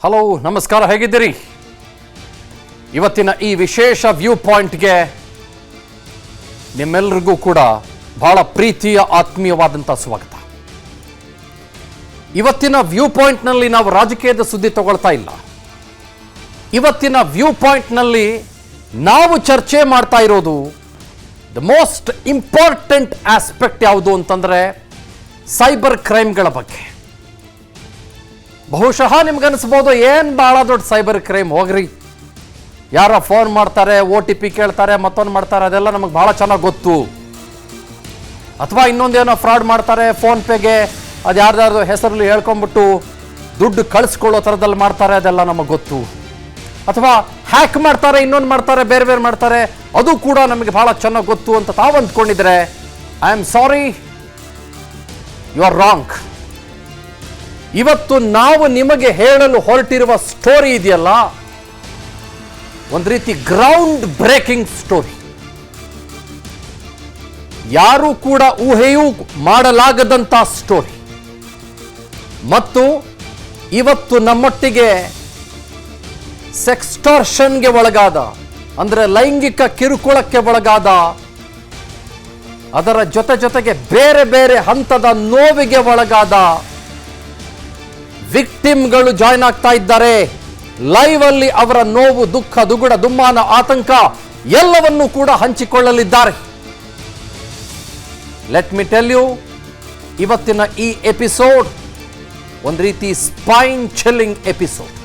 Hello ನಮಸ್ಕಾರ, ಹೇಗಿದ್ದೀರಿ? ಇವತ್ತಿನ ಈ ವಿಶೇಷ ವ್ಯೂ ಪಾಯಿಂಟ್ಗೆ ನಿಮ್ಮೆಲ್ಲರಿಗೂ ಕೂಡ ಬಹಳ ಪ್ರೀತಿಯ ಆತ್ಮೀಯವಾದಂಥ ಸ್ವಾಗತ. ಇವತ್ತಿನ ವ್ಯೂ ಪಾಯಿಂಟ್ನಲ್ಲಿ ನಾವು ರಾಜಕೀಯದ ಸುದ್ದಿ ತಗೊಳ್ತಾ ಇಲ್ಲ. ಇವತ್ತಿನ ವ್ಯೂ ಪಾಯಿಂಟ್ನಲ್ಲಿ ನಾವು ಚರ್ಚೆ ಮಾಡ್ತಾ ಇರೋದು ದ ಮೋಸ್ಟ್ ಇಂಪಾರ್ಟೆಂಟ್ ಆಸ್ಪೆಕ್ಟ್ ಯಾವುದು ಅಂತಂದರೆ ಸೈಬರ್ ಕ್ರೈಮ್ಗಳ ಬಗ್ಗೆ. ಬಹುಶಃ ನಿಮ್ಗನ್ನಿಸ್ಬೋದು, ಏನು ಭಾಳ ದೊಡ್ಡ ಸೈಬರ್ ಕ್ರೈಮ್, ಹೋಗ್ರಿ, ಯಾರೋ ಫೋನ್ ಮಾಡ್ತಾರೆ, OTP ಕೇಳ್ತಾರೆ, ಮತ್ತೊಂದು ಮಾಡ್ತಾರೆ, ಅದೆಲ್ಲ ನಮಗೆ ಭಾಳ ಚೆನ್ನಾಗಿ ಗೊತ್ತು. ಅಥವಾ ಇನ್ನೊಂದೇನೋ ಫ್ರಾಡ್ ಮಾಡ್ತಾರೆ, ಫೋನ್ಪೇಗೆ ಅದು ಯಾರ್ದಾರ್ದು ಹೆಸರಲ್ಲಿ ಹೇಳ್ಕೊಂಬಿಟ್ಟು ದುಡ್ಡು ಕಳಿಸ್ಕೊಳ್ಳೋ ಥರದಲ್ಲಿ ಮಾಡ್ತಾರೆ, ಅದೆಲ್ಲ ನಮಗೆ ಗೊತ್ತು. ಅಥವಾ ಹ್ಯಾಕ್ ಮಾಡ್ತಾರೆ, ಇನ್ನೊಂದು ಮಾಡ್ತಾರೆ, ಬೇರೆ ಬೇರೆ ಮಾಡ್ತಾರೆ, ಅದು ಕೂಡ ನಮಗೆ ಭಾಳ ಚೆನ್ನಾಗಿ ಗೊತ್ತು ಅಂತ ತಾವು ಅಂದ್ಕೊಂಡಿದ್ರೆ I am sorry, you are wrong. ಇವತ್ತು ನಾವು ನಿಮಗೆ ಹೇಳಲು ಹೊರಟಿರುವ ಸ್ಟೋರಿ ಇದೆಯಲ್ಲ, ಒಂದು ರೀತಿ ಗ್ರೌಂಡ್ ಬ್ರೇಕಿಂಗ್ ಸ್ಟೋರಿ. ಯಾರೂ ಕೂಡ ಊಹೆಯೂ ಮಾಡಲಾಗದಂಥ ಸ್ಟೋರಿ. ಮತ್ತು ಇವತ್ತು ನಮ್ಮೊಟ್ಟಿಗೆ ಸೆಕ್ಸ್ಟಾರ್ಷನ್ಗೆ ಒಳಗಾದ, ಅಂದರೆ ಲೈಂಗಿಕ ಕಿರುಕುಳಕ್ಕೆ ಒಳಗಾದ, ಅದರ ಜೊತೆಗೆ ಬೇರೆ ಬೇರೆ ಹಂತದ ನೋವಿಗೆ ಒಳಗಾದ ವಿಕ್ಟಿಮ್ಗಳು ಜಾಯ್ನ್ ಆಗ್ತಾ ಇದ್ದಾರೆ. ಲೈವ್ ಅಲ್ಲಿ ಅವರ ನೋವು, ದುಃಖ, ದುಗುಡ, ದುಮ್ಮಾನ, ಆತಂಕ ಎಲ್ಲವನ್ನೂ ಕೂಡ ಹಂಚಿಕೊಳ್ಳಲಿದ್ದಾರೆ. ಲೆಟ್ ಮಿ ಟೆಲ್ ಯು, ಇವತ್ತಿನ ಈ ಎಪಿಸೋಡ್ ಒಂದು ರೀತಿ ಸ್ಪೈನ್ ಚಿಲ್ಲಿಂಗ್ ಎಪಿಸೋಡ್.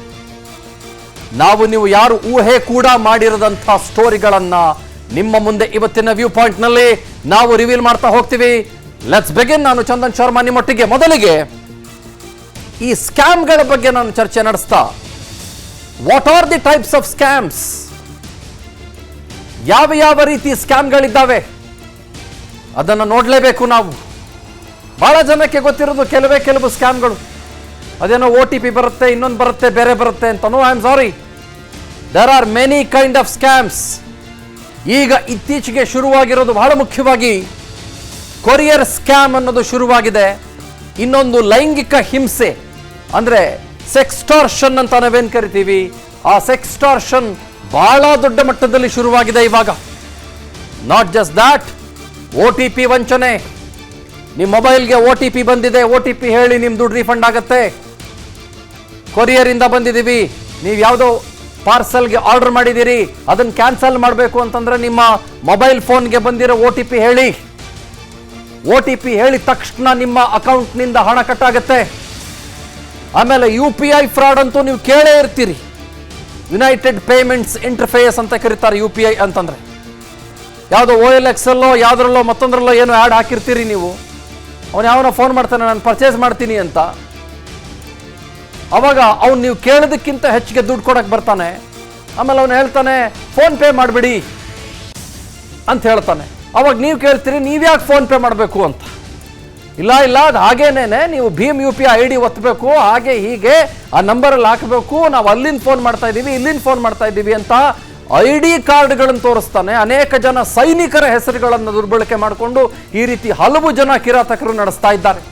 ನಾವು ನೀವು ಯಾರು ಊಹೆ ಕೂಡ ಮಾಡಿರದಂಥ ಸ್ಟೋರಿಗಳನ್ನ ನಿಮ್ಮ ಮುಂದೆ ಇವತ್ತಿನ ವ್ಯೂ ಪಾಯಿಂಟ್ ನಲ್ಲಿ ನಾವು ರಿವೀಲ್ ಮಾಡ್ತಾ ಹೋಗ್ತೀವಿ. Let's begin. ನಾನು ಚಂದನ್ ಶರ್ಮಾ ನಿಮ್ಮೊಟ್ಟಿಗೆ. ಮೊದಲಿಗೆ ಈ ಸ್ಕ್ಯಾಮ್ಗಳ ಬಗ್ಗೆ ನಾನು ಚರ್ಚೆ ನಡೆಸ್ತಾ, what are the types of scams, ಯಾವ ಯಾವ ರೀತಿ ಸ್ಕ್ಯಾಮ್ಗಳಿದ್ದಾವೆ ಅದನ್ನು ನೋಡಲೇಬೇಕು ನಾವು. ಬಹಳ ಜನಕ್ಕೆ ಗೊತ್ತಿರೋದು ಕೆಲವು ಸ್ಕ್ಯಾಮ್ಗಳು. ಅದೇನೋ OTP ಬರುತ್ತೆ, ಇನ್ನೊಂದು ಬರುತ್ತೆ, ಬೇರೆ ಬರುತ್ತೆ ಅಂತ. No, I am sorry, there are many kind of scams. ಈಗ ಇತ್ತೀಚೆಗೆ ಶುರುವಾಗಿರೋದು ಬಹಳ ಮುಖ್ಯವಾಗಿ ಕೊರಿಯರ್ ಸ್ಕ್ಯಾಮ್ ಅನ್ನೋದು ಶುರುವಾಗಿದೆ. ಇನ್ನೊಂದು ಲೈಂಗಿಕ ಹಿಂಸೆ, ಅಂದರೆ ಸೆಕ್ಸ್ಟಾರ್ಷನ್ ಅಂತ ನಾವೇನು ಕರಿತೀವಿ, ಆ ಸೆಕ್ಸ್ಟಾರ್ಷನ್ ಬಹಳ ದೊಡ್ಡ ಮಟ್ಟದಲ್ಲಿ ಶುರುವಾಗಿದೆ ಇವಾಗ. ನಾಟ್ ಜಸ್ಟ್ ದ್ಯಾಟ್, OTP ವಂಚನೆ. ನಿಮ್ಮ ಮೊಬೈಲ್ಗೆ OTP ಬಂದಿದೆ, OTP ಹೇಳಿ ನಿಮ್ಮ ದುಡ್ಡು ರೀಫಂಡ್ ಆಗುತ್ತೆ. ಕೊರಿಯರಿಂದ ಬಂದಿದ್ದೀವಿ, ನೀವು ಯಾವುದೋ ಪಾರ್ಸಲ್ಗೆ ಆರ್ಡರ್ ಮಾಡಿದ್ದೀರಿ, ಅದನ್ನು ಕ್ಯಾನ್ಸಲ್ ಮಾಡಬೇಕು ಅಂತಂದ್ರೆ ನಿಮ್ಮ ಮೊಬೈಲ್ ಫೋನ್ಗೆ ಬಂದಿರೋ OTP ಹೇಳಿ. OTP ಹೇಳಿದ ತಕ್ಷಣ ನಿಮ್ಮ ಅಕೌಂಟ್ನಿಂದ ಹಣ ಕಟ್ಟಾಗುತ್ತೆ. ಆಮೇಲೆ UPI ಫ್ರಾಡ್ ಅಂತೂ ನೀವು ಕೇಳೇ ಇರ್ತೀರಿ. ಯುನೈಟೆಡ್ ಪೇಮೆಂಟ್ಸ್ ಇಂಟರ್ಫೇಸ್ ಅಂತ ಕರೀತಾರೆ UPI ಅಂತಂದ್ರೆ. ಯಾವುದೋ OLX ಅಲ್ಲೋ ಯಾವುದ್ರಲ್ಲೋ ಮತ್ತೊಂದ್ರಲ್ಲೋ ಏನೋ ಆ್ಯಡ್ ಹಾಕಿರ್ತೀರಿ ನೀವು. ಅವನು ಯಾವನೋ ಫೋನ್ ಮಾಡ್ತಾನೆ, ನಾನು ಪರ್ಚೇಸ್ ಮಾಡ್ತೀನಿ ಅಂತ. ಅವಾಗ ಅವ್ನು ನೀವು ಕೇಳೋದಕ್ಕಿಂತ ಹೆಚ್ಚಿಗೆ ದುಡ್ಡು ಕೊಡಕ್ಕೆ ಬರ್ತಾನೆ. ಆಮೇಲೆ ಅವನು ಹೇಳ್ತಾನೆ ಫೋನ್ಪೇ ಮಾಡಿಬಿಡಿ ಅಂತ ಹೇಳ್ತಾನೆ. ಅವಾಗ ನೀವು ಕೇಳ್ತೀರಿ, ನೀವ್ಯಾಕೆ ಫೋನ್ಪೇ ಮಾಡಬೇಕು ಅಂತ. ಇಲ್ಲ ಅದು ಹಾಗೇನೇನೆ, ನೀವು ಭೀಮ್ UPI ID ಒತ್ತಬೇಕು, ಹಾಗೆ ಹೀಗೆ ಆ ನಂಬರಲ್ಲಿ ಹಾಕಬೇಕು, ನಾವು ಅಲ್ಲಿಂದ ಫೋನ್ ಮಾಡ್ತಾ ಇದ್ದೀವಿ, ಇಲ್ಲಿಂದ ಫೋನ್ ಮಾಡ್ತಾ ಇದ್ದೀವಿ ಅಂತ ID ಕಾರ್ಡ್ಗಳನ್ನು ತೋರಿಸ್ತಾನೆ. ಅನೇಕ ಜನ ಸೈನಿಕರ ಹೆಸರುಗಳನ್ನು ದುರ್ಬಳಕೆ ಮಾಡಿಕೊಂಡು ಈ ರೀತಿ ಹಲವು ಜನ ಕಿರಾತಕರು ನಡೆಸ್ತಾ ಇದ್ದಾರೆ.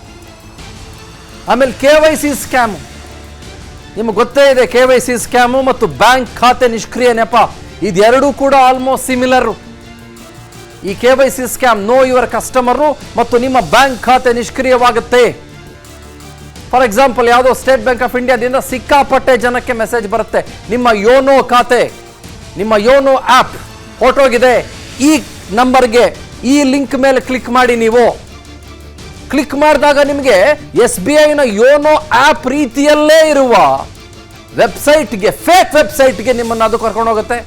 ಆಮೇಲೆ KYC ಸ್ಕ್ಯಾಮು, ನಿಮಗೆ ಗೊತ್ತೇ ಇದೆ. KYC ಸ್ಕ್ಯಾಮು ಮತ್ತು ಬ್ಯಾಂಕ್ ಖಾತೆ ನಿಷ್ಕ್ರಿಯ ನೆಪ, ಇದೆರಡೂ ಕೂಡ ಆಲ್ಮೋಸ್ಟ್ ಸಿಮಿಲರ್. ಈ KYC scam, know your customer ಮತ್ತು ನಿಮ್ಮ ಬ್ಯಾಂಕ್ ಖಾತೆ ನಿಷ್ಕ್ರಿಯವಾಗುತ್ತೆ. ಫಾರ್ ಎಕ್ಸಾಂಪಲ್, ಯಾವುದೋ ಸ್ಟೇಟ್ ಬ್ಯಾಂಕ್ ಆಫ್ ಇಂಡಿಯಾದಿಂದ ಸಿಕ್ಕಾಪಟ್ಟೆ ಜನಕ್ಕೆ ಮೆಸೇಜ್ ಬರುತ್ತೆ, ನಿಮ್ಮ ಯೋನೋ ಖಾತೆ, ನಿಮ್ಮ ಯೋನೋ ಆ್ಯಪ್ ಹೊರಟೋಗಿದೆ, ಈ ನಂಬರ್ಗೆ ಈ ಲಿಂಕ್ ಮೇಲೆ ಕ್ಲಿಕ್ ಮಾಡಿ. ನೀವು ಕ್ಲಿಕ್ ಮಾಡಿದಾಗ ನಿಮಗೆ SBIನ ಯೋನೋ ಆ್ಯಪ್ ರೀತಿಯಲ್ಲೇ ಇರುವ ವೆಬ್ಸೈಟ್ಗೆ, ಫೇಕ್ ವೆಬ್ಸೈಟ್ಗೆ ನಿಮ್ಮನ್ನು ಅದು ಕರ್ಕೊಂಡು ಹೋಗುತ್ತೆ.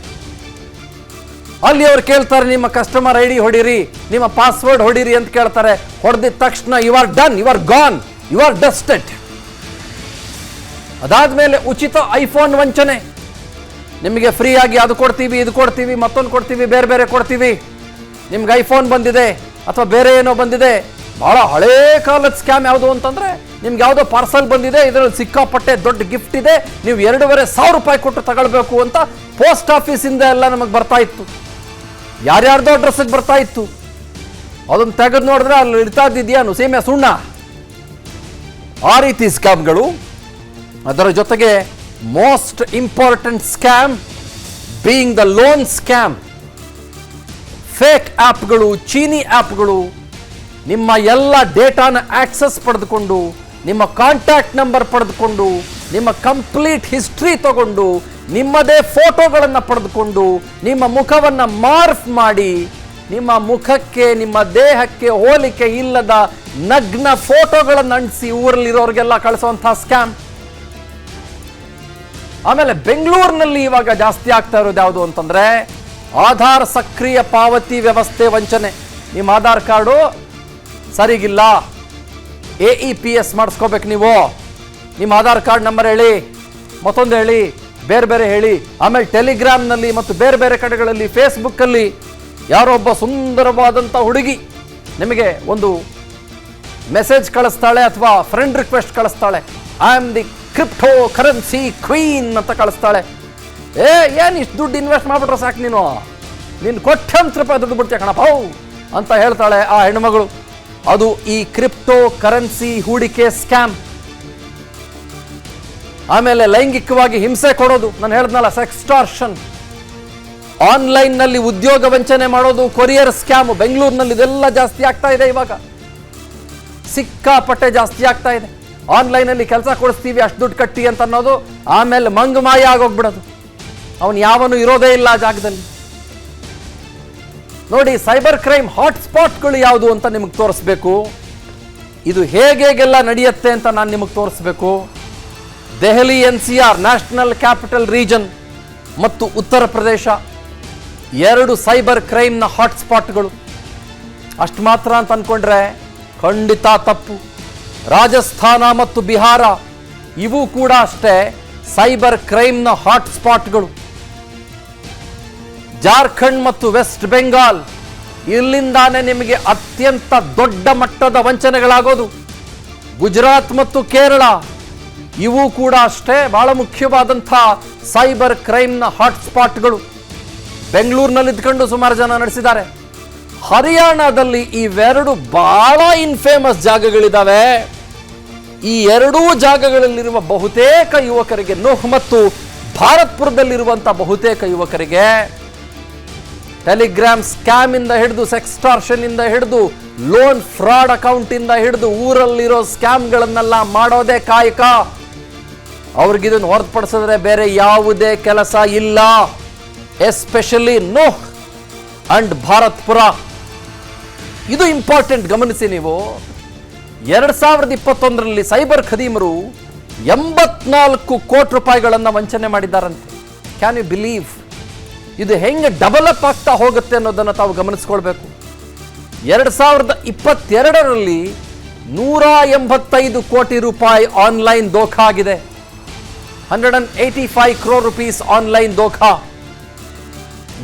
ಅಲ್ಲಿ ಅವ್ರು ಕೇಳ್ತಾರೆ, ನಿಮ್ಮ ಕಸ್ಟಮರ್ ID ಹೊಡಿರಿ, ನಿಮ್ಮ ಪಾಸ್ವರ್ಡ್ ಹೊಡಿರಿ ಅಂತ ಕೇಳ್ತಾರೆ. ಹೊಡೆದಿದ ತಕ್ಷಣ you are done, you are gone, you are dusted. ಅದಾದ್ಮೇಲೆ ಉಚಿತ ಐಫೋನ್ ವಂಚನೆ. ನಿಮಗೆ ಫ್ರೀ ಆಗಿ ಅದು ಕೊಡ್ತೀವಿ, ಇದು ಕೊಡ್ತೀವಿ, ಮತ್ತೊಂದು ಕೊಡ್ತೀವಿ, ಬೇರೆ ಬೇರೆ ಕೊಡ್ತೀವಿ. ನಿಮ್ಗೆ ಐಫೋನ್ ಬಂದಿದೆ ಅಥವಾ ಬೇರೆ ಏನೋ ಬಂದಿದೆ. ಬಹಳ ಹಳೇ ಕಾಲದ ಸ್ಕ್ಯಾಮ್ ಯಾವುದು ಅಂತಂದ್ರೆ, ನಿಮ್ಗೆ ಯಾವುದೋ ಪಾರ್ಸಲ್ ಬಂದಿದೆ, ಇದರಲ್ಲಿ ಸಿಕ್ಕಾಪಟ್ಟೆ ದೊಡ್ಡ ಗಿಫ್ಟ್ ಇದೆ, ನೀವು 2,500 ರೂಪಾಯಿ ಕೊಟ್ಟು ತಗೊಳ್ಬೇಕು ಅಂತ ಪೋಸ್ಟ್ ಆಫೀಸಿಂದ ಎಲ್ಲ ನಮಗೆ ಬರ್ತಾ ಇತ್ತು. ಯಾರ್ಯಾರ್ದೋ ಅಡ್ರೆಸ್ಗೆ ಬರ್ತಾ ಇತ್ತು. ಅದನ್ನು ತೆಗೆದು ನೋಡಿದ್ರೆ ಅಲ್ಲಿ ಇಡ್ತಾ ಇದ್ದಿದ್ಯಾನು ಸೀಮೆ ಸುಣ್ಣ. ಆ ರೀತಿ ಸ್ಕ್ಯಾಮ್ಗಳು. ಅದರ ಜೊತೆಗೆ most important scam being the loan scam. Fake ಆ್ಯಪ್ಗಳು, ಚೀನಿ ಆ್ಯಪ್ಗಳು ನಿಮ್ಮ ಎಲ್ಲ ಡೇಟಾನ ಆಕ್ಸೆಸ್ ಪಡೆದುಕೊಂಡು, ನಿಮ್ಮ ಕಾಂಟ್ಯಾಕ್ಟ್ ನಂಬರ್ ಪಡೆದುಕೊಂಡು, ನಿಮ್ಮ ಕಂಪ್ಲೀಟ್ ಹಿಸ್ಟ್ರಿ ತಗೊಂಡು, ನಿಮ್ಮದೇ ಫೋಟೋಗಳನ್ನು ಪಡೆದುಕೊಂಡು, ನಿಮ್ಮ ಮುಖವನ್ನು ಮಾರ್ಫ್ ಮಾಡಿ, ನಿಮ್ಮ ಮುಖಕ್ಕೆ ನಿಮ್ಮ ದೇಹಕ್ಕೆ ಹೋಲಿಕೆ ಇಲ್ಲದ ನಗ್ನ ಫೋಟೋಗಳನ್ನು ಅಂಟಿಸಿ ಊರಲ್ಲಿರೋರಿಗೆಲ್ಲ ಕಳಿಸುವಂಥ ಸ್ಕ್ಯಾಮ್. ಆಮೇಲೆ ಬೆಂಗಳೂರಿನಲ್ಲಿ ಇವಾಗ ಜಾಸ್ತಿ ಆಗ್ತಾ ಇರೋದು ಯಾವುದು ಅಂತಂದ್ರೆ ಆಧಾರ್ ಸಕ್ರಿಯ ಪಾವತಿ ವ್ಯವಸ್ಥೆ ವಂಚನೆ. ನಿಮ್ಮ ಆಧಾರ್ ಕಾರ್ಡು ಸರಿಗಿಲ್ಲ, AEPS ಮಾಡಿಸ್ಕೋಬೇಕು ನೀವು. ನಿಮ್ಮ ಆಧಾರ್ ಕಾರ್ಡ್ ನಂಬರ್ ಹೇಳಿ, ಮತ್ತೊಂದು ಹೇಳಿ, ಬೇರೆ ಬೇರೆ ಹೇಳಿ. ಆಮೇಲೆ ಟೆಲಿಗ್ರಾಮ್ನಲ್ಲಿ ಮತ್ತು ಬೇರೆ ಬೇರೆ ಕಡೆಗಳಲ್ಲಿ, ಫೇಸ್ಬುಕ್ಕಲ್ಲಿ ಯಾರೋ ಒಬ್ಬ ಸುಂದರವಾದಂಥ ಹುಡುಗಿ ನಿಮಗೆ ಒಂದು ಮೆಸೇಜ್ ಕಳಿಸ್ತಾಳೆ ಅಥವಾ ಫ್ರೆಂಡ್ ರಿಕ್ವೆಸ್ಟ್ ಕಳಿಸ್ತಾಳೆ. I am the crypto currency queen ಅಂತ ಕಳಿಸ್ತಾಳೆ. ಏನು ಇಷ್ಟು ದುಡ್ಡು ಇನ್ವೆಸ್ಟ್ ಮಾಡಿಬಿಟ್ರೆ ಸಾಕು, ನೀನು ಕೋಟ್ಯಾಂತರ ರೂಪಾಯಿ ದುಡ್ಡು ಬಿಡ್ತೀಯ ಕಣಪ್ಪ ಅಂತ ಹೇಳ್ತಾಳೆ ಆ ಹೆಣ್ಮಗಳು. ಅದು ಈ ಕ್ರಿಪ್ಟೋ ಕರೆನ್ಸಿ ಹೂಡಿಕೆ ಸ್ಕ್ಯಾಮ್. ಆಮೇಲೆ ಲೈಂಗಿಕವಾಗಿ ಹಿಂಸೆ ಕೊಡೋದು, ನಾನು ಹೇಳಿದ್ನಲ್ಲ ಸೆಕ್ಸ್ಟಾರ್ಷನ್. ಆನ್ಲೈನ್ನಲ್ಲಿ ಉದ್ಯೋಗ ವಂಚನೆ ಮಾಡೋದು, ಕೊರಿಯರ್ ಸ್ಕ್ಯಾಮ್. ಬೆಂಗಳೂರಿನಲ್ಲಿ ಇದೆಲ್ಲ ಜಾಸ್ತಿ ಆಗ್ತಾ ಇದೆ ಇವಾಗ, ಸಿಕ್ಕಾಪಟ್ಟೆ ಜಾಸ್ತಿ ಆಗ್ತಾ ಇದೆ. ಆನ್ಲೈನಲ್ಲಿ ಕೆಲಸ ಕೊಡಿಸ್ತೀವಿ ಅಷ್ಟು ದುಡ್ಡು ಕಟ್ಟಿ ಅಂತ ಅನ್ನೋದು, ಆಮೇಲೆ ಮಂಗಮಾಯ ಆಗೋಗ್ಬಿಡೋದು. ಅವನು ಯಾವನು ಇರೋದೇ ಇಲ್ಲ ಆ ಜಾಗದಲ್ಲಿ. ನೋಡಿ, ಸೈಬರ್ ಕ್ರೈಮ್ ಹಾಟ್ಸ್ಪಾಟ್ಗಳು ಯಾವುದು ಅಂತ ನಿಮಗೆ ತೋರಿಸ್ಬೇಕು. ಇದು ಹೇಗೆಲ್ಲ ನಡೆಯುತ್ತೆ ಅಂತ ನಾನು ನಿಮಗೆ ತೋರಿಸ್ಬೇಕು. Delhi NCR national capital region ಮತ್ತು ಉತ್ತರ ಪ್ರದೇಶ 2 ಸೈಬರ್ ಕ್ರೈಮ್ನ ಹಾಟ್ಸ್ಪಾಟ್ಗಳು. ಅಷ್ಟು ಮಾತ್ರ ಅಂತ ಅಂದ್ಕೊಂಡ್ರೆ ಖಂಡಿತ ತಪ್ಪು. ರಾಜಸ್ಥಾನ ಮತ್ತು ಬಿಹಾರ ಇವು ಕೂಡ ಅಷ್ಟೇ ಸೈಬರ್ ಕ್ರೈಮ್ನ ಹಾಟ್ಸ್ಪಾಟ್ಗಳು. ಜಾರ್ಖಂಡ್ ಮತ್ತು ವೆಸ್ಟ್ ಬೆಂಗಾಲ್, ಇಲ್ಲಿಂದಾನೇ ನಿಮಗೆ ಅತ್ಯಂತ ದೊಡ್ಡ ಮಟ್ಟದ ವಂಚನೆಗಳಾಗೋದು. ಗುಜರಾತ್ ಮತ್ತು ಕೇರಳ ಇವು ಕೂಡ ಅಷ್ಟೇ ಬಹಳ ಮುಖ್ಯವಾದಂಥ ಸೈಬರ್ ಕ್ರೈಮ್ನ ಹಾಟ್ಸ್ಪಾಟ್ಗಳು. ಬೆಂಗಳೂರಿನಲ್ಲಿ ಇದ್ಕೊಂಡು ಸುಮಾರು ಜನ ನಡೆಸಿದ್ದಾರೆ. ಹರಿಯಾಣದಲ್ಲಿ ಇವೆರಡು ಬಹಳ ಇನ್ಫೇಮಸ್ ಜಾಗಗಳಿದ್ದಾವೆ. ಈ ಎರಡೂ ಜಾಗಗಳಲ್ಲಿರುವ ಬಹುತೇಕ ಯುವಕರಿಗೆ, ನೋಹ್ ಮತ್ತು ಭಾರತ್ಪುರದಲ್ಲಿರುವಂಥ ಬಹುತೇಕ ಯುವಕರಿಗೆ ಟೆಲಿಗ್ರಾಮ್ ಸ್ಕ್ಯಾಮ್ ಇಂದ ಹಿಡಿದು, ಸೆಕ್ಸ್ಟಾರ್ಷನ್ ಇಂದ ಹಿಡಿದು, ಲೋನ್ ಫ್ರಾಡ್ ಅಕೌಂಟ್ ಇಂದ ಹಿಡಿದು ಊರಲ್ಲಿರೋ ಸ್ಕ್ಯಾಮ್ಗಳನ್ನೆಲ್ಲ ಮಾಡೋದೇ ಕಾಯಕ. ಅವ್ರಿಗಿದನ್ನು ಹೊರತುಪಡಿಸಿದ್ರೆ ಬೇರೆ ಯಾವುದೇ ಕೆಲಸ ಇಲ್ಲ. ಎಸ್ಪೆಷಲಿ ನೋಹ್ ಅಂಡ್ ಭಾರತ್ಪುರ, ಇದು ಇಂಪಾರ್ಟೆಂಟ್. ಗಮನಿಸಿ ನೀವು, 2021ರಲ್ಲಿ ಸೈಬರ್ ಖದೀಮರು 84 ಕೋಟಿ ರೂಪಾಯಿಗಳನ್ನು ವಂಚನೆ ಮಾಡಿದ್ದಾರಂತೆ. Can you believe? ಇದು ಹೆಂಗೆ ಡೆವಲಪ್ ಆಗ್ತಾ ಹೋಗುತ್ತೆ ಅನ್ನೋದನ್ನು ತಾವು ಗಮನಿಸ್ಕೊಳ್ಬೇಕು. 2022ರಲ್ಲಿ 185 ಕೋಟಿ ರೂಪಾಯಿ ಆನ್ಲೈನ್ ದೋಖಾ ಆಗಿದೆ. 185 crore rupees ಆನ್ಲೈನ್ ದೋಖಾ.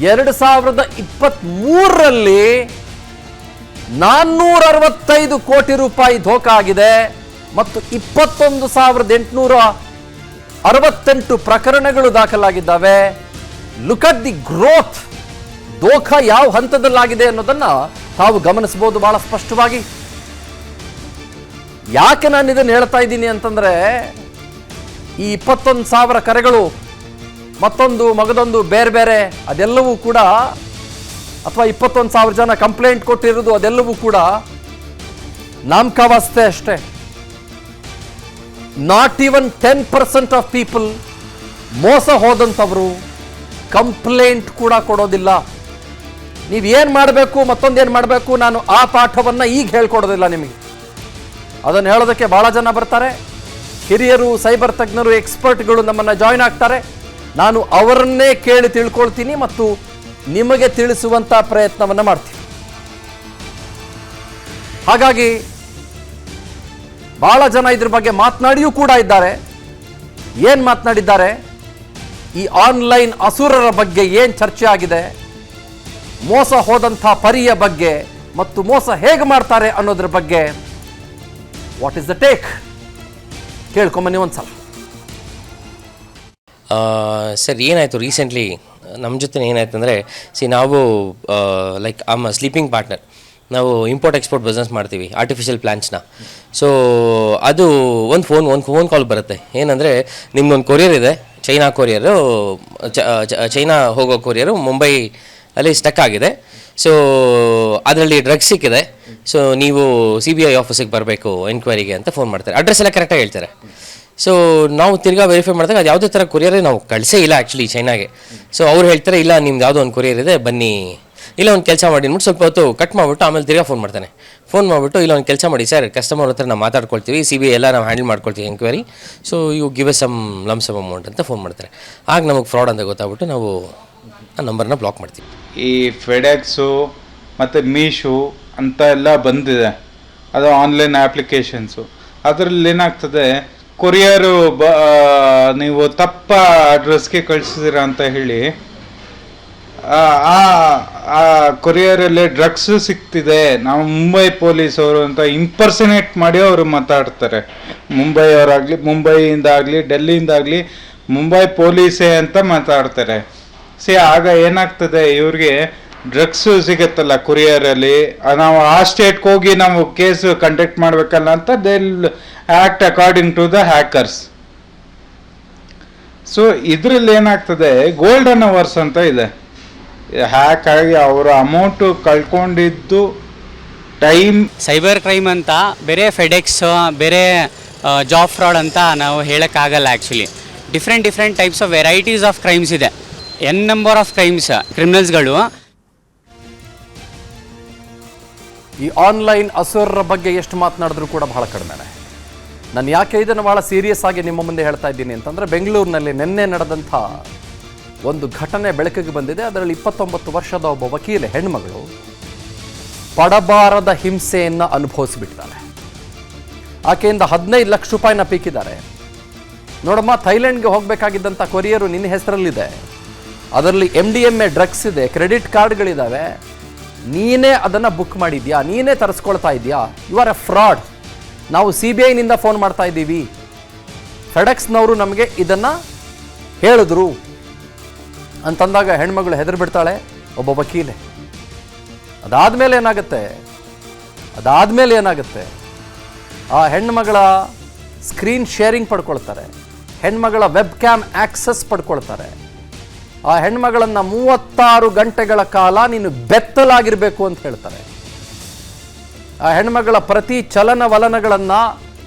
2023ರಲ್ಲಿ 465 ಕೋಟಿ ರೂಪಾಯಿ ಧೋಖಾ ಆಗಿದೆ ಮತ್ತು 21,868 ಪ್ರಕರಣಗಳು ದಾಖಲಾಗಿದ್ದಾವೆ. Look at the growth. ದೋಖಾ ಯಾವ ಹಂತದಲ್ಲಾಗಿದೆ ಅನ್ನೋದನ್ನ ತಾವು ಗಮನಿಸಬಹುದು ಬಹಳ ಸ್ಪಷ್ಟವಾಗಿ. ಯಾಕೆ ನಾನು ಇದನ್ನು ಹೇಳ್ತಾ ಇದ್ದೀನಿ ಅಂತಂದ್ರೆ, ಈ 21,000 ಕರೆಗಳು, ಮತ್ತೊಂದು ಮಗದೊಂದು ಬೇರೆ ಬೇರೆ, ಅದೆಲ್ಲವೂ ಕೂಡ, ಅಥವಾ 21,000 ಜನ ಕಂಪ್ಲೇಂಟ್ ಕೊಟ್ಟಿರೋದು, ಅದೆಲ್ಲವೂ ಕೂಡ ನಾಮಕಾವಸ್ಥೆ ಅಷ್ಟೇ. ನಾಟ್ ಈವನ್ 10% ಆಫ್ ಪೀಪಲ್ ಮೋಸ ಹೋದಂಥವರು ಕಂಪ್ಲೇಂಟ್ ಕೂಡ ಕೊಡೋದಿಲ್ಲ. ನೀವೇನು ಮಾಡಬೇಕು, ಮತ್ತೊಂದೇನು ಮಾಡಬೇಕು, ನಾನು ಆ ಪಾಠವನ್ನು ಈಗ ಹೇಳ್ಕೊಡೋದಿಲ್ಲ ನಿಮಗೆ. ಅದನ್ನು ಹೇಳೋದಕ್ಕೆ ಭಾಳ ಜನ ಬರ್ತಾರೆ. ಹಿರಿಯರು, ಸೈಬರ್ ತಜ್ಞರು, ಎಕ್ಸ್ಪರ್ಟ್ಗಳು ನಮ್ಮನ್ನು ಜಾಯ್ನ್ ಆಗ್ತಾರೆ. ನಾನು ಅವರನ್ನೇ ಕೇಳಿ ತಿಳ್ಕೊಳ್ತೀನಿ ಮತ್ತು ನಿಮಗೆ ತಿಳಿಸುವಂಥ ಪ್ರಯತ್ನವನ್ನು ಮಾಡ್ತೀನಿ. ಹಾಗಾಗಿ ಬಹಳ ಜನ ಇದ್ರ ಬಗ್ಗೆ ಮಾತನಾಡಿಯೂ ಕೂಡ ಇದ್ದಾರೆ. ಏನು ಮಾತನಾಡಿದ್ದಾರೆ? ಈ ಆನ್ಲೈನ್ ಅಸುರರ ಬಗ್ಗೆ ಏನು ಚರ್ಚೆ ಆಗಿದೆ, ಮೋಸ ಹೋದಂಥ ಪರಿಯ ಬಗ್ಗೆ ಮತ್ತು ಮೋಸ ಹೇಗೆ ಮಾಡ್ತಾರೆ ಅನ್ನೋದ್ರ ಬಗ್ಗೆ ವಾಟ್ ಇಸ್ ದ ಟೇಕ್ ಕೇಳ್ಕೊಂಬನ್ನಿ ಒಂದ್ಸಲ. ಸರ್, ಏನಾಯಿತು ರೀಸೆಂಟ್ಲಿ ನಮ್ಮ ಜೊತೆ ಏನಾಯ್ತು ಅಂದರೆ, ನಾವು ಲೈಕ್ ಆಮ್ ಸ್ಲೀಪಿಂಗ್ ಪಾರ್ಟ್ನರ್. ನಾವು ಇಂಪೋರ್ಟ್ ಎಕ್ಸ್ಪೋರ್ಟ್ ಬಿಸ್ನೆಸ್ ಮಾಡ್ತೀವಿ ಆರ್ಟಿಫಿಷಿಯಲ್ ಪ್ಲ್ಯಾಂಟ್ಸ್ನ. ಸೊ ಅದು ಒಂದು ಫೋನ್ ಕಾಲ್ ಬರುತ್ತೆ. ಏನಂದರೆ ನಿಮ್ಮದೊಂದು ಕೊರಿಯರ್ ಇದೆ, ಚೈನಾ ಕೊರಿಯರು, ಚೈನಾ ಹೋಗೋ ಕೊರಿಯರು ಮುಂಬೈ ಅಲ್ಲಿ ಸ್ಟಕ್ ಆಗಿದೆ. ಸೊ ಅದರಲ್ಲಿ ಡ್ರಗ್ಸ್ ಸಿಕ್ಕಿದೆ. ಸೊ ನೀವು CBI ಆಫೀಸಿಗೆ ಬರಬೇಕು ಎನ್ಕ್ವೈರಿಗೆ ಅಂತ ಫೋನ್ ಮಾಡ್ತಾರೆ. ಅಡ್ರೆಸ್ ಎಲ್ಲ ಕರೆಕ್ಟಾಗಿ ಹೇಳ್ತಾರೆ. ಸೊ ನಾವು ತಿರ್ಗಾ ವೆರಿಫೈ ಮಾಡಿದಾಗ ಅದು ಯಾವುದೇ ಥರ ಕೊರಿಯರೇ ನಾವು ಕಳಿಸೇ ಇಲ್ಲ ಆ್ಯಕ್ಚುಲಿ ಚೈನಾಗೆ. ಸೊ ಅವ್ರು ಹೇಳ್ತಾರೆ, ಇಲ್ಲ ನಿಮ್ದು ಯಾವುದೋ ಒಂದು ಕೊರಿಯರ್ ಇದೆ, ಬನ್ನಿ, ಇಲ್ಲ ಒಂದು ಕೆಲಸ ಮಾಡಿ ಅಂದ್ಬಿಟ್ಟು ಸ್ವಲ್ಪ ಹೊತ್ತು ಕಟ್ ಮಾಡಿಬಿಟ್ಟು ಆಮೇಲೆ ತಿರ್ಗಾ ಫೋನ್ ಮಾಡ್ತಾನೆ. ಫೋನ್ ಮಾಡಿಬಿಟ್ಟು ಇಲ್ಲ ಒಂದು ಕೆಲಸ ಮಾಡಿ ಸರ್, ಕಸ್ಟಮರ್ ಹತ್ರ ನಾವು ಮಾತಾಡ್ಕೊಳ್ತೀವಿ, CBI ಎಲ್ಲ ನಾವು ಹ್ಯಾಂಡಲ್ ಮಾಡ್ಕೊಳ್ತೀವಿ enquiry, so you give a sum lump sum amount ಅಂತ ಫೋನ್ ಮಾಡ್ತಾರೆ. ಆಗ ನಮಗೆ ಫ್ರಾಡ್ ಅಂತ ಗೊತ್ತಾಗ್ಬಿಟ್ಟು ನಾವು ಆ ನಂಬರ್ನ ಬ್ಲಾಕ್ ಮಾಡ್ತೀವಿ. ಈ ಫೆಡೆಕ್ಸು ಮತ್ತು ಮೀಶೋ ಅಂತ ಎಲ್ಲ ಬಂದಿದೆ, ಅದು ಆನ್ಲೈನ್ ಆ್ಯಪ್ಲಿಕೇಶನ್ಸು. ಅದರಲ್ಲಿ ಏನಾಗ್ತದೆ, ಕೊರಿಯರು ನೀವು ತಪ್ಪ ಅಡ್ರೆಸ್ಗೆ ಕಳಿಸಿದ್ದೀರ ಅಂತ ಹೇಳಿ ಆ ಕೊರಿಯರಲ್ಲಿ ಡ್ರಗ್ಸ್ ಸಿಗ್ತಿದೆ, ನಾವು ಮುಂಬೈ ಪೊಲೀಸವರು ಅಂತ ಇಂಪರ್ಸನೇಟ್ ಮಾಡಿ ಅವರು ಮಾತಾಡ್ತಾರೆ. ಮುಂಬೈಯಿಂದಾಗಲಿ ಡೆಲ್ಲಿಯಿಂದಾಗಲಿ ಮುಂಬೈ ಪೊಲೀಸೇ ಅಂತ ಮಾತಾಡ್ತಾರೆ. ಆಗ ಏನಾಗ್ತದೆ, ಇವ್ರಿಗೆ ಡ್ರಗ್ಸು ಸಿಗುತ್ತಲ್ಲ ಕೊರಿಯರಲ್ಲಿ, ನಾವು ಆ ಸ್ಟೇಟ್ಗೆ ಹೋಗಿ ನಾವು ಕೇಸ್ ಕಂಡಕ್ಟ್ ಮಾಡಬೇಕಲ್ಲ ಅಂತ they act according to the hackers. So ಇದರಲ್ಲಿ ಏನಾಗ್ತದೆ, ಗೋಲ್ಡನ್ ಅವರ್ಸ್ ಅಂತ ಇದೆ. ಹ್ಯಾಕ್ ಆಗಿ ಅವರ ಅಮೌಂಟು ಕಳ್ಕೊಂಡಿದ್ದು ಟೈಮ್. ಸೈಬರ್ ಕ್ರೈಮ್ ಅಂತ ಬೇರೆ, ಫೆಡೆಕ್ಸ್ ಬೇರೆ, ಜಾಬ್ ಫ್ರಾಡ್ ಅಂತ ನಾವು ಹೇಳೋಕ್ಕಾಗಲ್ಲ. Actually different types of varieties of crimes ಇದೆ. ನಂಬರ್ ಆಫ್ ಕ್ರಿಮಿನಲ್ಸ್ಗಳು. ಈ ಆನ್ಲೈನ್ ಅಸುರರ ಬಗ್ಗೆ ಎಷ್ಟು ಮಾತನಾಡಿದ್ರು ಕೂಡ ಬಹಳ ಕಡಿಮೆನೆ. ನಾನು ಯಾಕೆ ಇದನ್ನು ಭಾಳ ಸೀರಿಯಸ್ ಆಗಿ ನಿಮ್ಮ ಮುಂದೆ ಹೇಳ್ತಾ ಇದ್ದೀನಿ ಅಂತಂದರೆ, ಬೆಂಗಳೂರಿನಲ್ಲಿ ನಿನ್ನೆ ನಡೆದಂಥ ಒಂದು ಘಟನೆ ಬೆಳಕಿಗೆ ಬಂದಿದೆ. ಅದರಲ್ಲಿ 29 ವರ್ಷದ ಒಬ್ಬ ವಕೀಲೆ ಹೆಣ್ಮಗಳು ಪಡಬಾರದ ಹಿಂಸೆಯನ್ನು ಅನುಭವಿಸಿಬಿಟ್ಟಿದ್ದಾಳೆ. ಆಕೆಯಿಂದ 15 ಲಕ್ಷ ರೂಪಾಯಿನ ಪೀಕಿದ್ದಾರೆ. ನೋಡಮ್ಮ, ಥೈಲ್ಯಾಂಡ್ಗೆ ಹೋಗಬೇಕಾಗಿದ್ದಂಥ ಕೊರಿಯರು ನಿನ್ನ ಹೆಸರಲ್ಲಿದೆ, ಅದರಲ್ಲಿ MDMA ಡ್ರಗ್ಸ್ ಇದೆ, ಕ್ರೆಡಿಟ್ ಕಾರ್ಡ್ಗಳಿದ್ದಾವೆ, ನೀನೇ ಅದನ್ನು ಬುಕ್ ಮಾಡಿದ್ಯಾ, ನೀನೇ ತರಿಸ್ಕೊಳ್ತಾ ಇದೆಯಾ, ಯು ಆರ್ ಎ ಫ್ರಾಡ್. ನಾವು CBIನಿಂದ ಫೋನ್ ಮಾಡ್ತಾ ಇದ್ದೀವಿ, ಫೆಡೆಕ್ಸ್ನವರು ನಮಗೆ ಇದನ್ನು ಹೇಳಿದ್ರು ಅಂತಂದಾಗ ಹೆಣ್ಮಗಳು ಹೆದರಿ ಬಿಡ್ತಾಳೆ, ಒಬ್ಬ ವಕೀಲೆ. ಅದಾದಮೇಲೆ ಏನಾಗುತ್ತೆ, ಆ ಹೆಣ್ಮಗಳ ಸ್ಕ್ರೀನ್ ಶೇರಿಂಗ್ ಪಡ್ಕೊಳ್ತಾರೆ, ಹೆಣ್ಮಗಳ ವೆಬ್ ಕ್ಯಾಮ್ ಆಕ್ಸೆಸ್ ಪಡ್ಕೊಳ್ತಾರೆ. ಆ ಹೆಣ್ಮಗಳನ್ನು 36 ಗಂಟೆಗಳ ಕಾಲ ನೀನು ಬೆತ್ತಲಾಗಿರಬೇಕು ಅಂತ ಹೇಳ್ತಾರೆ. ಆ ಹೆಣ್ಮಗಳ ಪ್ರತಿ ಚಲನವಲನಗಳನ್ನು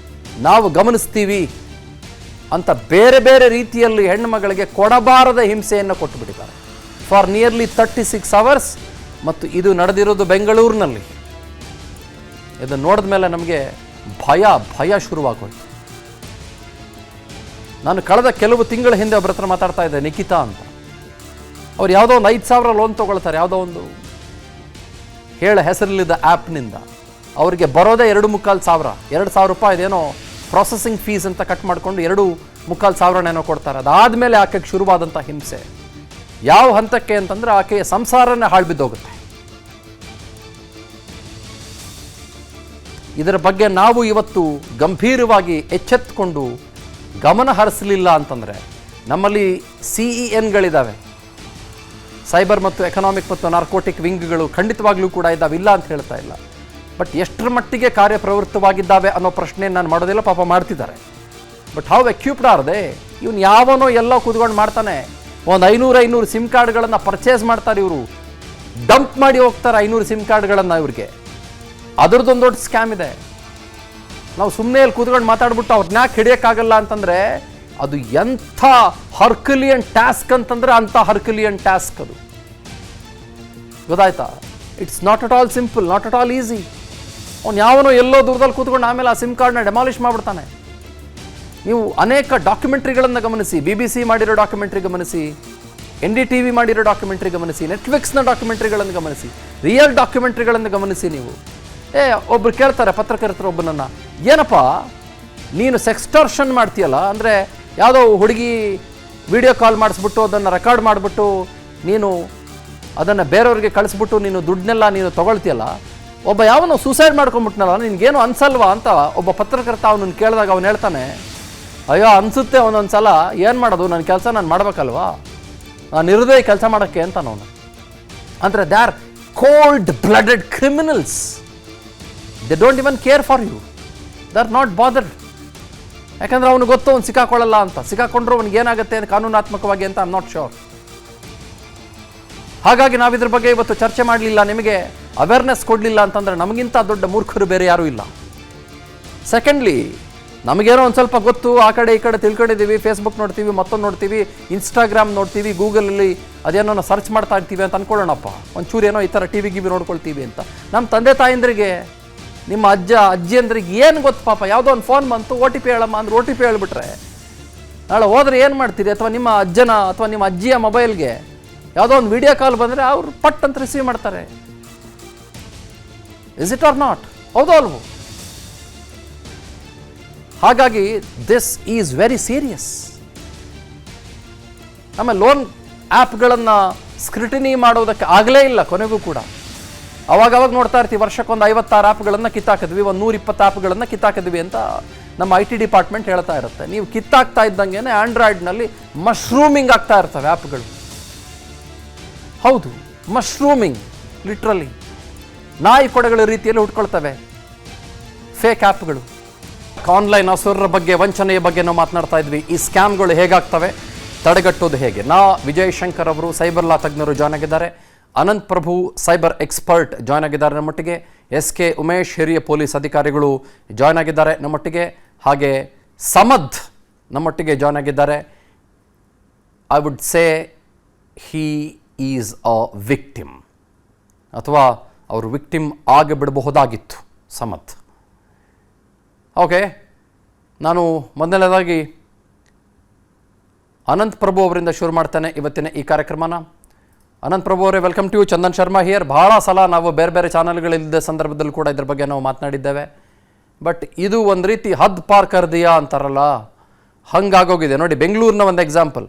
ನಾವು ಗಮನಿಸ್ತೀವಿ ಅಂತ ಬೇರೆ ಬೇರೆ ರೀತಿಯಲ್ಲಿ ಹೆಣ್ಣುಮಗಳಿಗೆ ಕೊಡಬಾರದ ಹಿಂಸೆಯನ್ನು ಕೊಟ್ಟುಬಿಟ್ಟಿದ್ದಾರೆ ಫಾರ್ ನಿಯರ್ಲಿ 36 ಅವರ್ಸ್. ಮತ್ತು ಇದು ನಡೆದಿರೋದು ಬೆಂಗಳೂರಿನಲ್ಲಿ. ಇದನ್ನು ನೋಡಿದ ಮೇಲೆ ನಮಗೆ ಭಯ ಶುರುವಾಗೋಯ್ತು. ನಾನು ಕಳೆದ ಕೆಲವು ತಿಂಗಳ ಹಿಂದೆ ಒಬ್ಬರ ಹತ್ರ ಮಾತಾಡ್ತಾ ಇದ್ದೆ, ನಿಖಿತಾ ಅಂತ. ಅವ್ರು ಯಾವುದೋ ಒಂದು 5,000 ಲೋನ್ ತೊಗೊಳ್ತಾರೆ, ಯಾವುದೋ ಒಂದು ಹೇಳ ಹೆಸರಲ್ಲಿದ್ದ ಆ್ಯಪ್ನಿಂದ. ಅವರಿಗೆ ಬರೋದೇ 2,500 ರೂಪಾಯಿ ಇದೇನೋ ಪ್ರೊಸೆಸಿಂಗ್ ಫೀಸ್ ಅಂತ ಕಟ್ ಮಾಡಿಕೊಂಡು 2,500 ಕೊಡ್ತಾರೆ. ಅದಾದಮೇಲೆ ಆಕೆಗೆ ಶುರುವಾದಂಥ ಹಿಂಸೆ ಯಾವ ಹಂತಕ್ಕೆ ಅಂತಂದರೆ, ಆಕೆಯ ಸಂಸಾರನೇ ಹಾಳು ಬಿದ್ದೋಗುತ್ತೆ. ಇದರ ಬಗ್ಗೆ ನಾವು ಇವತ್ತು ಗಂಭೀರವಾಗಿ ಎಚ್ಚೆತ್ತುಕೊಂಡು ಗಮನ ಹರಿಸಲಿಲ್ಲ ಅಂತಂದರೆ, ನಮ್ಮಲ್ಲಿ CENಗಳಿದ್ದಾವೆ, ಸೈಬರ್ ಮತ್ತು ಎಕನಾಮಿಕ್ ಮತ್ತು ನಾರ್ಕೋಟಿಕ್ ವಿಂಗ್ಗಳು ಖಂಡಿತವಾಗ್ಲೂ ಕೂಡ ಇದ್ದಾವೆ, ಇಲ್ಲ ಅಂತ ಹೇಳ್ತಾ ಇಲ್ಲ. ಬಟ್ ಎಷ್ಟರ ಮಟ್ಟಿಗೆ ಕಾರ್ಯಪ್ರವೃತ್ತವಾಗಿದ್ದಾವೆ ಅನ್ನೋ ಪ್ರಶ್ನೆ ನಾನು ಮಾಡೋದಿಲ್ಲ, ಪಾಪ ಮಾಡ್ತಿದ್ದಾರೆ. But how equipped are they? ಇವನು ಯಾವನೋ ಎಲ್ಲ ಕೂತ್ಕೊಂಡು ಮಾಡ್ತಾನೆ, ಒಂದು 500 ಸಿಮ್ ಕಾರ್ಡ್ಗಳನ್ನು ಪರ್ಚೇಸ್ ಮಾಡ್ತಾರೆ ಇವರು, ಡಂಪ್ ಮಾಡಿ ಹೋಗ್ತಾರೆ 500 ಸಿಮ್ ಕಾರ್ಡ್ಗಳನ್ನು ಇವ್ರಿಗೆ. ಅದರದ್ದೊಂದು ದೊಡ್ಡ ಸ್ಕ್ಯಾಮ್ ಇದೆ. ನಾವು ಸುಮ್ಮನೆ ಅಲ್ಲಿ ಕೂತ್ಕೊಂಡು ಮಾತಾಡ್ಬಿಟ್ಟು ಅವ್ರನ್ನ ಯಾಕೆ ಹಿಡಿಯೋಕ್ಕಾಗಲ್ಲ ಅಂತಂದರೆ, ಅದು ಎಂಥ ಹರ್ಕ್ಯುಲಿಯನ್ ಟಾಸ್ಕ್ ಅಂತಂದರೆ ಅಂಥ ಹರ್ಕ್ಯುಲಿಯನ್ ಟಾಸ್ಕ್ ಅದು, ಗೊತ್ತಾಯ್ತಾ? It's not at all simple, not at all easy. ಅವ್ನು ಯಾವನೋ ಎಲ್ಲೋ ದೂರದಲ್ಲಿ ಕೂತ್ಕೊಂಡು ಆಮೇಲೆ ಆ ಸಿಮ್ ಕಾರ್ಡ್ನ ಡೆಮಾಲಿಷ್ ಮಾಡಿಬಿಡ್ತಾನೆ. ನೀವು ಅನೇಕ ಡಾಕ್ಯುಮೆಂಟ್ರಿಗಳನ್ನು ಗಮನಿಸಿ, BBC ಮಾಡಿರೋ ಡಾಕ್ಯುಮೆಂಟ್ರಿ ಗಮನಿಸಿ, NDTV ಮಾಡಿರೋ ಡಾಕ್ಯುಮೆಂಟ್ರಿ ಗಮನಿಸಿ, ನೆಟ್ಫ್ಲಿಕ್ಸ್ನ ಡಾಕ್ಯುಮೆಂಟ್ರಿಗಳನ್ನು ಗಮನಿಸಿ, ರಿಯಲ್ ಡಾಕ್ಯುಮೆಂಟ್ರಿಗಳನ್ನು ಗಮನಿಸಿ. ನೀವು ಒಬ್ರು ಕೇಳ್ತಾರೆ ಪತ್ರಕರ್ತರು ಒಬ್ಬನನ್ನು, ಏನಪ್ಪ ನೀನು ಸೆಕ್ಸ್ಟರ್ಷನ್ ಮಾಡ್ತೀಯಲ್ಲ, ಅಂದರೆ ಯಾವುದೋ ಹುಡುಗಿ ವಿಡಿಯೋ ಕಾಲ್ ಮಾಡಿಸ್ಬಿಟ್ಟು ಅದನ್ನು ರೆಕಾರ್ಡ್ ಮಾಡಿಬಿಟ್ಟು ನೀನು ಅದನ್ನು ಬೇರೆಯವ್ರಿಗೆ ಕಳಿಸ್ಬಿಟ್ಟು ನೀನು ದುಡ್ಡನ್ನೆಲ್ಲ ನೀನು ತೊಗೊಳ್ತೀಯಲ್ಲ, ಒಬ್ಬ ಯಾವನೋ ಸೂಸೈಡ್ ಮಾಡ್ಕೊಂಬಿಟ್ನಲ್ಲ, ನಿನಗೇನು ಅನ್ಸಲ್ವಾ ಅಂತ ಒಬ್ಬ ಪತ್ರಕರ್ತ ಅವನನ್ನು ಕೇಳಿದಾಗ ಅವನು ಹೇಳ್ತಾನೆ, ಅಯ್ಯೋ ಅನಿಸುತ್ತೆ ಒಂದೊಂದು ಸಲ, ಏನು ಮಾಡೋದು, ನನ್ನ ಕೆಲಸ ನಾನು ಮಾಡಬೇಕಲ್ವಾ, ನಾನು ಇರೋದೇ ಕೆಲಸ ಮಾಡೋಕ್ಕೆ ಅಂತ ಅವನು. ಅಂದರೆ they are cold-blooded criminals. They don't even care for you. They're not bothered. ಯಾಕಂದ್ರೆ ಅವನು ಗೊತ್ತು ಅವ್ನು ಸಿಕ್ಕಾಕೊಳ್ಳಲ್ಲ ಅಂತ. ಸಿಕ್ಕಾಕೊಂಡ್ರು ಅವ್ನಿಗೆ ಏನಾಗುತ್ತೆ ಅಂತ ಕಾನೂನಾತ್ಮಕವಾಗಿ ಅಂತ ಐ ನಾಟ್ ಶೋರ್. ಹಾಗಾಗಿ ನಾವಿದ್ರ ಬಗ್ಗೆ ಇವತ್ತು ಚರ್ಚೆ ಮಾಡಲಿಲ್ಲ, ನಿಮಗೆ ಅವೇರ್ನೆಸ್ ಕೊಡಲಿಲ್ಲ ಅಂತಂದರೆ ನಮಗಿಂತ ದೊಡ್ಡ ಮೂರ್ಖರು ಬೇರೆ ಯಾರೂ ಇಲ್ಲ. ಸೆಕೆಂಡ್ಲಿ, ನಮಗೇನೋ ಒಂದು ಸ್ವಲ್ಪ ಗೊತ್ತು, ಆ ಕಡೆ ಈ ಕಡೆ ತಿಳ್ಕೊಂಡಿದ್ದೀವಿ, ಫೇಸ್ಬುಕ್ ನೋಡ್ತೀವಿ, ಮತ್ತೊಂದು ನೋಡ್ತೀವಿ, ಇನ್ಸ್ಟಾಗ್ರಾಮ್ ನೋಡ್ತೀವಿ, ಗೂಗಲಲ್ಲಿ ಅದೇನೋ ಸರ್ಚ್ ಮಾಡ್ತಾ ಇರ್ತೀವಿ ಅಂತ ಅಂದ್ಕೊಳ್ಳೋಣಪ್ಪ. ಒಂಚೂರು ಏನೋ ಈ ಥರ ಟಿ ವಿ ನೋಡ್ಕೊಳ್ತೀವಿ ಅಂತ. ನಮ್ಮ ತಂದೆ ತಾಯಂದ್ರಿಗೆ, ನಿಮ್ಮ ಅಜ್ಜ ಅಜ್ಜಿಯಂದ್ರಿಗೆ ಏನು ಗೊತ್ತು ಪಾಪ? ಯಾವುದೋ ಒಂದು ಫೋನ್ ಬಂತು, OTP ಹೇಳಮ್ಮ ಅಂದ್ರೆ OTP ಹೇಳ್ಬಿಟ್ರೆ ನಾಳೆ ಹೋದ್ರೆ ಏನು ಮಾಡ್ತೀರಿ? ಅಥವಾ ನಿಮ್ಮ ಅಜ್ಜನ ಅಥವಾ ನಿಮ್ಮ ಅಜ್ಜಿಯ ಮೊಬೈಲ್ಗೆ ಯಾವುದೋ ಒಂದು ವಿಡಿಯೋ ಕಾಲ್ ಬಂದರೆ ಅವ್ರು ಪಟ್ ಅಂತ ರಿಸೀವ್ ಮಾಡ್ತಾರೆ. Is it or not? ಹೌದೋ ಅಲ್ವೋ? ಹಾಗಾಗಿ ದಿಸ್ ಈಸ್ ವೆರಿ ಸೀರಿಯಸ್. ಆಮೇಲೆ ಲೋನ್ ಆ್ಯಪ್ಗಳನ್ನು ಸ್ಕ್ರಿಟಿನಿ ಮಾಡೋದಕ್ಕೆ ಆಗಲೇ ಇಲ್ಲ ಕೊನೆಗೂ ಕೂಡ. ಅವಾಗ ನೋಡ್ತಾ ಇರ್ತೀವಿ, ವರ್ಷಕ್ಕೊಂದು 56 ಆ್ಯಪ್ಗಳನ್ನು ಕಿತ್ತಾಕಿದ್ವಿ, ಒಂದು 120 ಆ್ಯಪ್ಗಳನ್ನು ಕಿತ್ತಾಕಿದ್ವಿ ಅಂತ ನಮ್ಮ IT ಡಿಪಾರ್ಟ್ಮೆಂಟ್ ಹೇಳ್ತಾ ಇರುತ್ತೆ. ನೀವು ಕಿತ್ತಾಕ್ತಾ ಇದ್ದಂಗೆ ಆಂಡ್ರಾಯ್ಡ್ನಲ್ಲಿ ಮಶ್ರೂಮಿಂಗ್ ಆಗ್ತಾ ಇರ್ತವೆ ಆ್ಯಪ್ಗಳು. ಹೌದು, ಮಶ್ರೂಮಿಂಗ್, ಲಿಟ್ರಲಿ ನಾಯಿ ಕೊಡೆಗಳ ರೀತಿಯಲ್ಲಿ ಹುಟ್ಕೊಳ್ತವೆ ಫೇಕ್ ಆ್ಯಪ್ಗಳು. ಆನ್ಲೈನ್ ಅಸುರರ ಬಗ್ಗೆ, ವಂಚನೆಯ ಬಗ್ಗೆ ನಾವು ಮಾತನಾಡ್ತಾ ಇದ್ವಿ. ಈ ಸ್ಕ್ಯಾಮ್ಗಳು ಹೇಗಾಗ್ತವೆ, ತಡೆಗಟ್ಟೋದು ಹೇಗೆ? ವಿಜಯ್ ಶಂಕರ್ ಅವರು ಸೈಬರ್ ಲಾ ತಜ್ಞರು ಜಾಯ್ನ್ ಆಗಿದ್ದಾರೆ. ಅನಂತ್ ಪ್ರಭು ಸೈಬರ್ ಎಕ್ಸ್ಪರ್ಟ್ ಜಾಯ್ನ್ ಆಗಿದ್ದಾರೆ ನಮ್ಮೊಟ್ಟಿಗೆ. SK ಉಮೇಶ್ ಹಿರಿಯ ಪೊಲೀಸ್ ಅಧಿಕಾರಿಗಳು ಜಾಯ್ನ್ ಆಗಿದ್ದಾರೆ ನಮ್ಮೊಟ್ಟಿಗೆ. ಹಾಗೆ ಸಮದ್ ನಮ್ಮೊಟ್ಟಿಗೆ ಜಾಯ್ನ್ ಆಗಿದ್ದಾರೆ. I would say he is a victim, ಅಥವಾ ಅವರು ವಿಕ್ಟಿಮ್ ಆಗಿಬಿಡಬಹುದಾಗಿತ್ತು ಸಮದ್. ಓಕೆ, ನಾನು ಮೊದಲನೇದಾಗಿ ಅನಂತ್ ಪ್ರಭು ಅವರಿಂದ ಶುರು ಮಾಡ್ತೇನೆ ಇವತ್ತಿನ ಈ ಕಾರ್ಯಕ್ರಮನ. ಅನಂತ್ ಪ್ರಭು ಅವರೇ, welcome to you. Chandan Sharma here. ಬಹಳ ಸಲ ನಾವು ಬೇರೆ ಬೇರೆ ಚಾನಲ್ಗಳಿದ್ದ ಸಂದರ್ಭದಲ್ಲಿ ಕೂಡ ಇದ್ರ ಬಗ್ಗೆ ನಾವು ಮಾತನಾಡಿದ್ದೇವೆ. ಬಟ್ ಇದು ಒಂದು ರೀತಿ ಹದ್ ಪಾರ್ ಕರ್ದಿಯಾ ಅಂತಾರಲ್ಲ, ಹಂಗಾಗೋಗಿದೆ ನೋಡಿ. ಬೆಂಗಳೂರಿನ ಒಂದು ಎಕ್ಸಾಂಪಲ್,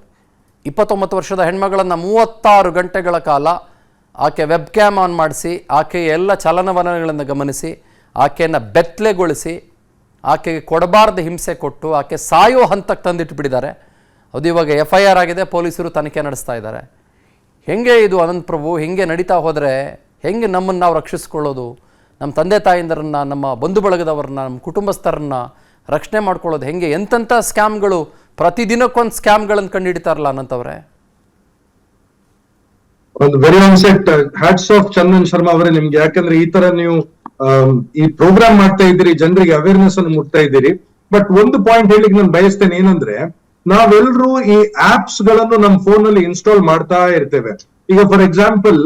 29 ವರ್ಷದ ಹೆಣ್ಮಗಳನ್ನು 36 ಗಂಟೆಗಳ ಕಾಲ ಆಕೆ ವೆಬ್ ಕ್ಯಾಮ್ ಆನ್ ಮಾಡಿಸಿ, ಆಕೆಯ ಎಲ್ಲ ಚಲನವಲನಗಳನ್ನು ಗಮನಿಸಿ, ಆಕೆಯನ್ನು ಬೆತ್ತಲೆಗೊಳಿಸಿ, ಆಕೆಗೆ ಕೊಡಬಾರ್ದು ಹಿಂಸೆ ಕೊಟ್ಟು ಆಕೆ ಸಾಯೋ ಹಂತಕ್ಕೆ ತಂದಿಟ್ಟುಬಿಟ್ಟಿದ್ದಾರೆ. ಅದು ಇವಾಗ FIR ಆಗಿದೆ, ಪೊಲೀಸರು ತನಿಖೆ ನಡೆಸ್ತಾ ಇದ್ದಾರೆ. ಹೆಂಗೆ ಇದು ಅನಂತ್ ಪ್ರಭು? ಹೆಂಗೆ ನಡೀತಾ ಹೋದರೆ ಹೆಂಗೆ ನಮ್ಮನ್ನು ನಾವು ರಕ್ಷಿಸ್ಕೊಳ್ಳೋದು? ನಮ್ಮ ತಂದೆ ತಾಯಿಂದರನ್ನು, ನಮ್ಮ ಬಂಧು ಬಳಗದವ್ರನ್ನ, ನಮ್ಮ ಕುಟುಂಬಸ್ಥರನ್ನ ರಕ್ಷಣೆ ಮಾಡ್ಕೊಳ್ಳೋದು ಹೆಂಗೆ? ಎಂತೆಂಥ ಸ್ಕ್ಯಾಮ್ಗಳು, ಪ್ರತಿದಿನಕ್ಕೊಂದು ಸ್ಕ್ಯಾಮ್ಗಳನ್ನು ಕಂಡುಹಿಡಿತಾರಲ್ಲ ಅನಂತ್ ಅವರೇ. ಒಂದು very on set hats off Chandan Sharma ಅವರೇ ನಿಮ್ಗೆ. ಯಾಕಂದ್ರೆ ಈ ತರ ನೀವು ಈ ಪ್ರೋಗ್ರಾಮ್ ಮಾಡ್ತಾ ಇದ್ದೀರಿ, ಜನರಿಗೆ ಅವೇರ್ನೆಸ್ ಅನ್ನು ಮುಟ್ತಾ ಇದ್ದೀರಿ. ಬಟ್ ಒಂದು ಪಾಯಿಂಟ್ ಹೇಳಿಕ್ ನಾನು ಬಯಸ್ತೇನೆ, ಏನಂದ್ರೆ ನಾವೆಲ್ಲರೂ ಈ ಆಪ್ಸ್ ಗಳನ್ನು ನಮ್ಮ ಫೋನ್ ಅಲ್ಲಿ ಇನ್ಸ್ಟಾಲ್ ಮಾಡ್ತಾ ಇರ್ತೇವೆ. ಈಗ ಫಾರ್ ಎಕ್ಸಾಂಪಲ್,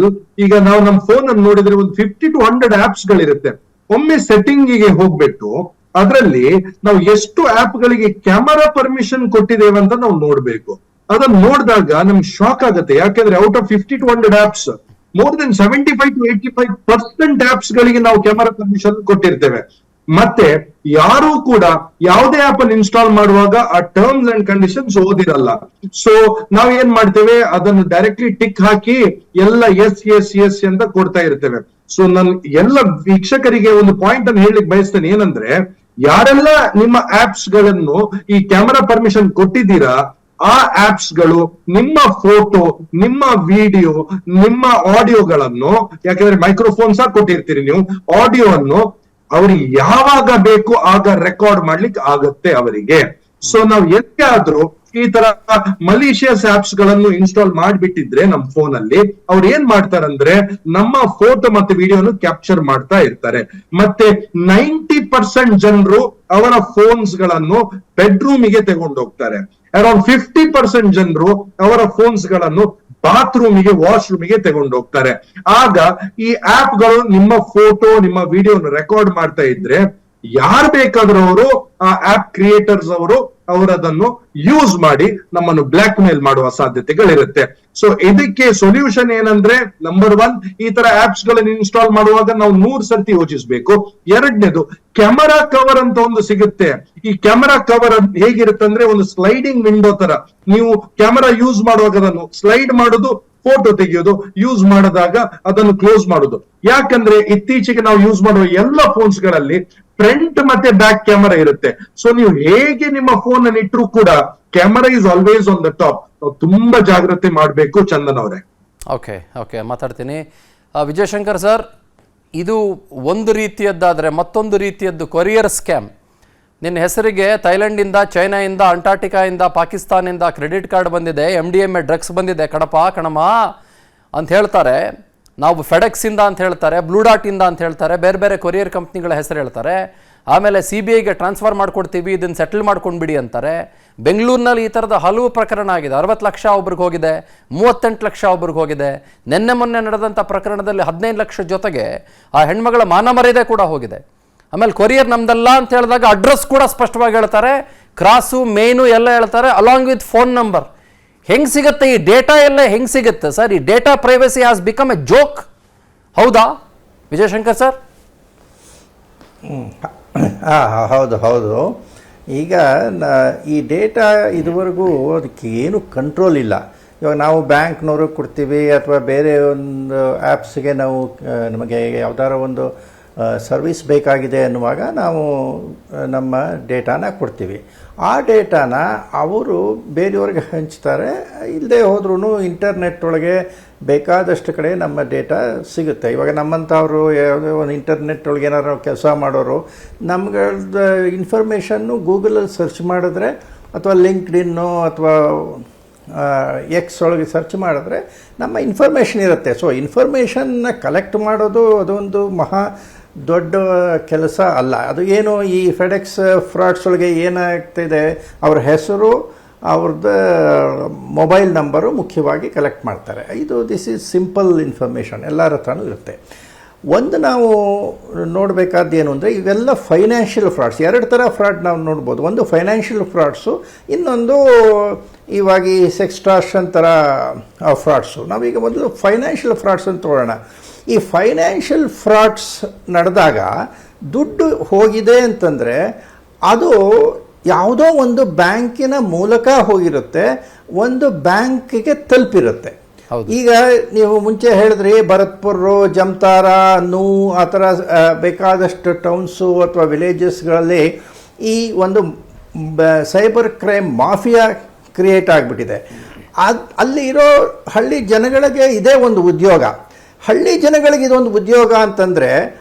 ಈಗ ನಾವು ನಮ್ಮ ಫೋನ್ ಅನ್ನು ನೋಡಿದ್ರೆ ಒಂದು 50 to 100 ಆಪ್ಸ್ ಗಳಿರುತ್ತೆ. ಒಮ್ಮೆ ಸೆಟ್ಟಿಂಗ್ ಗೆ ಹೋಗ್ಬಿಟ್ಟು ಅದರಲ್ಲಿ ನಾವು ಎಷ್ಟು ಆಪ್ ಗಳಿಗೆ ಕ್ಯಾಮರಾ ಪರ್ಮಿಷನ್ ಕೊಟ್ಟಿದ್ದೇವೆ ಅಂತ ನಾವು ನೋಡ್ಬೇಕು. ಅದನ್ನ ನೋಡಿದಾಗ ನಮ್ಗೆ ಶಾಕ್ ಆಗುತ್ತೆ. ಯಾಕಂದ್ರೆ out of 50 to 100 apps, more than 75 to 85% apps ಗಳಿಗೆ ನಾವು ಕ್ಯಾಮರಾ ಪರ್ಮಿಷನ್ ಕೊಟ್ಟಿರ್ತೇವೆ. ಮತ್ತೆ ಯಾರು ಕೂಡ ಯಾವುದೇ ಆಪ್ ಅನ್ನು ಇನ್ಸ್ಟಾಲ್ ಮಾಡುವಾಗ ಆ ಟರ್ಮ್ಸ್ ಅಂಡ್ ಕಂಡೀಷನ್ಸ್ ಓದಿರಲ್ಲ. ಸೊ ನಾವ್ ಏನ್ ಮಾಡ್ತೇವೆ, ಅದನ್ನು ಡೈರೆಕ್ಟ್ಲಿ ಟಿಕ್ ಹಾಕಿ ಎಲ್ಲ ಎಸ್ ಅಂತ ಕೊಡ್ತಾ ಇರ್ತೇವೆ. ಸೊ ನಾನು ಎಲ್ಲ ವೀಕ್ಷಕರಿಗೆ ಒಂದು ಪಾಯಿಂಟ್ ಅನ್ನು ಹೇಳಲಿಕ್ಕೆ ಬಯಸ್ತೇನೆ, ಏನಂದ್ರೆ ಯಾರೆಲ್ಲ ನಿಮ್ಮ ಆಪ್ಸ್ ಗಳನ್ನು ಈ ಕ್ಯಾಮರಾ ಪರ್ಮಿಷನ್ ಕೊಟ್ಟಿದ್ದೀರಾ, ಆ ಆಪ್ಸ್ ಗಳು ನಿಮ್ಮ ಫೋಟೋ, ನಿಮ್ಮ ವಿಡಿಯೋ, ನಿಮ್ಮ ಆಡಿಯೋಗಳನ್ನು, ಯಾಕಂದ್ರೆ ಮೈಕ್ರೋಫೋನ್ಸ್ ಕೊಟ್ಟಿರ್ತೀರಿ ನೀವು, ಆಡಿಯೋವನ್ನು ಅವ್ರಿಗೆ ಯಾವಾಗ ಬೇಕು ಆಗ ರೆಕಾರ್ಡ್ ಮಾಡ್ಲಿಕ್ಕೆ ಆಗತ್ತೆ ಅವರಿಗೆ. ಸೊ ನಾವ್ ಎಲ್ಲಿಯಾದ್ರೂ ಈ ತರ ಮಲೀಷಿಯಸ್ ಆಪ್ಸ್ ಗಳನ್ನು ಇನ್ಸ್ಟಾಲ್ ಮಾಡ್ಬಿಟ್ಟಿದ್ರೆ ನಮ್ಮ ಫೋನ್ ಅಲ್ಲಿ, ಅವ್ರು ಏನ್ ಮಾಡ್ತಾರಂದ್ರೆ ನಮ್ಮ ಫೋಟೋ ಮತ್ತೆ ವಿಡಿಯೋನು ಕ್ಯಾಪ್ಚರ್ ಮಾಡ್ತಾ ಇರ್ತಾರೆ. ಮತ್ತೆ 90% ಜನರು ಅವರ ಫೋನ್ಸ್ ಗಳನ್ನು ಬೆಡ್ರೂಮಿಗೆ ತಗೊಂಡೋಗ್ತಾರೆ. ಅರೌಂಡ್ 50% ಜನರು ಅವರ ಫೋನ್ಸ್ ಗಳನ್ನು ಬಾತ್ರೂಮಿಗೆ, ವಾಶ್ರೂಮಿಗೆ ತಗೊಂಡೋಗ್ತಾರೆ. ಆಗ ಈ ಆಪ್ ಗಳು ನಿಮ್ಮ ಫೋಟೋ, ನಿಮ್ಮ ವಿಡಿಯೋನ ರೆಕಾರ್ಡ್ ಮಾಡ್ತಾ ಇದ್ರೆ ಯಾರು ಬೇಕಾದ್ರೂ ಅವರು, ಆ ಆಪ್ ಕ್ರಿಯೇಟರ್ಸ್ ಅವರು ಅವರದನ್ನು ಯೂಸ್ ಮಾಡಿ ನಮ್ಮನ್ನು ಬ್ಲಾಕ್ ಮೇಲ್ ಮಾಡುವ ಸಾಧ್ಯತೆಗಳಿರುತ್ತೆ. ಸೊ ಇದಕ್ಕೆ ಸೊಲ್ಯೂಷನ್ ಏನಂದ್ರೆ, ನಂಬರ್ 1, ಈ ತರ ಆಪ್ಸ್ ಗಳನ್ನು ಇನ್ಸ್ಟಾಲ್ ಮಾಡುವಾಗ ನಾವು 100 ಸರ್ತಿ ಯೋಚಿಸಬೇಕು. ಎರಡನೇದು, ಕ್ಯಾಮರಾ ಕವರ್ ಅಂತ ಒಂದು ಸಿಗುತ್ತೆ. ಈ ಕ್ಯಾಮರಾ ಕವರ್ ಹೇಗಿರುತ್ತೆ ಅಂದ್ರೆ ಒಂದು ಸ್ಲೈಡಿಂಗ್ ವಿಂಡೋ ತರ. ನೀವು ಕ್ಯಾಮರಾ ಯೂಸ್ ಮಾಡುವಾಗ ಅದನ್ನು ಸ್ಲೈಡ್ ಮಾಡೋದು, ಫೋಟೋ ತೆಗೆಯೋದು, ಯೂಸ್ ಮಾಡಿದಾಗ ಅದನ್ನು ಕ್ಲೋಸ್ ಮಾಡೋದು. ಯಾಕಂದ್ರೆ ಇತ್ತೀಚೆಗೆ ನಾವು ಯೂಸ್ ಮಾಡುವ ಎಲ್ಲ ಫೋನ್ಸ್ ಗಳಲ್ಲಿ ಫ್ರಂಟ್ ಮತ್ತೆ ಬ್ಯಾಕ್ ಕ್ಯಾಮರಾ ಇರುತ್ತೆ. ಸೊ ನೀವು ಹೇಗೆ ನಿಮ್ಮ ಫೋನ್ ಅನ್ನು ಇಟ್ಟರು ಕೂಡ camera is always on the top. ತುಂಬಾ ಜಾಗ್ರತೆ ಮಾಡಬೇಕು ಚಂದನ್ ಅವರೇ. ಓಕೆ, ಮಾತಾಡ್ತೀನಿ. ವಿಜಯಶಂಕರ್ ಸರ್, ಇದು ಒಂದು ರೀತಿಯದ್ದಾದರೆ ಮತ್ತೊಂದು ರೀತಿಯದ್ದು ಕೊರಿಯರ್ ಸ್ಕ್ಯಾಮ್. ನಿನ್ನ ಹೆಸರಿಗೆ ಥೈಲ್ಯಾಂಡಿಂದ, ಚೈನಾಯಿಂದ, ಅಂಟಾರ್ಟಿಕಾಯಿಂದ, ಪಾಕಿಸ್ತಾನಿಂದ ಕ್ರೆಡಿಟ್ ಕಾರ್ಡ್ ಬಂದಿದೆ, MDMA ಡ್ರಗ್ಸ್ ಬಂದಿದೆ ಕಣಮ್ಮ ಅಂತ ಹೇಳ್ತಾರೆ. ನಾವು ಫೆಡೆಕ್ಸಿಂದ ಅಂತ ಹೇಳ್ತಾರೆ, ಬ್ಲೂ ಡಾಟಿಂದ ಅಂತ ಹೇಳ್ತಾರೆ, ಬೇರೆ ಬೇರೆ ಕೊರಿಯರ್ ಕಂಪ್ನಿಗಳ ಹೆಸರು ಹೇಳ್ತಾರೆ. ಆಮೇಲೆ CBIಗೆ ಟ್ರಾನ್ಸ್ಫರ್ ಮಾಡ್ಕೊಡ್ತೀವಿ, ಇದನ್ನು ಸೆಟಲ್ ಮಾಡ್ಕೊಂಡ್ಬಿಡಿ ಅಂತಾರೆ. ಬೆಂಗಳೂರಿನಲ್ಲಿ ಈ ಥರದ ಹಲವು ಪ್ರಕರಣ ಆಗಿದೆ. 60 ಲಕ್ಷ ಒಬ್ರಿಗೆ ಹೋಗಿದೆ, 38 ಲಕ್ಷ ಒಬ್ರಿಗೆ ಹೋಗಿದೆ. ಮೊನ್ನೆ ನಡೆದಂಥ ಪ್ರಕರಣದಲ್ಲಿ 15 ಲಕ್ಷ ಜೊತೆಗೆ ಆ ಹೆಣ್ಮಗಳ ಮಾನಮರ್ಯಾದೆ ಕೂಡ ಹೋಗಿದೆ. ಆಮೇಲೆ ಕೊರಿಯರ್ ನಮ್ದಲ್ಲ ಅಂತ ಹೇಳಿದಾಗ ಅಡ್ರೆಸ್ ಕೂಡ ಸ್ಪಷ್ಟವಾಗಿ ಹೇಳ್ತಾರೆ, ಕ್ರಾಸು ಮೇನು ಎಲ್ಲ ಹೇಳ್ತಾರೆ, ಅಲಾಂಗ್ ವಿತ್ ಫೋನ್ ನಂಬರ್. ಹೆಂಗೆ ಸಿಗುತ್ತೆ ಈ ಡೇಟಾ ಎಲ್ಲ ಹೆಂಗೆ ಸಿಗುತ್ತೆ ಸರ್? ಈ data privacy has become A joke. ಹೌದಾ ವಿಜಯಶಂಕರ್ ಸರ್? ಹೌದು. ಈಗ ಈ ಡೇಟಾ ಇದುವರೆಗೂ ಅದಕ್ಕೆ ಏನು ಕಂಟ್ರೋಲ್ ಇಲ್ಲ. ಇವಾಗ ನಾವು ಬ್ಯಾಂಕ್ನವ್ರಿಗೆ ಕೊಡ್ತೀವಿ ಅಥವಾ ಬೇರೆ ಒಂದು ಆ್ಯಪ್ಸ್ಗೆ ನಾವು ನಮಗೆ ಯಾವ್ದಾರ ಒಂದು ಸರ್ವಿಸ್ ಬೇಕಾಗಿದೆ ಅನ್ನುವಾಗ ನಾವು ನಮ್ಮ ಡೇಟಾನ ಕೊಡ್ತೀವಿ. ಆ ಡೇಟಾನ ಅವರು ಬೇರೆಯವ್ರಿಗೆ ಹಂಚ್ತಾರೆ. ಇಲ್ಲದೆ ಹೋದ್ರೂ ಇಂಟರ್ನೆಟ್ ಒಳಗೆ ಬೇಕಾದಷ್ಟು ಕಡೆ ನಮ್ಮ ಡೇಟಾ ಸಿಗುತ್ತೆ. ಇವಾಗ ನಮ್ಮಂಥವ್ರು ಯಾವುದೇ ಒಂದು ಇಂಟರ್ನೆಟ್ ಒಳಗೆ ಏನಾರು ಕೆಲಸ ಮಾಡೋರು ನಮ್ಗಳದ್ದು ಇನ್ಫಾರ್ಮೇಷನ್ನು ಗೂಗಲಲ್ಲಿ ಸರ್ಚ್ ಮಾಡಿದ್ರೆ ಅಥವಾ ಲಿಂಕ್ಡ್ಇನ್ನು ಅಥವಾ ಎಕ್ಸ್ ಒಳಗೆ ಸರ್ಚ್ ಮಾಡಿದ್ರೆ ನಮ್ಮ ಇನ್ಫಾರ್ಮೇಷನ್ ಇರುತ್ತೆ. ಸೊ ಇನ್ಫಾರ್ಮೇಷನ್ನ ಕಲೆಕ್ಟ್ ಮಾಡೋದು ಅದೊಂದು ಮಹಾ ದೊಡ್ಡ ಕೆಲಸ ಅಲ್ಲ. ಅದು ಏನು ಈ ಫೆಡೆಕ್ಸ್ ಫ್ರಾಡ್ಸ್ ಒಳಗೆ ಏನಾಗ್ತಿದೆ, ಅವ್ರ ಹೆಸರು, ಅವ್ರದ್ದು ಮೊಬೈಲ್ ನಂಬರು ಮುಖ್ಯವಾಗಿ ಕಲೆಕ್ಟ್ ಮಾಡ್ತಾರೆ. ದಿಸ್ ಈಸ್ ಸಿಂಪಲ್ ಇನ್ಫಾರ್ಮೇಷನ್, ಎಲ್ಲರ ಹತ್ರನೂ ಇರುತ್ತೆ. ಒಂದು ನಾವು ನೋಡಬೇಕಾದ್ದೇನು ಅಂದರೆ ಇವೆಲ್ಲ ಫೈನಾನ್ಷಿಯಲ್ ಫ್ರಾಡ್ಸ್. 2 ಥರ ಫ್ರಾಡ್ ನಾವು ನೋಡ್ಬೋದು. ಒಂದು ಫೈನಾನ್ಷಿಯಲ್ ಫ್ರಾಡ್ಸು, ಇನ್ನೊಂದು ಇವಾಗ ಈ ಸೆಕ್ಸ್ಟ್ರಾಷನ್ ಥರ ಫ್ರಾಡ್ಸು. ನಾವೀಗ ಮೊದಲು ಫೈನಾನ್ಷಿಯಲ್ ಫ್ರಾಡ್ಸ್ ಅಂತ ತೊಗೊಳ್ಳೋಣ. ಈ ಫೈನಾನ್ಷಿಯಲ್ ಫ್ರಾಡ್ಸ್ ನಡೆದಾಗ ದುಡ್ಡು ಹೋಗಿದೆ ಅಂತಂದರೆ ಅದು ಯಾವುದೋ ಒಂದು ಬ್ಯಾಂಕಿನ ಮೂಲಕ ಹೋಗಿರುತ್ತೆ, ಒಂದು ಬ್ಯಾಂಕಿಗೆ ತಲುಪಿರುತ್ತೆ. ಈಗ ನೀವು ಮುಂಚೆ ಹೇಳಿದ್ರಿ ಭರತ್ಪುರ, ಜಮ್ತಾರ, ನೂ ಆ ಥರ ಬೇಕಾದಷ್ಟು ಟೌನ್ಸು ಅಥವಾ ವಿಲೇಜಸ್ಗಳಲ್ಲಿ ಈ ಒಂದು ಸೈಬರ್ ಕ್ರೈಮ್ ಮಾಫಿಯಾ ಕ್ರಿಯೇಟ್ ಆಗಿಬಿಟ್ಟಿದೆ. ಅಲ್ಲಿ ಇರೋ ಹಳ್ಳಿ ಜನಗಳಿಗೆ ಇದೇ ಒಂದು ಉದ್ಯೋಗ. ಹಳ್ಳಿ ಜನಗಳಿಗೆ ಇದೊಂದು ಉದ್ಯೋಗ ಅಂತಂದರೆ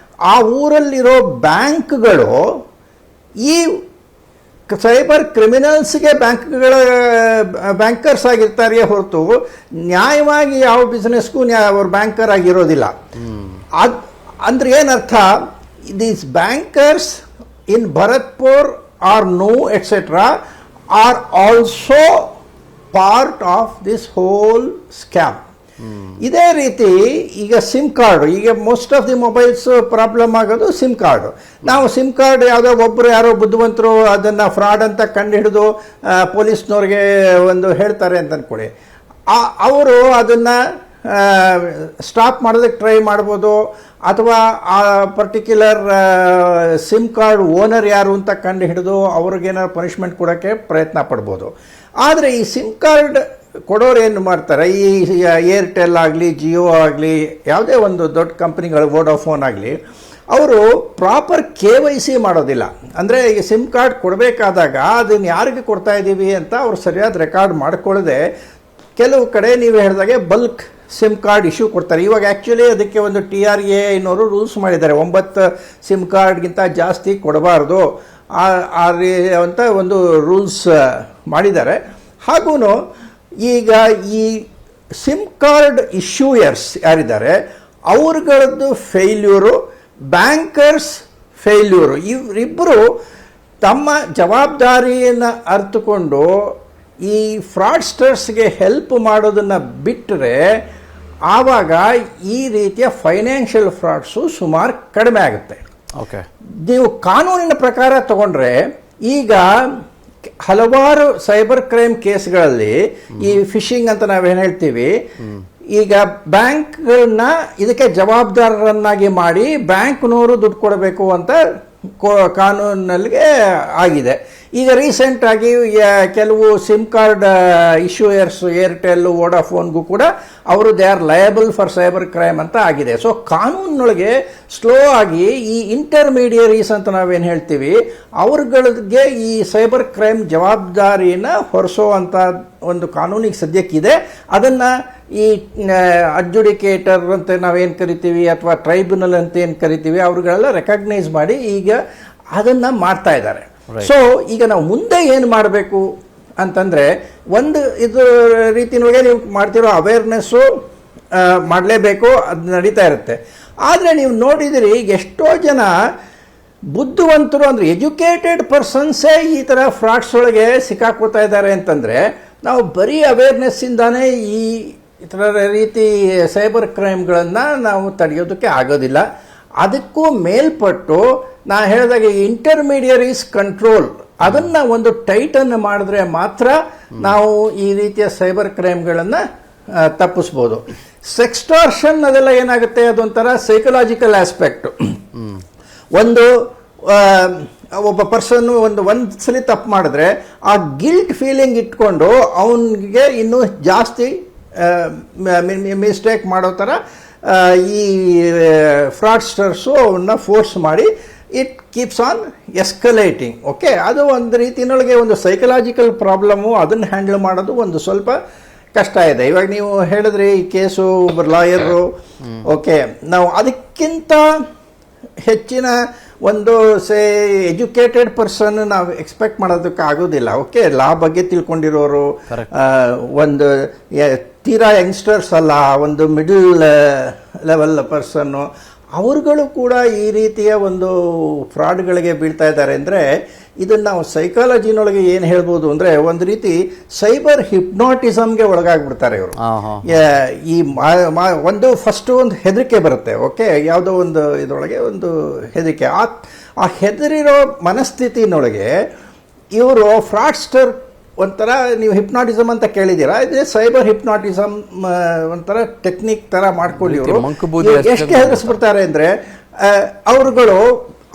ಆ ಊರಲ್ಲಿರೋ ಬ್ಯಾಂಕ್ಗಳು ಈ ಸೈಬರ್ ಕ್ರಿಮಿನಲ್ಸ್ಗೆ ಬ್ಯಾಂಕರ್ಸ್ ಆಗಿರ್ತಾರೆ ಹೊರತು ನ್ಯಾಯವಾಗಿ ಯಾವ ಬಿಸ್ನೆಸ್ಗೂ ಅವ್ರ ಬ್ಯಾಂಕರ್ ಆಗಿರೋದಿಲ್ಲ. ಅಂದ್ರೆ ಏನರ್ಥ, these bankers in Bharatpur are no etcetera are also part of this whole scam. ಇದೇ ರೀತಿ ಈಗ ಸಿಮ್ ಕಾರ್ಡ್, ಈಗ most of the mobiles problem ಆಗೋದು ಸಿಮ್ ಕಾರ್ಡು. ನಾವು ಸಿಮ್ ಕಾರ್ಡ್ ಯಾವುದೋ ಒಬ್ಬರು ಯಾರೋ ಬುದ್ಧಿವಂತರು ಅದನ್ನು ಫ್ರಾಡ್ ಅಂತ ಕಂಡು ಹಿಡಿದು ಪೊಲೀಸ್ನವ್ರಿಗೆ ಒಂದು ಹೇಳ್ತಾರೆ ಅಂತ ಅಂದ್ಕೊಳ್ಳಿ, ಅವರು ಅದನ್ನು ಸ್ಟಾಪ್ ಮಾಡೋದಕ್ಕೆ ಟ್ರೈ ಮಾಡ್ಬೋದು, ಅಥವಾ ಆ ಪರ್ಟಿಕ್ಯುಲರ್ ಸಿಮ್ ಕಾರ್ಡ್ ಓನರ್ ಯಾರು ಅಂತ ಕಂಡು ಹಿಡಿದು ಅವ್ರಿಗೇನಾದ್ರು ಪನಿಷ್ಮೆಂಟ್ ಕೊಡೋಕ್ಕೆ ಪ್ರಯತ್ನ ಪಡ್ಬೋದು. ಆದರೆ ಈ ಸಿಮ್ ಕಾರ್ಡ್ ಕೊಡೋರು ಏನು ಮಾಡ್ತಾರೆ, ಈ ಏರ್ಟೆಲ್ ಆಗಲಿ, ಜಿಯೋ ಆಗಲಿ, ಯಾವುದೇ ಒಂದು ದೊಡ್ಡ ಕಂಪ್ನಿಗಳು, ವೋಡಾಫೋನ್ ಆಗಲಿ, ಅವರು ಪ್ರಾಪರ್ KYC ಮಾಡೋದಿಲ್ಲ. ಅಂದರೆ ಈ ಸಿಮ್ ಕಾರ್ಡ್ ಕೊಡಬೇಕಾದಾಗ ಅದನ್ನು ಯಾರಿಗೆ ಕೊಡ್ತಾ ಇದ್ದೀವಿ ಅಂತ ಅವ್ರು ಸರಿಯಾದ ರೆಕಾರ್ಡ್ ಮಾಡ್ಕೊಳ್ಳದೆ ಕೆಲವು ಕಡೆ ನೀವು ಹೇಳಿದಾಗೆ ಬಲ್ಕ್ ಸಿಮ್ ಕಾರ್ಡ್ ಇಶ್ಯೂ ಕೊಡ್ತಾರೆ. ಇವಾಗ ಆ್ಯಕ್ಚುಲಿ ಅದಕ್ಕೆ ಒಂದು TRA ಇನ್ನೋರು ರೂಲ್ಸ್ ಮಾಡಿದ್ದಾರೆ, 9 ಸಿಮ್ ಕಾರ್ಡ್ಗಿಂತ ಜಾಸ್ತಿ ಕೊಡಬಾರ್ದು ಅಂತ ಒಂದು ರೂಲ್ಸ್ ಮಾಡಿದ್ದಾರೆ. ಹಾಗೂ ಈಗ ಈ ಸಿಮ್ ಕಾರ್ಡ್ ಇಶ್ಯೂಯರ್ಸ್ ಯಾರಿದ್ದಾರೆ ಅವ್ರಗಳದ್ದು ಫೇಲ್ಯೂರು, ಬ್ಯಾಂಕರ್ಸ್ ಫೇಲ್ಯೂರು, ಇವರಿಬ್ಬರು ತಮ್ಮ ಜವಾಬ್ದಾರಿಯನ್ನು ಅರ್ಥಕೊಂಡು ಈ ಫ್ರಾಡ್ಸ್ಟರ್ಸ್ಗೆ ಹೆಲ್ಪ್ ಮಾಡೋದನ್ನು ಬಿಟ್ಟರೆ ಆವಾಗ ಈ ರೀತಿಯ ಫೈನಾನ್ಷಿಯಲ್ ಫ್ರಾಡ್ಸು ಸುಮಾರು ಕಡಿಮೆ ಆಗುತ್ತೆ. ಓಕೆ, ನೀವು ಕಾನೂನಿನ ಪ್ರಕಾರ ತಗೊಂಡ್ರೆ ಈಗ ಹಲವಾರು ಸೈಬರ್ ಕ್ರೈಮ್ ಕೇಸ್ಗಳಲ್ಲಿ ಈ ಫಿಶಿಂಗ್ ಅಂತ ನಾವೇನು ಹೇಳ್ತೀವಿ, ಈಗ ಬ್ಯಾಂಕ್ಗಳನ್ನ ಇದಕ್ಕೆ ಜವಾಬ್ದಾರರನ್ನಾಗಿ ಮಾಡಿ ಬ್ಯಾಂಕ್ನವರು ದುಡ್ಡು ಕೊಡಬೇಕು ಅಂತ ಕಾನೂನಿನಲ್ಲಿಗೆ ಆಗಿದೆ. ಈಗ ರೀಸೆಂಟಾಗಿ ಕೆಲವು ಸಿಮ್ ಕಾರ್ಡ್ ಇಶ್ಯೂಯರ್ಸ್ ಏರ್ಟೆಲ್ ವೋಡಾಫೋನ್ಗೂ ಕೂಡ ಅವರು they are liable for cyber crime ಅಂತ ಆಗಿದೆ. ಸೊ ಕಾನೂನಿನೊಳಗೆ ಸ್ಲೋ ಆಗಿ ಈ ಇಂಟರ್ಮೀಡಿಯರೀಸ್ ಅಂತ ನಾವೇನು ಹೇಳ್ತೀವಿ ಅವ್ರಗಳಿಗೆ ಈ ಸೈಬರ್ ಕ್ರೈಮ್ ಜವಾಬ್ದಾರಿನ ಹೊರಿಸೋ ಅಂತ ಒಂದು ಕಾನೂನಿಗೆ ಸದ್ಯಕ್ಕಿದೆ. ಅದನ್ನು ಈ ಅಡ್ಜುಡಿಕೇಟರ್ ಅಂತ ನಾವೇನು ಕರಿತೀವಿ ಅಥವಾ ಟ್ರೈಬ್ಯುನಲ್ ಅಂತ ಏನು ಕರಿತೀವಿ ಅವ್ರುಗಳೆಲ್ಲ ರೆಕಗ್ನೈಸ್ ಮಾಡಿ ಈಗ ಅದನ್ನು ಮಾಡ್ತಾ ಇದ್ದಾರೆ. ಸೊ ಈಗ ನಾವು ಮುಂದೆ ಏನು ಮಾಡಬೇಕು ಅಂತಂದರೆ ಒಂದು ಇದು ರೀತಿಯೊಳಗೆ ನೀವು ಮಾಡ್ತಿರೋ ಅವೇರ್ನೆಸ್ಸು ಮಾಡಲೇಬೇಕು, ಅದು ನಡೀತಾ ಇರುತ್ತೆ. ಆದರೆ ನೀವು ನೋಡಿದಿರಿ ಎಷ್ಟೋ ಜನ ಬುದ್ಧಿವಂತರು ಅಂದರೆ ಎಜುಕೇಟೆಡ್ ಪರ್ಸನ್ಸೇ ಈ ಥರ ಫ್ರಾಡ್ಸ್ ಒಳಗೆ ಸಿಕ್ಕಾಕೋತಾ ಇದ್ದಾರೆ ಅಂತಂದರೆ ನಾವು ಬರೀ ಅವೇರ್ನೆಸ್ಸಿಂದಾನೇ ಈ ಥರ ರೀತಿ ಸೈಬರ್ ಕ್ರೈಮ್ಗಳನ್ನು ನಾವು ತಡೆಯೋದಕ್ಕೆ ಆಗೋದಿಲ್ಲ. ಅದಕ್ಕೂ ಮೇಲ್ಪಟ್ಟು ನಾ ಹೇಳಿದಾಗ ಇಂಟರ್ಮೀಡಿಯರೀಸ್ ಕಂಟ್ರೋಲ್ ಅದನ್ನು ಒಂದು ಟೈಟನ್ನು ಮಾಡಿದ್ರೆ ಮಾತ್ರ ನಾವು ಈ ರೀತಿಯ ಸೈಬರ್ ಕ್ರೈಮ್ಗಳನ್ನು ತಪ್ಪಿಸ್ಬೋದು. ಸೆಕ್ಸ್ಟಾರ್ಷನ್ ಅದೆಲ್ಲ ಏನಾಗುತ್ತೆ, ಅದೊಂಥರ ಸೈಕಲಾಜಿಕಲ್ ಆಸ್ಪೆಕ್ಟು. ಒಂದು ಒಬ್ಬ ಪರ್ಸನ್ನು ಒಂದು ಸಲ ತಪ್ಪು ಮಾಡಿದ್ರೆ ಆ ಗಿಲ್ಟ್ ಫೀಲಿಂಗ್ ಇಟ್ಕೊಂಡು ಅವನಿಗೆ ಇನ್ನೂ ಜಾಸ್ತಿ ಮಿಸ್ಟೇಕ್ ಮಾಡೋ ಥರ ಈ ಫ್ರಾಡ್ಸ್ಟರ್ಸು ಅವನ್ನ ಫೋರ್ಸ್ ಮಾಡಿ it keeps on escalating. Okay, ಅದು ಒಂದು ರೀತಿಯೊಳಗೆ ಒಂದು ಸೈಕಲಾಜಿಕಲ್ ಪ್ರಾಬ್ಲಮ್ಮು. ಅದನ್ನು ಹ್ಯಾಂಡಲ್ ಮಾಡೋದು ಒಂದು ಸ್ವಲ್ಪ ಕಷ್ಟ ಇದೆ. ಇವಾಗ ನೀವು ಹೇಳಿದ್ರಿ ಈ ಕೇಸು ಒಬ್ಬರು ಲಾಯರು, ಓಕೆ, ನಾವು ಅದಕ್ಕಿಂತ ಹೆಚ್ಚಿನ ಒಂದು ಎಜುಕೇಟೆಡ್ ಪರ್ಸನ್ ನಾವು ಎಕ್ಸ್ಪೆಕ್ಟ್ ಮಾಡೋದಕ್ಕೆ ಆಗೋದಿಲ್ಲ. ಓಕೆ, ಲಾ ಬಗ್ಗೆ ತಿಳ್ಕೊಂಡಿರೋರು, ಒಂದು ತೀರಾ ಯಂಗ್ಸ್ಟರ್ಸ್ ಅಲ್ಲ, ಒಂದು ಮಿಡಲ್ ಲೆವೆಲ್ ಪರ್ಸನ್ನು, ಅವ್ರುಗಳು ಕೂಡ ಈ ರೀತಿಯ ಒಂದು ಫ್ರಾಡ್ಗಳಿಗೆ ಬೀಳ್ತಾ ಇದ್ದಾರೆ. ಅಂದರೆ ಇದನ್ನು ನಾವು ಸೈಕಾಲಜಿನೊಳಗೆ ಏನು ಹೇಳ್ಬೋದು ಅಂದರೆ ಒಂದು ರೀತಿ ಸೈಬರ್ ಹಿಪ್ನಾಟಿಸಮ್ಗೆ ಒಳಗಾಗ್ಬಿಡ್ತಾರೆ ಇವರು. ಈ ಒಂದು ಫಸ್ಟು ಒಂದು ಹೆದರಿಕೆ ಬರುತ್ತೆ. ಓಕೆ, ಯಾವುದೋ ಒಂದು ಇದರೊಳಗೆ ಒಂದು ಹೆದರಿಕೆ, ಆ ಹೆದರಿರೋ ಮನಸ್ಥಿತಿನೊಳಗೆ ಇವರು ಫ್ರಾಡ್ಸ್ಟರ್ ಒಂಥರ, ನೀವು ಹಿಪ್ನಾಟಿಸಮ್ ಅಂತ ಕೇಳಿದ್ದೀರಾ, ಇದೇ ಸೈಬರ್ ಹಿಪ್ನಾಟಿಸಮ್ ಒಂಥರ ಟೆಕ್ನಿಕ್ ಥರ ಮಾಡ್ಕೊಂಡು ಇವರು ಎಷ್ಟು ಹೆದರಿಸ್ಬಿಡ್ತಾರೆ ಅಂದರೆ ಅವ್ರುಗಳು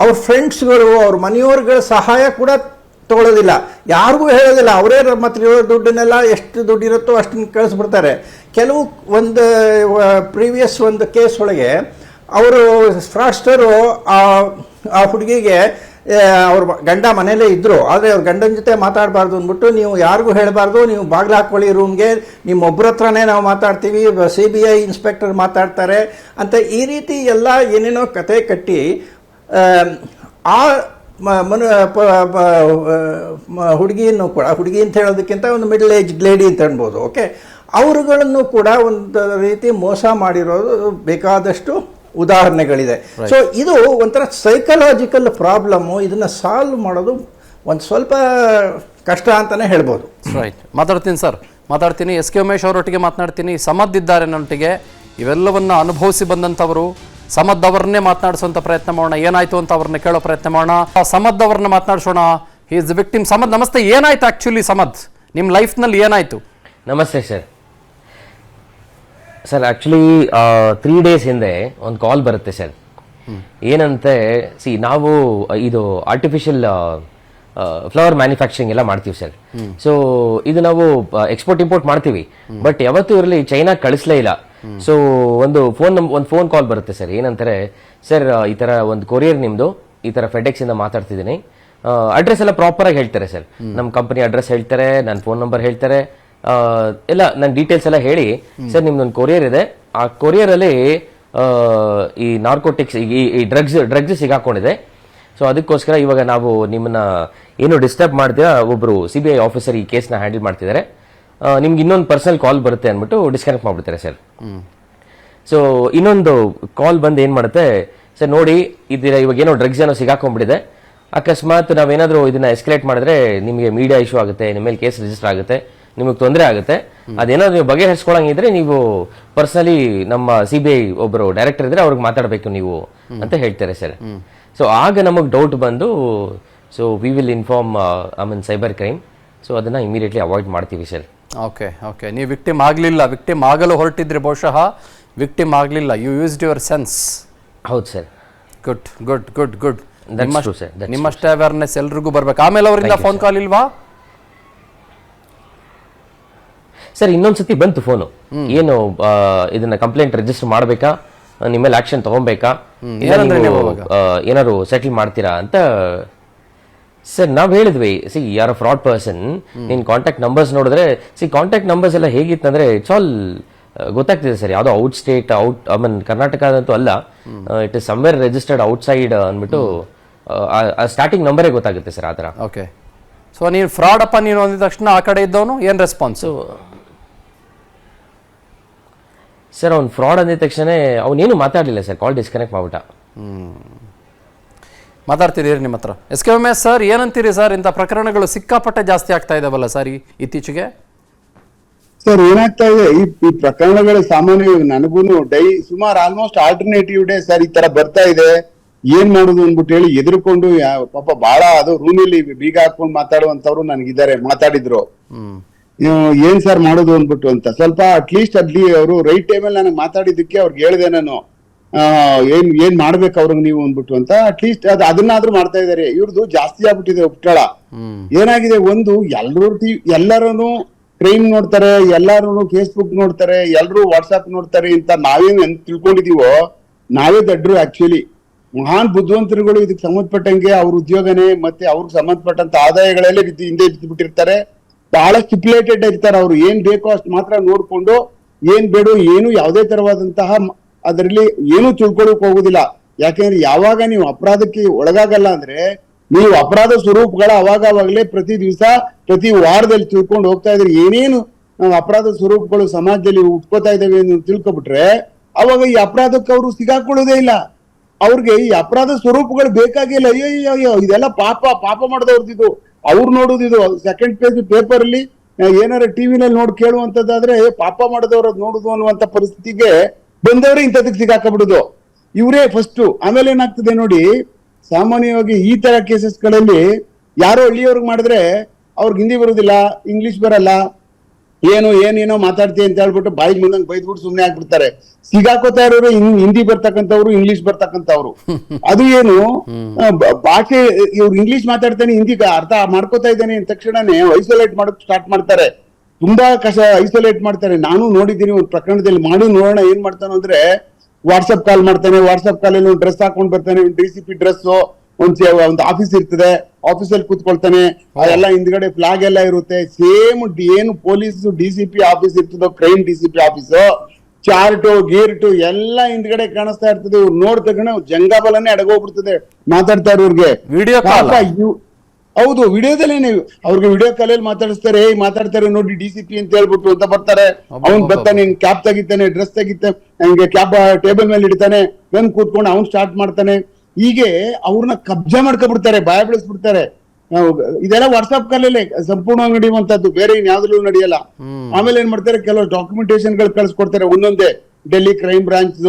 ಅವ್ರ ಫ್ರೆಂಡ್ಸ್ಗಳು ಅವ್ರ ಮನೆಯವ್ರಗಳ ಸಹಾಯ ಕೂಡ ತೊಗೊಳ್ಳೋದಿಲ್ಲ, ಯಾರಿಗೂ ಹೇಳೋದಿಲ್ಲ. ಅವರೇ ಮತ್ತೆ ಇರೋ ದುಡ್ಡನ್ನೆಲ್ಲ ಎಷ್ಟು ದುಡ್ಡು ಇರುತ್ತೋ ಅಷ್ಟನ್ನು ಕಳಿಸ್ಬಿಡ್ತಾರೆ. ಕೆಲವು ಒಂದು ಪ್ರೀವಿಯಸ್ ಒಂದು ಕೇಸ್ ಒಳಗೆ ಅವರು ಫ್ರಾಡ್ಸ್ಟರು ಆ ಹುಡುಗಿಗೆ ಅವ್ರ ಗಂಡ ಮನೇಲೇ ಇದ್ದರು, ಆದರೆ ಅವ್ರ ಗಂಡನ ಜೊತೆ ಮಾತಾಡಬಾರ್ದು ಅಂದ್ಬಿಟ್ಟು ನೀವು ಯಾರಿಗೂ ಹೇಳಬಾರ್ದು, ನೀವು ಬಾಗಿಲು ಹಾಕ್ಕೊಳ್ಳಿ ರೂಮ್ಗೆ, ನಿಮ್ಮೊಬ್ಬರ ಹತ್ರನೇ ನಾವು ಮಾತಾಡ್ತೀವಿ, CBI ಇನ್ಸ್ಪೆಕ್ಟರ್ ಮಾತಾಡ್ತಾರೆ ಅಂತ ಈ ರೀತಿ ಎಲ್ಲ ಏನೇನೋ ಕತೆ ಕಟ್ಟಿ ಆ ಹುಡುಗಿಯನ್ನು ಕೂಡ, ಹುಡುಗಿ ಅಂತ ಹೇಳೋದಕ್ಕಿಂತ ಒಂದು ಮಿಡಲ್ ಏಜ್ ಲೇಡಿ ಅಂತ ಅನ್ಬೋದು. ಓಕೆ, ಅವರುಗಳನ್ನು ಕೂಡ ಒಂದು ರೀತಿ ಮೋಸ ಮಾಡಿರೋದು ಬೇಕಾದಷ್ಟು ಉದಾಹರಣೆಗಳಿದೆ. ಸೊ ಇದು ಒಂಥರ ಸೈಕಲಾಜಿಕಲ್ ಪ್ರಾಬ್ಲಮ್ಮು. ಇದನ್ನು ಸಾಲ್ವ್ ಮಾಡೋದು ಒಂದು ಸ್ವಲ್ಪ ಕಷ್ಟ ಅಂತಲೇ ಹೇಳ್ಬೋದು. ರೈಟ್, ಮಾತಾಡ್ತೀನಿ ಸರ್, ಮಾತಾಡ್ತೀನಿ. SK ಉಮೇಶ್ ಅವರೊಟ್ಟಿಗೆ ಮಾತನಾಡ್ತೀನಿ. ಸಮದ್ ಇದ್ದಾರೆ ನನ್ನೊಟ್ಟಿಗೆ, ಇವೆಲ್ಲವನ್ನು ಅನುಭವಿಸಿ ಬಂದಂಥವರು. ಸಮದ್ ಅವರನ್ನೇ ಮಾತನಾಡಿಸುವಂಥ ಪ್ರಯತ್ನ ಮಾಡೋಣ, ಏನಾಯ್ತು ಅಂತ ಅವ್ರನ್ನ ಕೇಳೋ ಪ್ರಯತ್ನ ಮಾಡೋಣ. ಸಮದ್ ಅವ್ರನ್ನ ಮಾತನಾಡಿಸೋಣ. He is the victim. Samad ನಮಸ್ತೆ, ಏನಾಯ್ತು ಆ್ಯಕ್ಚುಲಿ? ಸಮದ್, ನಿಮ್ಮ ಲೈಫ್ನಲ್ಲಿ ಏನಾಯ್ತು? ನಮಸ್ತೆ ಸರ್. ಸರ್ ಆ್ಯಕ್ಚುಲಿ 3 days ಹಿಂದೆ ಒಂದು ಕಾಲ್ ಬರುತ್ತೆ ಸರ್. ಏನಂತೆ, ನಾವು ಇದು ಆರ್ಟಿಫಿಷಿಯಲ್ ಫ್ಲವರ್ ಮ್ಯಾನುಫ್ಯಾಕ್ಚರಿಂಗ್ ಎಲ್ಲ ಮಾಡ್ತೀವಿ ಸರ್. ಸೊ ಇದು ನಾವು ಎಕ್ಸ್ಪೋರ್ಟ್ ಇಂಪೋರ್ಟ್ ಮಾಡ್ತೀವಿ, ಬಟ್ ಯಾವತ್ತೂ ಇರಲಿ ಚೈನಾ ಕಳಿಸ್ಲೇ ಇಲ್ಲ. ಸೊ ಒಂದು ಫೋನ್ ಕಾಲ್ ಬರುತ್ತೆ ಸರ್. ಏನಂತಾರೆ, ಸರ್ ಈ ಥರ ಒಂದು ಕೊರಿಯರ್ ನಿಮ್ಮದು ಈ ಥರ ಫೆಡೆಕ್ಸ್ ಇಂದ ಮಾತಾಡ್ತಿದ್ದೀನಿ, ಅಡ್ರೆಸ್ ಎಲ್ಲ ಪ್ರಾಪರ್ ಆಗಿ ಹೇಳ್ತಾರೆ ಸರ್. ನಮ್ಮ ಕಂಪನಿ ಅಡ್ರೆಸ್ ಹೇಳ್ತಾರೆ, ನನ್ನ ಫೋನ್ ನಂಬರ್ ಹೇಳ್ತಾರೆ, ಎಲ್ಲ ನನ್ನ ಡೀಟೇಲ್ಸ್ ಎಲ್ಲ ಹೇಳಿ, ಸರ್ ನಿಮ್ದೊಂದು ಕೊರಿಯರ್ ಇದೆ, ಆ ಕೊರಿಯರ್ ಅಲ್ಲಿ ಈ ನಾರ್ಕೋಟಿಕ್ಸ್, ಈ ಡ್ರಗ್ಸ್ ಸಿಗಾಕೊಂಡಿದೆ. ಸೊ ಅದಕ್ಕೋಸ್ಕರ ಇವಾಗ ನಾವು ನಿಮ್ಮನ್ನ ಏನು ಡಿಸ್ಟರ್ಬ್ ಮಾಡ್ತೀರಾ, ಒಬ್ರು CBI ಆಫೀಸರ್ ಈ ಕೇಸ್ನ ಹ್ಯಾಂಡಲ್ ಮಾಡ್ತಿದ್ದಾರೆ, ನಿಮ್ಗೆ ಇನ್ನೊಂದು ಪರ್ಸನಲ್ ಕಾಲ್ ಬರುತ್ತೆ ಅಂದ್ಬಿಟ್ಟು ಡಿಸ್ಕನೆಕ್ಟ್ ಮಾಡ್ಬಿಡ್ತಾರೆ ಸರ್. ಸೊ ಇನ್ನೊಂದು ಕಾಲ್ ಬಂದು ಏನು ಮಾಡುತ್ತೆ, ಸರ್ ನೋಡಿ ಇವಾಗ ಏನೋ ಡ್ರಗ್ಸ್ ಏನೋ ಸಿಗಾಕೊಂಡ್ಬಿಟ್ಟಿದೆ, ಅಕಸ್ಮಾತ್ ನಾವೇನಾದರೂ ಇದನ್ನ ಎಸ್ಕಲೇಟ್ ಮಾಡಿದ್ರೆ ನಿಮಗೆ ಮೀಡಿಯಾ ಇಶ್ಯೂ ಆಗುತ್ತೆ, ನಿಮ್ಮ ಮೇಲೆ ಕೇಸ್ ರಿಜಿಸ್ಟರ್ ಆಗುತ್ತೆ, ನಿಮಗೆ ತೊಂದರೆ ಆಗುತ್ತೆ, ಅದೇನಾದ್ರು ನೀವು ಬಗೆಹರಿಸ್ಕೊಳಂಗಿದ್ರೆ ನೀವು ಪರ್ಸನಲಿ ನಮ್ಮ CBI ಒಬ್ಬರು ಡೈರೆಕ್ಟರ್ ಇದ್ರೆ ಅವ್ರಿಗೆ ಮಾತಾಡಬೇಕು ನೀವು ಅಂತ ಹೇಳ್ತಾರೆ ಸರ್. ಸೊ ಆಗ ನಮಗೆ ಡೌಟ್ ಬಂದು, so we will inform cyber crime. So ಅದನ್ನ ಇಮಿಡಿಯೇಟ್ಲಿ ಅವಾಯ್ಡ್ ಮಾಡ್ತೀವಿ ಸರ್. ಓಕೆ ಓಕೆ, ನೀವು ವಿಕ್ಟಿಮ್ ಆಗಲಿಲ್ಲ, ವಿಕ್ಟಿಮ್ ಆಗಲು ಹೊರಟಿದ್ರೆ ಬಹುಶಃ ವಿಕ್ಟಿಮ್ ಆಗಲಿಲ್ಲ. You used your sense. ಹೌದು sir. Good good good good. That's true, sir. That's ನಿಮ್ಮಷ್ಟೇ ಅವೇರ್ನೆಸ್ ಎಲ್ರಿಗೂ ಬರ್ಬೇಕು. ಆಮೇಲೆ ಅವರಿಂದ Thank you, ಫೋನ್ ಕಾಲ್ ಇಲ್ವಾ? ಸರ್ ಇನ್ನೊಂದ್ಸತಿ ಬಂತು ಫೋನು, ಏನು ಇದನ್ನ ಕಂಪ್ಲೇಂಟ್ ರಿಜಿಸ್ಟರ್ ಮಾಡಬೇಕಾ, ನಿಮ್ಮ ಮೇಲೆ ಆಕ್ಷನ್ ತಗೊಬೇಕಾ, ಏನಾದ್ರು ಸೆಟಲ್ ಮಾಡ್ತೀರಾ ಅಂತ. ಸರ್ ನಾವು ಹೇಳಿದ್ವಿ, ಯಾರ ಫ್ರಾಡ್ ಪರ್ಸನ್, ನಿನ್ನ ಕಾಂಟ್ಯಾಕ್ಟ್ ನಂಬರ್ಸ್ ನೋಡಿದ್ರೆ ಕಾಂಟ್ಯಾಕ್ಟ್ ನಂಬರ್ಸ್ ಎಲ್ಲ ಹೇಗಿತ್ತಂದ್ರೆ ಇಟ್ಸ್ ಆಲ್ ಗೊತ್ತಾಗ್ತಿದೆ ಸರ್, ಯಾವುದೋ ಔಟ್ ಸ್ಟೇಟ್ ಐ ಮೀನ್ ಕರ್ನಾಟಕದಂತೂ ಅಲ್ಲ, it is somewhere registered outside ಅಂದ್ಬಿಟ್ಟು ಸ್ಟಾರ್ಟಿಂಗ್ ನಂಬರೇ ಗೊತ್ತಾಗುತ್ತೆ ಸರ್ ಆ ಥರ. ಓಕೆ, ಸೊ ನೀನು ಫ್ರಾಡ್ ಅಪ್ಪ ನೀನು ಅಂದಿದ ತಕ್ಷಣ ಆ ಕಡೆ ಇದ್ದವನು ಏನು ರೆಸ್ಪಾನ್ಸು? ಸರ್ ಅವ್ನು ಫ್ರಾಡ್ ಅಂದಿದ ತಕ್ಷಣ ಅವನೇನು ಮಾತಾಡಲಿಲ್ಲ ಸರ್, ಕಾಲ್ ಡಿಸ್ಕನೆಕ್ಟ್ ಮಾಡ್ಬಿಟ್ಟ. ಮಾತಾಡ್ತೀರಿ ನಿಮ್ಮ ಹತ್ರ. SKMS ಸರ್ ಏನಂತೀರಿ ಸರ್, ಇಂಥ ಪ್ರಕರಣಗಳು ಸಿಕ್ಕಾಪಟ್ಟೆ ಜಾಸ್ತಿ ಆಗ್ತಾ ಇದಾವಲ್ಲ ಸರ್ ಇತ್ತೀಚೆಗೆ? ಸರ್ ಏನಾಗ್ತಾ ಇದೆ, ಈ ಪ್ರಕರಣಗಳು ಸಾಮಾನ್ಯವಾಗಿ ನನಗೂ ಸುಮಾರು ಆಲ್ಮೋಸ್ಟ್ ಆಲ್ಟರ್ನೇಟಿವ್ ಡೇ ಸರ್ ಈ ತರ ಬರ್ತಾ ಇದೆ, ಏನ್ ಮಾಡುದು ಅಂದ್ಬಿಟ್ಟು ಹೇಳಿ ಎದುರ್ಕೊಂಡು ಪಾಪ ಬಹಳ ಅದು ರೂಮಲ್ಲಿ ಬೀಗ ಹಾಕೊಂಡು ಮಾತಾಡುವಂತವ್ರು ನನ್ಗಿದ್ದಾರೆ, ಮಾತಾಡಿದ್ರು ಏನ್ ಸರ್ ಮಾಡೋದು ಅಂದ್ಬಿಟ್ಟು ಅಂತ. ಸ್ವಲ್ಪ ಅಟ್ಲೀಸ್ಟ್ ಅಲ್ಲಿ ಅವರು ರೈಟ್ ಟೈಮಲ್ಲಿ ನನಗೆ ಮಾತಾಡಿದ್ದಕ್ಕೆ ಅವ್ರಿಗೆ ಹೇಳಿದೆ ನಾನು, ಏನ್ ಮಾಡ್ಬೇಕು ಅವ್ರಿಗೆ ನೀವು ಅಂದ್ಬಿಟ್ಟು ಅಂತ. ಅಟ್ಲೀಸ್ಟ್ ಅದನ್ನಾದ್ರೂ ಮಾಡ್ತಾ ಇದಾರೆ. ಇವ್ರದ್ದು ಜಾಸ್ತಿ ಆಗ್ಬಿಟ್ಟಿದೆ ಉಪ್ಪಳ. ಏನಾಗಿದೆ, ಒಂದು ಎಲ್ಲರೂ ಕ್ರೈಮ್ ನೋಡ್ತಾರೆ, ಎಲ್ಲಾರು ಫೇಸ್ಬುಕ್ ನೋಡ್ತಾರೆ, ಎಲ್ಲರೂ ವಾಟ್ಸ್ಆಪ್ ನೋಡ್ತಾರೆ ಅಂತ ನಾವೇನ್ ತಿಳ್ಕೊಂಡಿದೀವೋ ನಾವೇ ದಡ್ರು. ಆಕ್ಚುಲಿ ಮಹಾನ್ ಬುದ್ಧಿವಂತರುಗಳು ಇದಕ್ಕೆ ಸಂಬಂಧಪಟ್ಟಂಗೆ ಅವ್ರ ಉದ್ಯೋಗನೇ ಮತ್ತೆ ಅವ್ರಿಗೆ ಸಂಬಂಧಪಟ್ಟಂತ ಆದಾಯಗಳಲ್ಲೇ ಹಿಂದೆ ಬಿಟ್ಟಿರ್ತಾರೆ. ಬಹಳ ಸ್ಟಿಪ್ಯುಲೇಟೆಡ್ ಇರ್ತಾರೆ. ಅವ್ರು ಏನ್ ಬೇಕೋ ಅಷ್ಟು ಮಾತ್ರ ನೋಡ್ಕೊಂಡು ಏನ್ ಬೇಡ ಏನು ಯಾವುದೇ ತರವಾದಂತಹ ಅದರಲ್ಲಿ ಏನು ತಿಳ್ಕೊಳಕ್ ಹೋಗುದಿಲ್ಲ. ಯಾಕೆಂದ್ರೆ ಯಾವಾಗ ನೀವು ಅಪರಾಧಕ್ಕೆ ಒಳಗಾಗಲ್ಲ ಅಂದ್ರೆ ನೀವು ಅಪರಾಧ ಸ್ವರೂಪಗಳ ಅವಾಗವಾಗಲೇ ಪ್ರತಿ ದಿವಸ ಪ್ರತಿ ವಾರದಲ್ಲಿ ತಿಳ್ಕೊಂಡು ಹೋಗ್ತಾ ಇದ್ರೆ ಏನೇನು ನಾವು ಅಪರಾಧ ಸ್ವರೂಪಗಳು ಸಮಾಜದಲ್ಲಿ ಉಟ್ಕೋತಾ ಇದ್ದೇವೆ ಅಂತ ತಿಳ್ಕೊಬಿಟ್ರೆ ಅವಾಗ ಈ ಅಪರಾಧಕ್ಕೆ ಅವರು ಸಿಗಾಕೊಳ್ಳೋದೇ ಇಲ್ಲ. ಅವ್ರಿಗೆ ಈ ಅಪರಾಧ ಸ್ವರೂಪಗಳು ಬೇಕಾಗಿಲ್ಲ. ಅಯ್ಯೋ ಇದೆಲ್ಲ ಪಾಪ ಮಾಡಿದವ್ರದ್ದು ಅವ್ರು ನೋಡುದಿದು ಸೆಕೆಂಡ್ ಪೇಜ್ ಪೇಪರ್ ಅಲ್ಲಿ ಏನಾರ ಟಿವಿನಲ್ಲಿ ನೋಡಿ ಕೇಳುವಂತದ್ದಾದ್ರೆ ಪಾಪ ಮಾಡಿದವ್ರ ನೋಡುದು ಅನ್ನುವಂತ ಪರಿಸ್ಥಿತಿಗೆ ಬಂದವರೇ ಇಂಥದಕ್ಕೆ ಸಿಗಾಕಬಿಡುದು ಇವರೇ ಫಸ್ಟ್. ಆಮೇಲೆ ಏನಾಗ್ತದೆ ನೋಡಿ, ಸಾಮಾನ್ಯವಾಗಿ ಈ ತರ ಕೇಸಸ್ಗಳಲ್ಲಿ ಯಾರೋ ಹಳ್ಳಿಯವ್ರಿಗೆ ಮಾಡಿದ್ರೆ ಅವ್ರಿಗೆ ಹಿಂದಿ ಬರುದಿಲ್ಲ, ಇಂಗ್ಲಿಷ್ ಬರಲ್ಲ, ಏನೇನೋ ಮಾತಾಡ್ತೀವಿ ಅಂತ ಹೇಳ್ಬಿಟ್ಟು ಬಾಯಿಗೆ ಮುಂದಂಗ್ ಬೈದ್ಬಿಟ್ಟು ಸುಮ್ನೆ ಆಗ್ಬಿಡ್ತಾರೆ. ಸಿಗಾಕೋತಾ ಇರೋರು ಹಿಂದಿ ಬರ್ತಕ್ಕಂಥವ್ರು, ಇಂಗ್ಲಿಷ್ ಬರ್ತಕ್ಕಂಥವ್ರು. ಅದು ಏನು ಭಾಷೆ, ಇವ್ರು ಇಂಗ್ಲಿಷ್ ಮಾತಾಡ್ತಾನೆ ಹಿಂದಿ ಅರ್ಥ ಮಾಡ್ಕೋತಾ ಇದ್ದಾನೆ ಅಂದ ತಕ್ಷಣನೇ ಐಸೋಲೇಟ್ ಮಾಡೋಕ್ ಸ್ಟಾರ್ಟ್ ಮಾಡ್ತಾರೆ. ತುಂಬಾ ಐಸೋಲೇಟ್ ಮಾಡ್ತಾರೆ. ನಾನು ನೋಡಿದ್ದೀನಿ ಒಂದು ಪ್ರಕರಣದಲ್ಲಿ. ಮಾಡಿ ನೋಡೋಣ ಏನ್ ಮಾಡ್ತಾನೋ ಅಂದ್ರೆ ವಾಟ್ಸಪ್ ಕಾಲ್ ಮಾಡ್ತಾನೆ. ವಾಟ್ಸಪ್ ಕಾಲಲ್ಲಿ ಒಂದು ಡ್ರೆಸ್ ಹಾಕೊಂಡ್ ಬರ್ತಾನೆ, ಒಂದು DCP ಡ್ರೆಸ್, ಒಂದು ಆಫೀಸ್ ಇರ್ತದೆ, ಆಫೀಸಲ್ಲಿ ಕೂತ್ಕೊಳ್ತಾನೆ, ಅದೆಲ್ಲ ಹಿಂದ್ಗಡೆ ಫ್ಲಾಗ್ ಎಲ್ಲ ಇರುತ್ತೆ. ಸೇಮ್ ಏನು ಪೊಲೀಸ್ DCP ಆಫೀಸ್ ಇರ್ತದೋ, ಕ್ರೈಮ್ DCP ಆಫೀಸು, ಚಾರ್ಟು ಗೀರ್ಟು ಎಲ್ಲ ಹಿಂದ್ಗಡೆ ಕಾಣಿಸ್ತಾ ಇರ್ತದೆ. ಇವ್ರು ನೋಡ್ ತಗೊಂಡು ಜಂಗಾಬಲನೇ ಅಡಗೋಗ್ಬಿಡ್ತದೆ ಮಾತಾಡ್ತಾ ಇರೋರ್ಗೆ. ವಿಡಿಯೋ ಕಾಲ್, ಹೌದು, ವಿಡಿಯೋದಲ್ಲೇನೆ ಅವ್ರಿಗೆ ವಿಡಿಯೋ ಕಾಲಲ್ಲಿ ಮಾತಾಡಿಸ್ತಾರೆ. ಮಾತಾಡ್ತಾರೆ ನೋಡಿ DCP ಅಂತ ಹೇಳ್ಬಿಟ್ಟು ಅಂತ ಬರ್ತಾರೆ. ಅವ್ನ್ ಬರ್ತಾನೆ, ಕ್ಯಾಪ್ ತೆಗಿತಾನೆ, ಡ್ರೆಸ್ ತೆಗಿತಾನೆ, ಹಂಗೆ ಕ್ಯಾಪ್ ಟೇಬಲ್ ಮೇಲೆ ಇಡ್ತಾನೆ, ಬಂದ್ ಕೂತ್ಕೊಂಡು ಅವ್ನ್ ಸ್ಟಾರ್ಟ್ ಮಾಡ್ತಾನೆ. ಹೀಗೆ ಅವ್ರನ್ನ ಕಬ್ಜಾ ಮಾಡ್ಕೊಬಿಡ್ತಾರೆ, ಭಯ ಬಿಡಿಸ್ಬಿಡ್ತಾರೆ. ಇದೆಲ್ಲ ವಾಟ್ಸ್ಆಪ್ ಕಾಲಲ್ಲೇ ಸಂಪೂರ್ಣವಾಗಿ ನಡೆಯುವಂತದ್ದು, ಬೇರೆ ಇನ್ಯಾವ್ದಲ್ಲೂ ನಡೆಯಲ್ಲ. ಆಮೇಲೆ ಏನ್ ಮಾಡ್ತಾರೆ, ಕೆಲವು ಡಾಕ್ಯುಮೆಂಟೇಶನ್ ಗಳು ಕಳ್ಸಿಕೊಡ್ತಾರೆ ಒಂದೊಂದೇ. ಡೆಲ್ಲಿ ಕ್ರೈಮ್ ಬ್ರಾಂಚ್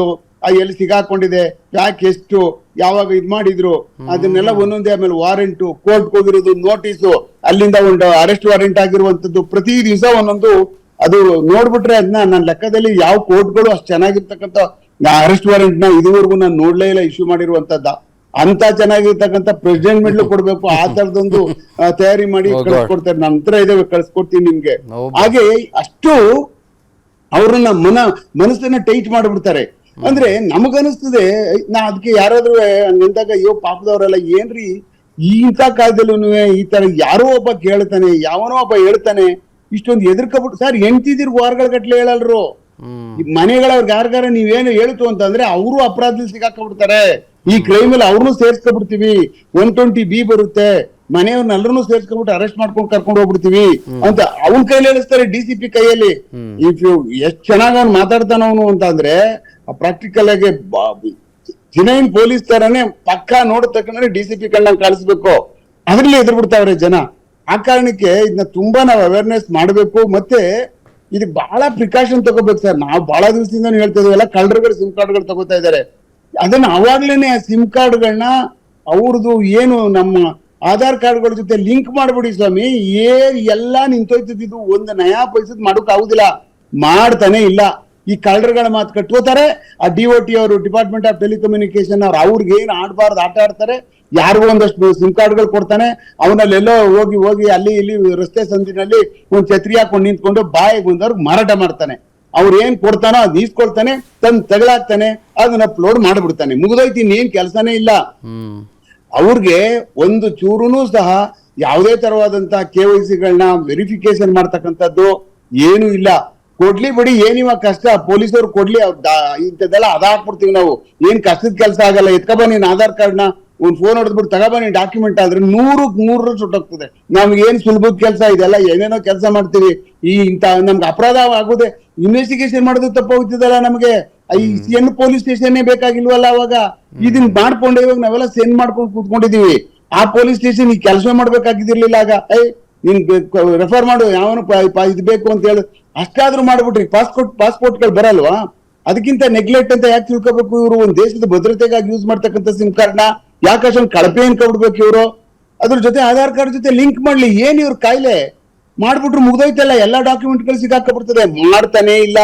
ಎಲ್ಲಿ ಸಿಗಾಕೊಂಡಿದೆ, ಯಾಕೆ ಎಷ್ಟು ಯಾವಾಗ ಇದ್ ಮಾಡಿದ್ರು ಅದನ್ನೆಲ್ಲ ಒಂದೊಂದೇ. ಆಮೇಲೆ ವಾರೆಂಟು, ಕೋರ್ಟ್ ಹೋಗಿರೋದು, ನೋಟಿಸು, ಅಲ್ಲಿಂದ ಒಂದು ಅರೆಸ್ಟ್ ವಾರೆಂಟ್ ಆಗಿರುವಂತದ್ದು, ಪ್ರತಿ ದಿವಸ ಒಂದೊಂದು. ಅದು ನೋಡ್ಬಿಟ್ರೆ ಅದನ್ನ ನನ್ನ ಲೆಕ್ಕದಲ್ಲಿ ಯಾವ ಕೋರ್ಟ್ಗಳು ಅಷ್ಟು ಚೆನ್ನಾಗಿರ್ತಕ್ಕಂಥ ಅರೆಸ್ಟ್ ವಾರೆಂಟ್ ನ ಇದುವರೆಗೂ ನಾನು ನೋಡ್ಲೇ ಇಲ್ಲ ಇಶ್ಯೂ ಮಾಡಿರುವಂತದ್ದ. ಅಂತ ಚೆನ್ನಾಗಿರ್ತಕ್ಕಂಥ ಪ್ರೆಸಿಡೆಂಟ್ ಮೆಡ್ಲು ಕೊಡ್ಬೇಕು, ಆ ತರದೊಂದು ತಯಾರಿ ಮಾಡಿ ಕಳ್ಸಿಕೊಡ್ತಾರೆ. ನನ್ನ ಹತ್ರ ಇದಾವೆ, ಕಳ್ಸಿಕೊಡ್ತೀನಿ ನಿಮ್ಗೆ. ಹಾಗೆ ಅಷ್ಟು ಅವ್ರನ್ನ ಮನಸ್ಸನ್ನ ಟೈಟ್ ಮಾಡ್ಬಿಡ್ತಾರೆ. ಅಂದ್ರೆ ನಮಗನಿಸ್ತದೆ, ನಾ ಅದಕ್ಕೆ ಯಾರಾದ್ರೂ ನಿಂತಾಗ ಅಯ್ಯೋ ಪಾಪದವರೆಲ್ಲ ಏನ್ರಿ ಇಂಥ ಕಾಲದಲ್ಲೂ ಈ ತರ ಯಾರೋ ಒಬ್ಬ ಕೇಳ್ತಾನೆ, ಯಾವನೋ ಒಬ್ಬ ಹೇಳ್ತಾನೆ, ಇಷ್ಟೊಂದು ಎದುರ್ಕೊಬಿಟ್ಟು. ಸರ್ ಹೆಂಡ್ತಿದಿರ್ ವಾರಗಳ ಗಟ್ಲೆ ಹೇಳಲ್ರು, ಮನೆಗಳವ್ರಿಗೆ ಯಾರಿಗಾರ ನೀವೇನು ಹೇಳ್ತು ಅಂತಂದ್ರೆ ಅವರು ಅಪರಾಧದಲ್ಲಿ ಸಿಗಾಕೊಂಡ್ಬಿಡ್ತಾರೆ. ಈ ಕ್ರೈಮ್ ಅಲ್ಲಿ ಅವ್ರನ್ನೂ ಸೇರ್ಸ್ಕೊಬಿಡ್ತೀವಿ, 120B ಬರುತ್ತೆ, ಮನೆಯವ್ರನ್ನೆಲ್ಲರೂ ಸೇರ್ಸ್ಕೊಂಡ್ಬಿಟ್ಟು ಅರೆಸ್ಟ್ ಮಾಡ್ಕೊಂಡು ಕರ್ಕೊಂಡು ಹೋಗ್ಬಿಡ್ತೀವಿ ಅಂತ ಅವನ್ ಕೈಲಿ ಹೇಳಿಸ್ತಾರೆ, DCP ಕೈಯಲ್ಲಿ. ಎಷ್ಟ್ ಚೆನ್ನಾಗ್ ಅವ್ನು ಮಾತಾಡ್ತಾನ ಅವನು ಅಂತ ಅಂದ್ರೆ ಪ್ರಾಕ್ಟಿಕಲ್ ಆಗಿ ಜಿನೈನ್ ಪೊಲೀಸ್ ತರಾನೇ ಪಕ್ಕಾ ನೋಡಿದ ತಕ್ಷಣ DCP ಕಣ್ಣಂಗ್ ಕಾಣಿಸ್ಬೇಕು. ಅದ್ರಲ್ಲಿ ಎದುರು ಬಿಡ್ತಾವ್ರೆ ಜನ. ಆ ಕಾರಣಕ್ಕೆ ಇದನ್ನ ತುಂಬಾ ನಾವು ಅವೇರ್ನೆಸ್ ಮಾಡ್ಬೇಕು. ಮತ್ತೆ ಇದಕ್ಕೆ ಬಹಳ ಪ್ರಿಕಾಷನ್ ತಗೋಬೇಕು ಸರ್. ನಾವು ಬಹಳ ದಿವಸದಿಂದ ಹೇಳ್ತಾ ಇದೀವಲ್ಲ, ಕಳ್ಳರುಗಳು ಸಿಮ್ ಕಾರ್ಡ್ಗಳು ತಗೋತಾ ಇದಾರೆ. ಅದನ್ನ ಅವಾಗ್ಲೇನೆ ಸಿಮ್ ಕಾರ್ಡ್ಗಳನ್ನ ಅವ್ರದ್ದು ಏನು ನಮ್ಮ ಆಧಾರ್ ಕಾರ್ಡ್ಗಳ ಜೊತೆ ಲಿಂಕ್ ಮಾಡ್ಬಿಡಿ ಸ್ವಾಮಿ. ಎಲ್ಲಾ ನಿಂತೋಯ್ತಿದ್ದು, ಒಂದು ನಯಾ ಪೈಸದ್ ಮಾಡೋಕ್ ಆಗುದಿಲ್ಲ, ಮಾಡ್ತಾನೆ ಇಲ್ಲ. ಈ ಕಳ್ಳರುಗಳ ಮಾತು ಕಟ್ಕೋತಾರೆ. ಆ DOT ಅವರು, ಡಿಪಾರ್ಟ್ಮೆಂಟ್ ಆಫ್ ಟೆಲಿಕಮ್ಯುನಿಕೇಶನ್ ಅವ್ರು, ಅವ್ರಿಗೆ ಏನ್ ಆಡಬಾರ್ದು ಆಟ ಆಡ್ತಾರೆ. ಯಾರಿಗೂ ಒಂದಷ್ಟು ಸಿಮ್ ಕಾರ್ಡ್ಗಳು ಕೊಡ್ತಾನೆ, ಅವನಲ್ಲೆಲ್ಲೋ ಹೋಗಿ ಅಲ್ಲಿ ಇಲ್ಲಿ ರಸ್ತೆ ಸಂದಿನಲ್ಲಿ ಒಂದ್ ಛತ್ರಿ ಹಾಕೊಂಡು ನಿಂತ್ಕೊಂಡು ಬಾಯಿಗೆ ಬಂದವ್ರಿಗೆ ಮಾರಾಟ ಮಾಡ್ತಾನೆ. ಅವ್ರು ಏನ್ ಕೊಡ್ತಾನೋ ಅದ್ ಈಸ್ಕೊಳ್ತಾನೆ, ತಂದ್ ತಗಲಾಕ್ತಾನೆ, ಅದನ್ನ ಅಪ್ಲೋಡ್ ಮಾಡ್ಬಿಡ್ತಾನೆ. ಮುಗಿದೋಯ್ತು, ಇನ್ನೇನ್ ಕೆಲಸನೇ ಇಲ್ಲ. ಅವ್ರಿಗೆ ಒಂದು ಚೂರುನೂ ಸಹ ಯಾವುದೇ ತರವಾದಂತ KYCಗಳನ್ನ ವೆರಿಫಿಕೇಶನ್ ಮಾಡ್ತಕ್ಕಂಥದ್ದು ಏನು ಇಲ್ಲ. ಕೊಡ್ಲಿ ಬಿಡಿ, ಏನಿವ ಕಷ್ಟ, ಪೊಲೀಸರು ಕೊಡ್ಲಿ, ಇಂಥದ್ದೆಲ್ಲ ಅದಾಕ್ಬಿಡ್ತೀವಿ ನಾವು. ಏನ್ ಕಷ್ಟದ ಕೆಲಸ ಆಗಲ್ಲ. ಎತ್ಕೊಬ ನೀನ್ ಆಧಾರ್ ಕಾರ್ಡ್ನ ಒಂದ್ ಫೋನ್ ಹೊಡೆದ್ಬಿಟ್ಟು ತಗೊಬನ್ನಿ ಡಾಕ್ಯುಮೆಂಟ್ ಆದ್ರೆ 100 ಸುಟ್ಟೋಗ್ತದೆ. ನಮ್ಗೆ ಏನ್ ಸುಲಭದ ಕೆಲಸ ಇದೆಲ್ಲ, ಏನೇನೋ ಕೆಲಸ ಮಾಡ್ತೀವಿ. ಇಂತ ನಮ್ಗೆ ಅಪರಾಧ ಆಗೋದೆ ಇನ್ವೆಸ್ಟಿಗೇಷನ್ ಮಾಡೋದು ತಪ್ಪೋಗ್ತಿದಲ್ಲ ನಮ್ಗೆ. ಈ ಪೊಲೀಸ್ ಸ್ಟೇಷನ್ ಬೇಕಾಗಿಲ್ವಲ್ಲ ಅವಾಗ. ಇದನ್ನ ಮಾಡ್ಕೊಂಡೆ ಇವಾಗ ನಾವೆಲ್ಲ ಸೆಂಡ್ ಮಾಡ್ಕೊಂಡು ಕೂತ್ಕೊಂಡಿದೀವಿ. ಆ ಪೊಲೀಸ್ ಸ್ಟೇಷನ್ ಈ ಕೆಲಸ ಮಾಡ್ಬೇಕಾಗಿರ್ಲಿಲ್ಲ ಆಗ. ನಿನ್ ರೆಫರ್ ಮಾಡು, ಯಾವನು ಇದು ಬೇಕು ಅಂತ ಹೇಳಿ ಅಷ್ಟಾದ್ರೂ ಮಾಡ್ಬಿಟ್ರಿ. ಪಾಸ್ಪೋರ್ಟ್ಗಳು ಬರಲ್ವಾ? ಅದಕ್ಕಿಂತ ನೆಗ್ಲೆಕ್ಟ್ ಅಂತ ಯಾಕೆ ತಿಳ್ಕೋಬೇಕು? ಇವರು ಒಂದ್ ದೇಶದ ಭದ್ರತೆಗಾಗಿ ಯೂಸ್ ಮಾಡ್ತಕ್ಕಂಥ ಸಿಮ್ ಕಾರ್ಡ್ನ ಯಾಕೆ ಅಷ್ಟೊಂದು ಕಳಪೆ ಅನ್ಕೊಬಿಡ್ಬೇಕು ಇವರು? ಅದ್ರ ಜೊತೆ ಆಧಾರ್ ಕಾರ್ಡ್ ಜೊತೆ ಲಿಂಕ್ ಮಾಡ್ಲಿ. ಏನ್ ಇವ್ರ ಕಾಯಿಲೆ ಮಾಡ್ಬಿಟ್ರು ಮುಗ್ದೋಯ್ತಲ್ಲ, ಎಲ್ಲಾ ಡಾಕ್ಯುಮೆಂಟ್ಗಳು ಸಿಗಾಕಬಿಡ್ತದೆ. ಮಾಡ್ತಾನೆ ಇಲ್ಲ.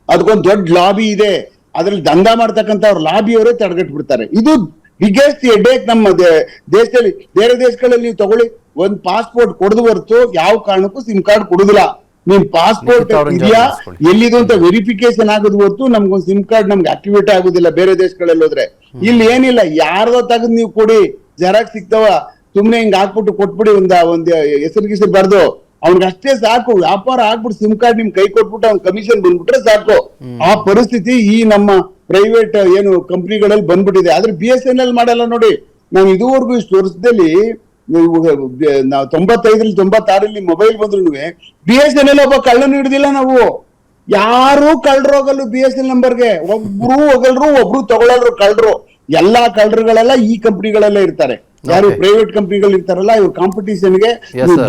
ಅದಕ್ಕೊಂದು ದೊಡ್ಡ ಲಾಬಿ ಇದೆ, ಅದ್ರಲ್ಲಿ ದಂಧ ಮಾಡ್ತಕ್ಕಂಥ ಅವ್ರ ಲಾಬಿ ಅವರೇ ತಡೆಗಟ್ಬಿಡ್ತಾರೆ. ಇದು ಬಿಗ್ಗೆಸ್ಟ್ ಹೆಡ್ಏಕ್ ನಮ್ಮ ದೇಶದಲ್ಲಿ. ಬೇರೆ ದೇಶಗಳಲ್ಲಿ ನೀವು ತಗೊಳ್ಳಿ, ಒಂದ್ ಪಾಸ್ಪೋರ್ಟ್ ಕೊಡದು ಹೊರತು ಯಾವ ಕಾರಣಕ್ಕೂ ಸಿಮ್ ಕಾರ್ಡ್ ಕೊಡುದಿಲ್ಲ. ನಿಮ್ ಪಾಸ್ಪೋರ್ಟ್ ಇದೆಯಾ ಎಲ್ಲಿದು ಅಂತ ವೆರಿಫಿಕೇಶನ್ ಆಗೋದು ಹೊರತು ನಮ್ಗೊಂದು ಸಿಮ್ ಕಾರ್ಡ್ ನಮ್ಗೆ ಆಕ್ಟಿವೇಟ್ ಆಗುದಿಲ್ಲ ಬೇರೆ ದೇಶಗಳಲ್ಲಿ ಹೋದ್ರೆ. ಇಲ್ಲಿ ಏನಿಲ್ಲ, ಯಾರ್ದೋ ತೆಗೆದು ನೀವು ಕೊಡಿ, ಜೆರಾಕ್ಸ್ ಸಿಗ್ತಾವ, ಸುಮ್ನೆ ಹಿಂಗ್ ಹಾಕ್ಬಿಟ್ಟು ಕೊಟ್ಬಿಡಿ, ಒಂದ್ ಹೆಸರು ಬರ್ದು ಅವ್ನಿಗೆ ಅಷ್ಟೇ ಸಾಕು. ವ್ಯಾಪಾರ ಆಗ್ಬಿಟ್ಟು ಸಿಮ್ ಕಾರ್ಡ್ ನಿಮ್ ಕೈ ಕೊಟ್ಬಿಟ್ಟು ಅವ್ನ ಕಮಿಷನ್ ಬಂದ್ಬಿಟ್ರೆ ಸಾಕು. ಆ ಪರಿಸ್ಥಿತಿ ಈ ನಮ್ಮ ಪ್ರೈವೇಟ್ ಏನು ಕಂಪ್ನಿಗಳಲ್ಲಿ ಬಂದ್ಬಿಟ್ಟಿದೆ. ಆದ್ರೆ BSNL ಮಾಡಲ್ಲ ನೋಡಿ. ನಾವು ಇದುವರೆಗೂ ಇಷ್ಟು ವರ್ಷದಲ್ಲಿ ನಾವು 95 96 ಮೊಬೈಲ್ ಬಂದ್ರು BSNL ಒಬ್ಬ ಕಳ್ಳನ್ನು ಹಿಡಿದಿಲ್ಲ ನಾವು. ಯಾರು ಕಳ್ಳರು ಹೋಗಲ್ರು BSNL ನಂಬರ್ಗೆ. ಒಬ್ರು ಹೋಗಲ್ರು, ಒಬ್ರು ತಗೊಳ್ಳಲ್ರು ಕಳ್ಳರು. ಎಲ್ಲಾ ಕಳ್ಳರುಗಳೆಲ್ಲ ಈ ಕಂಪ್ನಿಗಳೆಲ್ಲ ಇರ್ತಾರೆ. ಯಾರು ಪ್ರೈವೇಟ್ ಕಂಪ್ನಿಗಳು ಇರ್ತಾರಲ್ಲ, ಇವ್ರ ಕಾಂಪಿಟೇಷನ್ಗೆ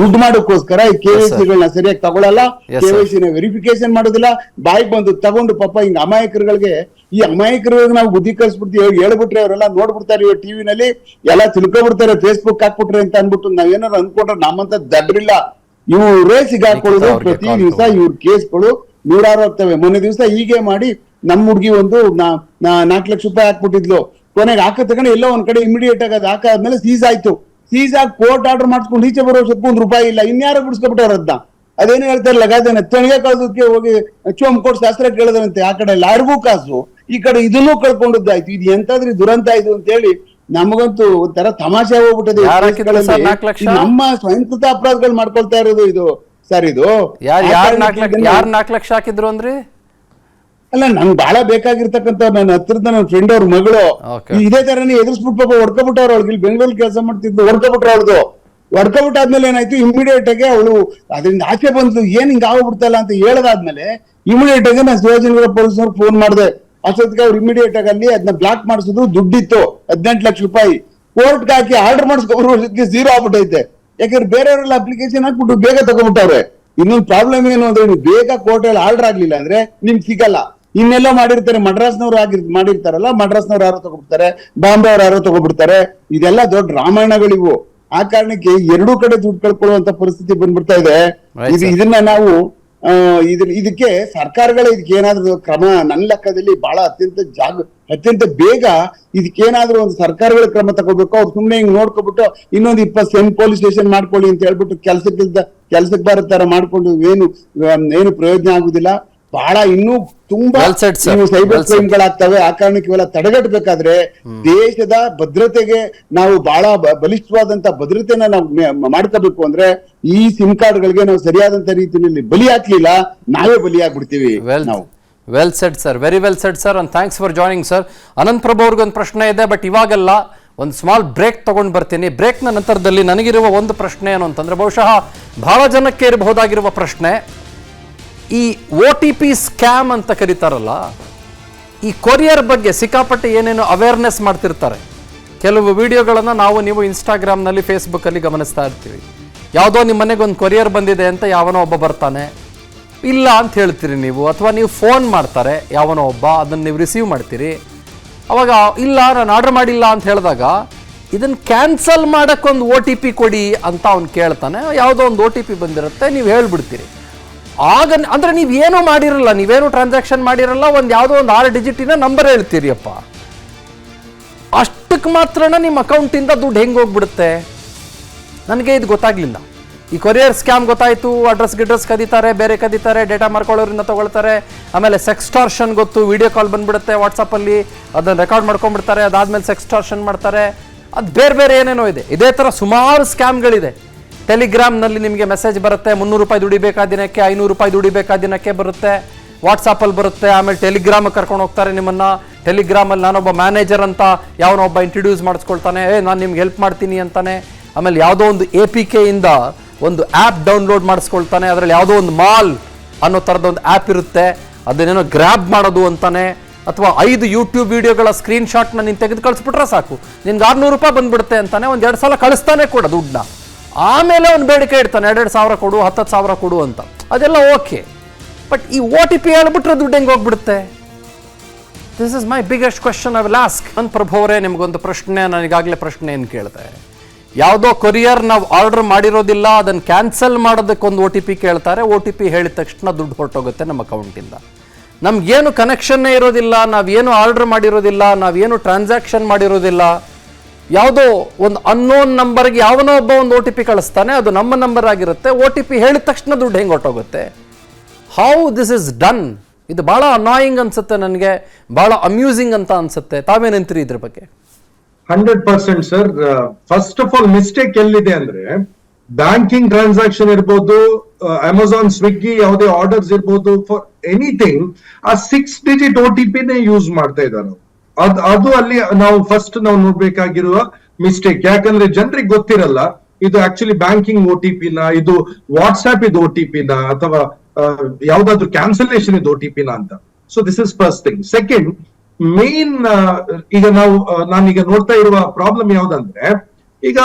ದುಡ್ಡು ಮಾಡೋಕ್ಕೋಸ್ಕರ ಈ KYCಗಳನ್ನ ಸರಿಯಾಗಿ ತಗೊಳಲ್ಲ, KYCನ ವೆರಿಫಿಕೇಶನ್ ಮಾಡೋದಿಲ್ಲ. ಬಾಯಿಗೆ ಬಂದು ತಗೊಂಡು ಪಾಪ ಹಿಂಗ್ ಅಮಾಯಕರುಗಳಿಗೆ, ಈ ಅಮಾಯಕರಿಗೆ ನಾವು ಬುದ್ಧಿ ಕಲಿಸ್ಬಿಡ್ತೀವಿ. ಹೇಳ್ಬಿಟ್ರೆ ಅವರೆಲ್ಲ ನೋಡ್ಬಿಡ್ತಾರೆ ಟಿವಿನಲ್ಲಿ, ಎಲ್ಲ ತಿಳ್ಕೊಬಿಡ್ತಾರೆ. ಫೇಸ್ಬುಕ್ ಹಾಕ್ಬಿಟ್ರೆ ಅಂತ ಅನ್ಬಿಟ್ಟು ನಾವೇನಾರು ಅನ್ಕೊಂಡ್ರೆ ನಮ್ಮಂತ ದಡ್ರಿಲ್ಲ. ಇವರೇ ಸಿಗಾಕೊಳ್ಳೋದು. ಪ್ರತಿ ದಿವಸ ಇವ್ರ ಕೇಸ್ಗಳು 100 ಆಗ್ತವೆ. ಮೊನ್ನೆ ದಿವಸ ಹೀಗೆ ಮಾಡಿ ನಮ್ ಹುಡ್ಗಿ ಒಂದು 4 ಲಕ್ಷ ರೂಪಾಯಿ ಹಾಕ್ಬಿಟ್ಟಿದ್ಲು. ಕೊನೆಗೆ ಹಾಕ ತಗೊಂಡು ಎಲ್ಲೋ ಒಂದ್ ಕಡೆ ಇಮಿಡಿಯೇಟ್ ಆಗಿ ಅದು ಹಾಕಾದ್ಮೇಲೆ ಸೀಸ್ ಆಯ್ತು. ಸೀಸ್ ಆಗಿ ಕೋರ್ಟ್ ಆರ್ಡರ್ ಮಾಡ್ಸ್ಕೊಂಡು ಈಚೆ ಬರೋ ₹1 ಇಲ್ಲ. ಇನ್ಯಾರು ಬಿಡಿಸ್ಕೊಬಿಟ್ಟವ್ರ ಅದನ್ನ. ಅದೇನು ಹೇಳ್ತಾರಲ್ಲ ಗಾದೆನ, ತಣಿಗೆ ಕಳ್ದಕ್ಕೆ ಹೋಗಿ ಕೋರ್ಟ್ ಶಾಸ್ತ್ರ ಕೇಳಿದ್ರಂತೆ. ಆ ಕಡೆ ಲಾರ್ಗೂ ಕಾಸು, ಈ ಕಡೆ ಇದನ್ನೂ ಕಳ್ಕೊಂಡದ್ದಾಯ್ತು. ಇದು ಎಂತಾದ್ರಿ ದುರಂತ ಇದು ಅಂತ ಹೇಳಿ ನಮಗಂತೂ ಒಂಥರ ತಮಾಷೆ ಹೋಗ್ಬಿಟ್ಟದೆ. ನಮ್ಮ ಸ್ವಯಂಕೃತ ಅಪರಾಧಗಳು ಮಾಡ್ಕೊಳ್ತಾ ಇರೋದು ಇದು ಸರ್. ಇದು ಯಾರು 4 ಲಕ್ಷ ಹಾಕಿದ್ರು ಅಂದ್ರಿ? ಅಲ್ಲ, ನಂಗೆ ಬಹಳ ಬೇಕಾಗಿರ್ತಕ್ಕಂಥ ನನ್ನ ಹತ್ರದ ನನ್ನ ಫ್ರೆಂಡ್ ಅವ್ರ ಮಗಳು ಇದೇ ತರನೇ ಎದುರಿಸ್ಬಿಟ್ಟು ಪಾಪ ಹೊಡ್ಕೊಬಿಟ್ಟವ್ರು. ಅವಳಿಗೆ ಇಲ್ಲಿ ಬೆಂಗಳೂರಲ್ಲಿ ಕೆಲಸ ಮಾಡ್ತಿದ್ದು, ಹೊಡ್ಕೊಬಿಟ್ರು. ಅವ್ರದ್ದು ಹೊಡ್ಕೊಬಿಟ್ಟಾದ್ಮೇಲೆ ಏನಾಯ್ತು, ಇಮಿಡಿಯೇಟ್ ಆಗಿ ಅವಳು ಅದರಿಂದ ಆಚೆ ಬಂದ್ಲು. ಏನ್ ಹಿಂಗ ಆಗ್ಬಿಡ್ತಲ್ಲ ಅಂತ ಹೇಳದಾದ್ಮೇಲೆ ಇಮಿಡಿಯೇಟ್ ಆಗಿ ನಾನು ಶಿವಾಜಿನಗರ ಪೊಲೀಸ್ನವ್ರಿಗೆ ಫೋನ್ ಮಾಡಿದೆ. ಅಷ್ಟೊತ್ತಿಗೆ ಅವ್ರು ಇಮಿಡಿಯೇಟ್ ಆಗಿ ಅಲ್ಲಿ ಅದನ್ನ ಬ್ಲಾಕ್ ಮಾಡಿಸಿದ್ರು. ದುಡ್ಡಿತ್ತು 18 ಲಕ್ಷ ರೂಪಾಯಿ. ಕೋರ್ಟ್ಗೆ ಹಾಕಿ ಆರ್ಡರ್ ಮಾಡಿಸ್ಕೊಬರೋದಕ್ಕೆ 0 ಆಗ್ಬಿಟ್ಟೈತೆ. ಯಾಕಂದ್ರೆ ಬೇರೆಯವರೆಲ್ಲ ಅಪ್ಲಿಕೇಶನ್ ಹಾಕ್ಬಿಟ್ಟು ಬೇಗ ತಗೊಂಡ್ಬಿಟ್ಟವ್ರೆ. ಇನ್ನೊಂದು ಪ್ರಾಬ್ಲಮ್ ಏನು ಅಂದ್ರೆ, ನೀವು ಬೇಗ ಕೋರ್ಟ್ ಅಲ್ಲಿ ಆರ್ಡರ್ ಆಗ್ಲಿಲ್ಲ ಅಂದ್ರೆ ನಿಮ್ಗೆ ಸಿಗಲ್ಲ. ಇನ್ನೆಲ್ಲ ಮಾಡಿರ್ತಾರೆ, ಮಡ್ರಾಸ್ನವ್ರು ಮಾಡಿರ್ತಾರಲ್ಲ, ಮಡ್ರಾಸ್ನವ್ರು ಯಾರೋ ತಗೊಬಿಡ್ತಾರೆ, ಬಾಂಬೆ ಅವ್ರು ಯಾರೋ ತಗೊಬಿಡ್ತಾರೆ. ಇದೆಲ್ಲ ದೊಡ್ಡ ರಾಮಾಯಣಗಳಿವು. ಆ ಕಾರಣಕ್ಕೆ ಎರಡೂ ಕಡೆ ದುಡ್ಡು ಕಳ್ಕೊಳ್ಳುವಂತ ಪರಿಸ್ಥಿತಿ ಬಂದ್ಬಿಡ್ತಾ ಇದೆ. ಇದನ್ನ ನಾವು ಇದಕ್ಕೆ ಸರ್ಕಾರಗಳೇ ಇದಕ್ಕೆ ಏನಾದ್ರು ಕ್ರಮ, ನನ್ನ ಲೆಕ್ಕದಲ್ಲಿ ಬಹಳ ಅತ್ಯಂತ ಬೇಗ ಇದಕ್ಕೇನಾದ್ರೂ ಒಂದು ಸರ್ಕಾರಗಳ ಕ್ರಮ ತಗೋಬೇಕು. ಅವ್ರು ಸುಮ್ನೆ ಹಿಂಗ್ ನೋಡ್ಕೊಬಿಟ್ಟು ಇನ್ನೊಂದು 20 ಪೊಲೀಸ್ ಸ್ಟೇಷನ್ ಮಾಡ್ಕೊಳ್ಳಿ ಅಂತ ಹೇಳ್ಬಿಟ್ಟು ಕೆಲ್ಸಕ್ಕೆ ಬರೋ ತರ ಮಾಡ್ಕೊಂಡು ಏನು ಪ್ರಯೋಜನ ಆಗುದಿಲ್ಲ. ಬಹಳ ಇನ್ನೂ ತುಂಬಾ ಸೈಬರ್ ಕ್ರೈಮ್ಗಳಾಗ್ತವೆ. ಆ ಕಾರಣಕ್ಕೆ ಇವೆಲ್ಲ ತಡೆಗಟ್ಟಬೇಕಾದ್ರೆ ದೇಶದ ಭದ್ರತೆಗೆ ನಾವು ಬಹಳ ಬಲಿಷ್ಠವಾದಂತ ಭದ್ರತೆನ ನಾವು ಮಾಡ್ಕೋಬೇಕು. ಅಂದ್ರೆ ಈ ಸಿಮ್ ಕಾರ್ಡ್ಗಳಿಗೆ ನಾವು ಸರಿಯಾದಂತ ರೀತಿಯಲ್ಲಿ ಬಲಿ ಹಾಕ್ಲಿಲ್ಲ, ನಾವೇ ಬಲಿ ಆಗ್ಬಿಡ್ತೀವಿ ನಾವು. Well said sir, very well said sir, and thanks for joining sir. Anant Prabhu ಅವ್ರಿಗೊಂದು ಪ್ರಶ್ನೆ ಇದೆ, ಬಟ್ ಇವಾಗಲ್ಲ, ಒಂದು ಸ್ಮಾಲ್ ಬ್ರೇಕ್ ತಗೊಂಡು ಬರ್ತೀನಿ. ಬ್ರೇಕ್ನ ನಂತರದಲ್ಲಿ ನನಗಿರುವ ಒಂದು ಪ್ರಶ್ನೆ ಏನು ಅಂತಂದ್ರೆ, ಬಹುಶಃ ಬಹಳ ಜನಕ್ಕೆ ಇರಬಹುದಾಗಿರುವ ಪ್ರಶ್ನೆ, ಈ OTP ಸ್ಕ್ಯಾಮ್ ಅಂತ ಕರೀತಾರಲ್ಲ, ಈ ಕೊರಿಯರ್ ಬಗ್ಗೆ ಸಿಕ್ಕಾಪಟ್ಟೆ ಏನೇನು ಅವೇರ್ನೆಸ್ ಮಾಡ್ತಿರ್ತಾರೆ. ಕೆಲವು ವಿಡಿಯೋಗಳನ್ನು ನೀವು ಇನ್ಸ್ಟಾಗ್ರಾಮ್ನಲ್ಲಿ, ಫೇಸ್ಬುಕ್ಕಲ್ಲಿ ಗಮನಿಸ್ತಾ ಇರ್ತೀವಿ. ಯಾವುದೋ ನಿಮ್ಮ ಮನೆಗೆ ಒಂದು ಕೊರಿಯರ್ ಬಂದಿದೆ ಅಂತ ಯಾವನೋ ಒಬ್ಬ ಬರ್ತಾನೆ, ಇಲ್ಲ ಅಂತ ಹೇಳ್ತೀರಿ ನೀವು, ಅಥವಾ ನೀವು ಫೋನ್ ಮಾಡ್ತಾರೆ ಯಾವನೋ ಒಬ್ಬ, ಅದನ್ನು ನೀವು ರಿಸೀವ್ ಮಾಡ್ತೀರಿ. ಅವಾಗ ಇಲ್ಲ ನಾನು ಆರ್ಡರ್ ಮಾಡಿಲ್ಲ ಅಂತ ಹೇಳಿದಾಗ, ಇದನ್ನು ಕ್ಯಾನ್ಸಲ್ ಮಾಡೋಕ್ಕೊಂದು OTP ಕೊಡಿ ಅಂತ ಅವ್ನು ಕೇಳ್ತಾನೆ. ಯಾವುದೋ ಒಂದು OTP ಬಂದಿರುತ್ತೆ, ನೀವು ಹೇಳ್ಬಿಡ್ತೀರಿ. ಆಗ ಅಂದರೆ ನೀವೇನೂ ಮಾಡಿರಲ್ಲ, ನೀವೇನು ಟ್ರಾನ್ಸಾಕ್ಷನ್ ಮಾಡಿರಲ್ಲ, ಒಂದು ಯಾವುದೋ ಒಂದು 6 ಡಿಜಿಟಿನ ನಂಬರ್ ಹೇಳ್ತೀರಿಯಪ್ಪ, ಅಷ್ಟಕ್ಕೆ ಮಾತ್ರನ ನಿಮ್ಮ ಅಕೌಂಟಿಂದ ದುಡ್ಡು ಹೆಂಗೆ ಹೋಗ್ಬಿಡುತ್ತೆ? ನನಗೆ ಇದು ಗೊತ್ತಾಗಲಿಲ್ಲ. ಈ ಕೊರಿಯರ್ ಸ್ಕ್ಯಾಮ್ ಗೊತ್ತಾಯಿತು, ಅಡ್ರೆಸ್ ಕದೀತಾರೆ, ಬೇರೆ ಕದೀತಾರೆ, ಡೇಟಾ ಮಾರ್ಕೊಳ್ಳೋರಿಂದ ತೊಗೊಳ್ತಾರೆ, ಆಮೇಲೆ ಸೆಕ್ಸ್ಟಾರ್ಷನ್ ಗೊತ್ತು, ವಿಡಿಯೋ ಕಾಲ್ ಬಂದುಬಿಡುತ್ತೆ ವಾಟ್ಸಪ್ಪಲ್ಲಿ, ಅದನ್ನು ರೆಕಾರ್ಡ್ ಮಾಡ್ಕೊಂಡ್ಬಿಡ್ತಾರೆ, ಅದಾದಮೇಲೆ ಸೆಕ್ಸ್ಟಾರ್ಷನ್ ಮಾಡ್ತಾರೆ, ಅದು ಬೇರೆ ಏನೇನೋ ಇದೆ. ಇದೇ ಥರ ಸುಮಾರು ಸ್ಕ್ಯಾಮ್ಗಳಿದೆ. ಟೆಲಿಗ್ರಾಮ್ನಲ್ಲಿ ನಿಮಗೆ ಮೆಸೇಜ್ ಬರುತ್ತೆ, 300 ರೂಪಾಯಿ ದುಡಿಬೇಕಾದ ದಿನಕ್ಕೆ, 500 ರೂಪಾಯಿ ದುಡಿಬೇಕಾದ ದಿನಕ್ಕೆ ಬರುತ್ತೆ, ವಾಟ್ಸಾಪಲ್ಲಿ ಬರುತ್ತೆ, ಆಮೇಲೆ ಟೆಲಿಗ್ರಾಮಿಗೆ ಕರ್ಕೊಂಡು ಹೋಗ್ತಾರೆ ನಿಮ್ಮನ್ನು. ಟೆಲಿಗ್ರಾಮಲ್ಲಿ ನಾನೊಬ್ಬ ಮ್ಯಾನೇಜರ್ ಅಂತ ಯಾವನೊಬ್ಬ ಇಂಟ್ರಡ್ಯೂಸ್ ಮಾಡಿಸ್ಕೊಳ್ತಾನೆ, ನಾನು ನಿಮ್ಗೆ ಹೆಲ್ಪ್ ಮಾಡ್ತೀನಿ ಅಂತಾನೆ. ಆಮೇಲೆ ಯಾವುದೋ ಒಂದು APK ಇಂದ ಒಂದು ಆ್ಯಪ್ ಡೌನ್ಲೋಡ್ ಮಾಡಿಸ್ಕೊಳ್ತಾನೆ, ಅದರಲ್ಲಿ ಯಾವುದೋ ಒಂದು ಮಾಲ್ ಅನ್ನೋ ಥರದ ಒಂದು ಆ್ಯಪ್ ಇರುತ್ತೆ, ಅದನ್ನೇನೋ ಗ್ರ್ಯಾಬ್ ಮಾಡೋದು ಅಂತಾನೆ. ಅಥವಾ 5 ಯೂಟ್ಯೂಬ್ ವೀಡಿಯೋಗಳ ಸ್ಕ್ರೀನ್ಶಾಟ್ನ ನೀನು ತೆಗೆದು ಕಳಿಸ್ಬಿಟ್ರೆ ಸಾಕು, ನಿನ್ಗೆ 600 ರೂಪಾಯಿ ಬಂದುಬಿಡುತ್ತೆ ಅಂತಾನೆ. ಒಂದು 2 ಸಲ ಕಳಿಸ್ತಾನೆ ಕೂಡ ದುಡ್ಡನ್ನ. ಆಮೇಲೆ ಒಂದು ಬೇಡಿಕೆ ಇಡ್ತಾನೆ, 2,000 ಕೊಡು, 10,000 ಕೊಡು ಅಂತ. ಅದೆಲ್ಲ ಓಕೆ, ಬಟ್ ಈ OTP ಹೇಳ್ಬಿಟ್ರೆ ದುಡ್ಡು ಹೆಂಗೆ ಹೋಗ್ಬಿಡುತ್ತೆ? This is my biggest question I will ask. ನನ್ನ ಪ್ರಭು ಅವರೇ, ನಿಮಗೊಂದು ಪ್ರಶ್ನೆ, ನನಗಾಗಲೇ ಪ್ರಶ್ನೆ ಏನು ಕೇಳಿದೆ. ಯಾವುದೋ ಕೊರಿಯರ್ ನಾವು ಆರ್ಡರ್ ಮಾಡಿರೋದಿಲ್ಲ, ಅದನ್ನು ಕ್ಯಾನ್ಸಲ್ ಮಾಡೋದಕ್ಕೊಂದು OTP ಕೇಳ್ತಾರೆ. OTP ಹೇಳಿದ ತಕ್ಷಣ ದುಡ್ಡು ಹೊರಟೋಗುತ್ತೆ ನಮ್ಮ ಅಕೌಂಟಿಂದ. ನಮಗೇನು ಕನೆಕ್ಷನ್ನೇ ಇರೋದಿಲ್ಲ, ನಾವೇನು ಆರ್ಡರ್ ಮಾಡಿರೋದಿಲ್ಲ, ನಾವೇನು ಟ್ರಾನ್ಸಾಕ್ಷನ್ ಮಾಡಿರೋದಿಲ್ಲ. ಯಾವುದೋ ಒಂದು ಅನ್ನೋನ್ ನಂಬರ್ಗೆ ಯಾವನೋ ಒಬ್ಬ ಒಂದು OTP ಕಳಿಸ್ತಾನೆ, ಅದು ನಮ್ಮ ನಂಬರ್ ಆಗಿರುತ್ತೆ. OTP ಹೇಳಿದ ತಕ್ಷಣ ದುಡ್ಡು ಹೆಂಗೆ ಹೊರಟೋಗುತ್ತೆ? How this is done? ಇದು ಭಾಳ ಅನಾಯಿಂಗ್ ಅನ್ಸುತ್ತೆ ನನಗೆ, ಭಾಳ ಅಮ್ಯೂಸಿಂಗ್ ಅಂತ ಅನ್ಸುತ್ತೆ. ತಾವೇನಂತೀರಿ ಇದ್ರ ಬಗ್ಗೆ? 100% sir. First of all mistake ಎಲ್ಲಿದೆ ಅಂದ್ರೆ, ಬ್ಯಾಂಕಿಂಗ್ ಟ್ರಾನ್ಸಾಕ್ಷನ್ ಇರ್ಬೋದು, ಅಮೆಝಾನ್, ಸ್ವಿಗ್ಗಿ, ಯಾವುದೇ ಆರ್ಡರ್ಸ್ ಇರ್ಬೋದು, ಫಾರ್ ಎನಿಥಿಂಗ್ ಆ 6 ಡಿಜಿಟ್ OTP ನೇ ಯೂಸ್ ಮಾಡ್ತಾ ಇದ್ದಾರೆ. ಅದು ಅಲ್ಲಿ ನಾವು ನೋಡ್ಬೇಕಾಗಿರುವ ಮಿಸ್ಟೇಕ್. ಯಾಕಂದ್ರೆ ಜನರಿಗೆ ಗೊತ್ತಿರಲ್ಲ ಇದು ಆಕ್ಚುಲಿ ಬ್ಯಾಂಕಿಂಗ್ OTP ನ, ಇದು ವಾಟ್ಸ್ಆಪ್ ಇದು OTP ನ, ಅಥವಾ ಯಾವ್ದಾದ್ರು ಕ್ಯಾನ್ಸಲೇಷನ್ ಇದು OTP ನ ಅಂತ. So this is first thing. Second, main ಈಗ ನಾನೀಗ ನೋಡ್ತಾ ಇರುವ ಪ್ರಾಬ್ಲಮ್ ಯಾವ್ದಂದ್ರೆ, ಈಗ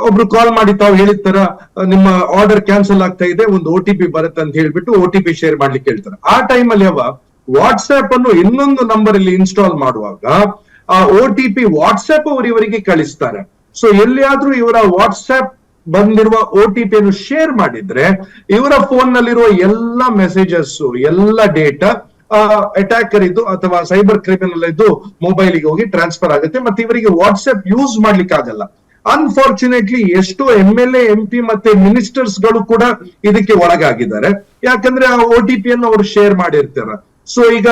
ಒಬ್ರು ಕಾಲ್ ಮಾಡಿ ತಾವು ಹೇಳಿದ ತರ ನಿಮ್ಮ ಆರ್ಡರ್ ಕ್ಯಾನ್ಸಲ್ ಆಗ್ತಾ ಇದೆ, ಒಂದು OTP ಬರುತ್ತೆ ಅಂತ ಹೇಳ್ಬಿಟ್ಟು OTP ಶೇರ್ ಮಾಡ್ಲಿಕ್ಕೆ ಹೇಳ್ತಾರೆ. ಆ ಟೈಮಲ್ಲಿ ವಾಟ್ಸ್ಆಪ್ ಅನ್ನು ಇನ್ನೊಂದು ನಂಬರ್ ಅಲ್ಲಿ ಇನ್ಸ್ಟಾಲ್ ಮಾಡುವಾಗ ಆ OTP ವಾಟ್ಸ್ಆಪ್ ಅವರು ಇವರಿಗೆ ಕಳಿಸ್ತಾರೆ. ಸೊ ಎಲ್ಲಿಯಾದ್ರೂ ಇವರ ವಾಟ್ಸ್ಆಪ್ ಬಂದಿರುವ OTP ಅನ್ನು ಶೇರ್ ಮಾಡಿದ್ರೆ ಇವರ ಫೋನ್ ನಲ್ಲಿರುವ ಎಲ್ಲ ಮೆಸೇಜಸ್, ಎಲ್ಲ ಡೇಟಾ ಅಟ್ಯಾಕರ್ ಇದ್ದು ಅಥವಾ ಸೈಬರ್ ಕ್ರಿಮಿನಲ್ ಇದ್ದು ಮೊಬೈಲಿಗೆ ಹೋಗಿ ಟ್ರಾನ್ಸ್ಫರ್ ಆಗುತ್ತೆ, ಮತ್ತೆ ಇವರಿಗೆ ವಾಟ್ಸ್ಆಪ್ ಯೂಸ್ ಮಾಡ್ಲಿಕ್ಕೆ ಆಗಲ್ಲ. ಅನ್ಫಾರ್ಚುನೇಟ್ಲಿ ಎಷ್ಟೋ MLA, MP ಮತ್ತೆ ಮಿನಿಸ್ಟರ್ಸ್ ಗಳು ಕೂಡ ಇದಕ್ಕೆ ಒಳಗಾಗಿದ್ದಾರೆ. ಯಾಕಂದ್ರೆ ಆ OTP ಅನ್ನು ಅವರು ಶೇರ್ ಮಾಡಿರ್ತಾರೆ. ಸೊ ಈಗ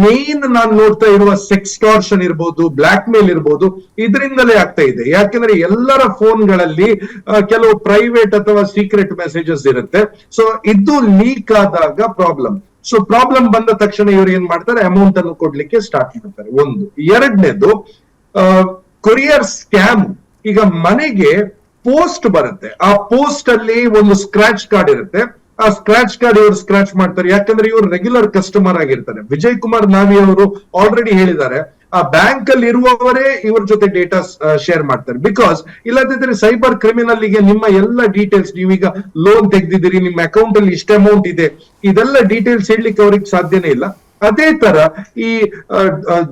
ಮೇನ್ ನಾನು ನೋಡ್ತಾ ಇರುವ ಸೆಕ್ಸ್ಟಾರ್ಷನ್ ಇರ್ಬೋದು, ಬ್ಲಾಕ್ ಮೇಲ್ ಇರ್ಬೋದು, ಇದರಿಂದಲೇ ಆಗ್ತಾ ಇದೆ. ಯಾಕಂದ್ರೆ ಎಲ್ಲರ ಫೋನ್ಗಳಲ್ಲಿ ಕೆಲವು ಪ್ರೈವೇಟ್ ಅಥವಾ ಸೀಕ್ರೆಟ್ ಮೆಸೇಜಸ್ ಇರುತ್ತೆ. ಸೊ ಇದು ಲೀಕ್ ಆದಾಗ ಪ್ರಾಬ್ಲಮ್. ಸೊ ಪ್ರಾಬ್ಲಮ್ ಬಂದ ತಕ್ಷಣ ಇವರು ಏನ್ ಮಾಡ್ತಾರೆ, ಅಮೌಂಟ್ ಅನ್ನು ಕೊಡ್ಲಿಕ್ಕೆ ಸ್ಟಾರ್ಟ್ ಮಾಡ್ತಾರೆ. ಒಂದು. ಎರಡನೇದು, ಕೊರಿಯರ್ ಸ್ಕ್ಯಾಮ್. ಈಗ ಮನೆಗೆ ಪೋಸ್ಟ್ ಬರುತ್ತೆ, ಆ ಪೋಸ್ಟ್ ಅಲ್ಲಿ ಒಂದು ಸ್ಕ್ರಾಚ್ ಕಾರ್ಡ್ ಇರುತ್ತೆ. ಆ ಸ್ಕ್ರಾಚ್ ಕಾರ್ಡ್ ಇವರು ಸ್ಕ್ರಾಚ್ ಮಾಡ್ತಾರೆ. ಯಾಕಂದ್ರೆ ಇವರು ರೆಗ್ಯುಲರ್ ಕಸ್ಟಮರ್ ಆಗಿರ್ತಾರೆ. ವಿಜಯ್ ಕುಮಾರ್ ನಾವಿ ಅವರು ಆಲ್ರೆಡಿ ಹೇಳಿದ್ದಾರೆ, ಆ ಬ್ಯಾಂಕ್ ಅಲ್ಲಿ ಇರುವವರೇ ಇವ್ರ ಜೊತೆ ಡೇಟಾ ಶೇರ್ ಮಾಡ್ತಾರೆ. ಬಿಕಾಸ್ ಇಲ್ಲದಿದ್ರೆ ಸೈಬರ್ ಕ್ರಿಮಿನಲ್ ಗೆ ನಿಮ್ಮ ಎಲ್ಲ ಡೀಟೇಲ್ಸ್, ನೀವೀಗ ಲೋನ್ ತೆಗೆದಿದ್ದೀರಿ, ನಿಮ್ಮ ಅಕೌಂಟ್ ಅಲ್ಲಿ ಇಷ್ಟ ಅಮೌಂಟ್ ಇದೆ, ಇದೆಲ್ಲ ಡೀಟೇಲ್ಸ್ ಹೇಳಲಿಕ್ಕೆ ಅವ್ರಿಗೆ ಸಾಧ್ಯನೇ ಇಲ್ಲ. ಅದೇ ತರ ಈ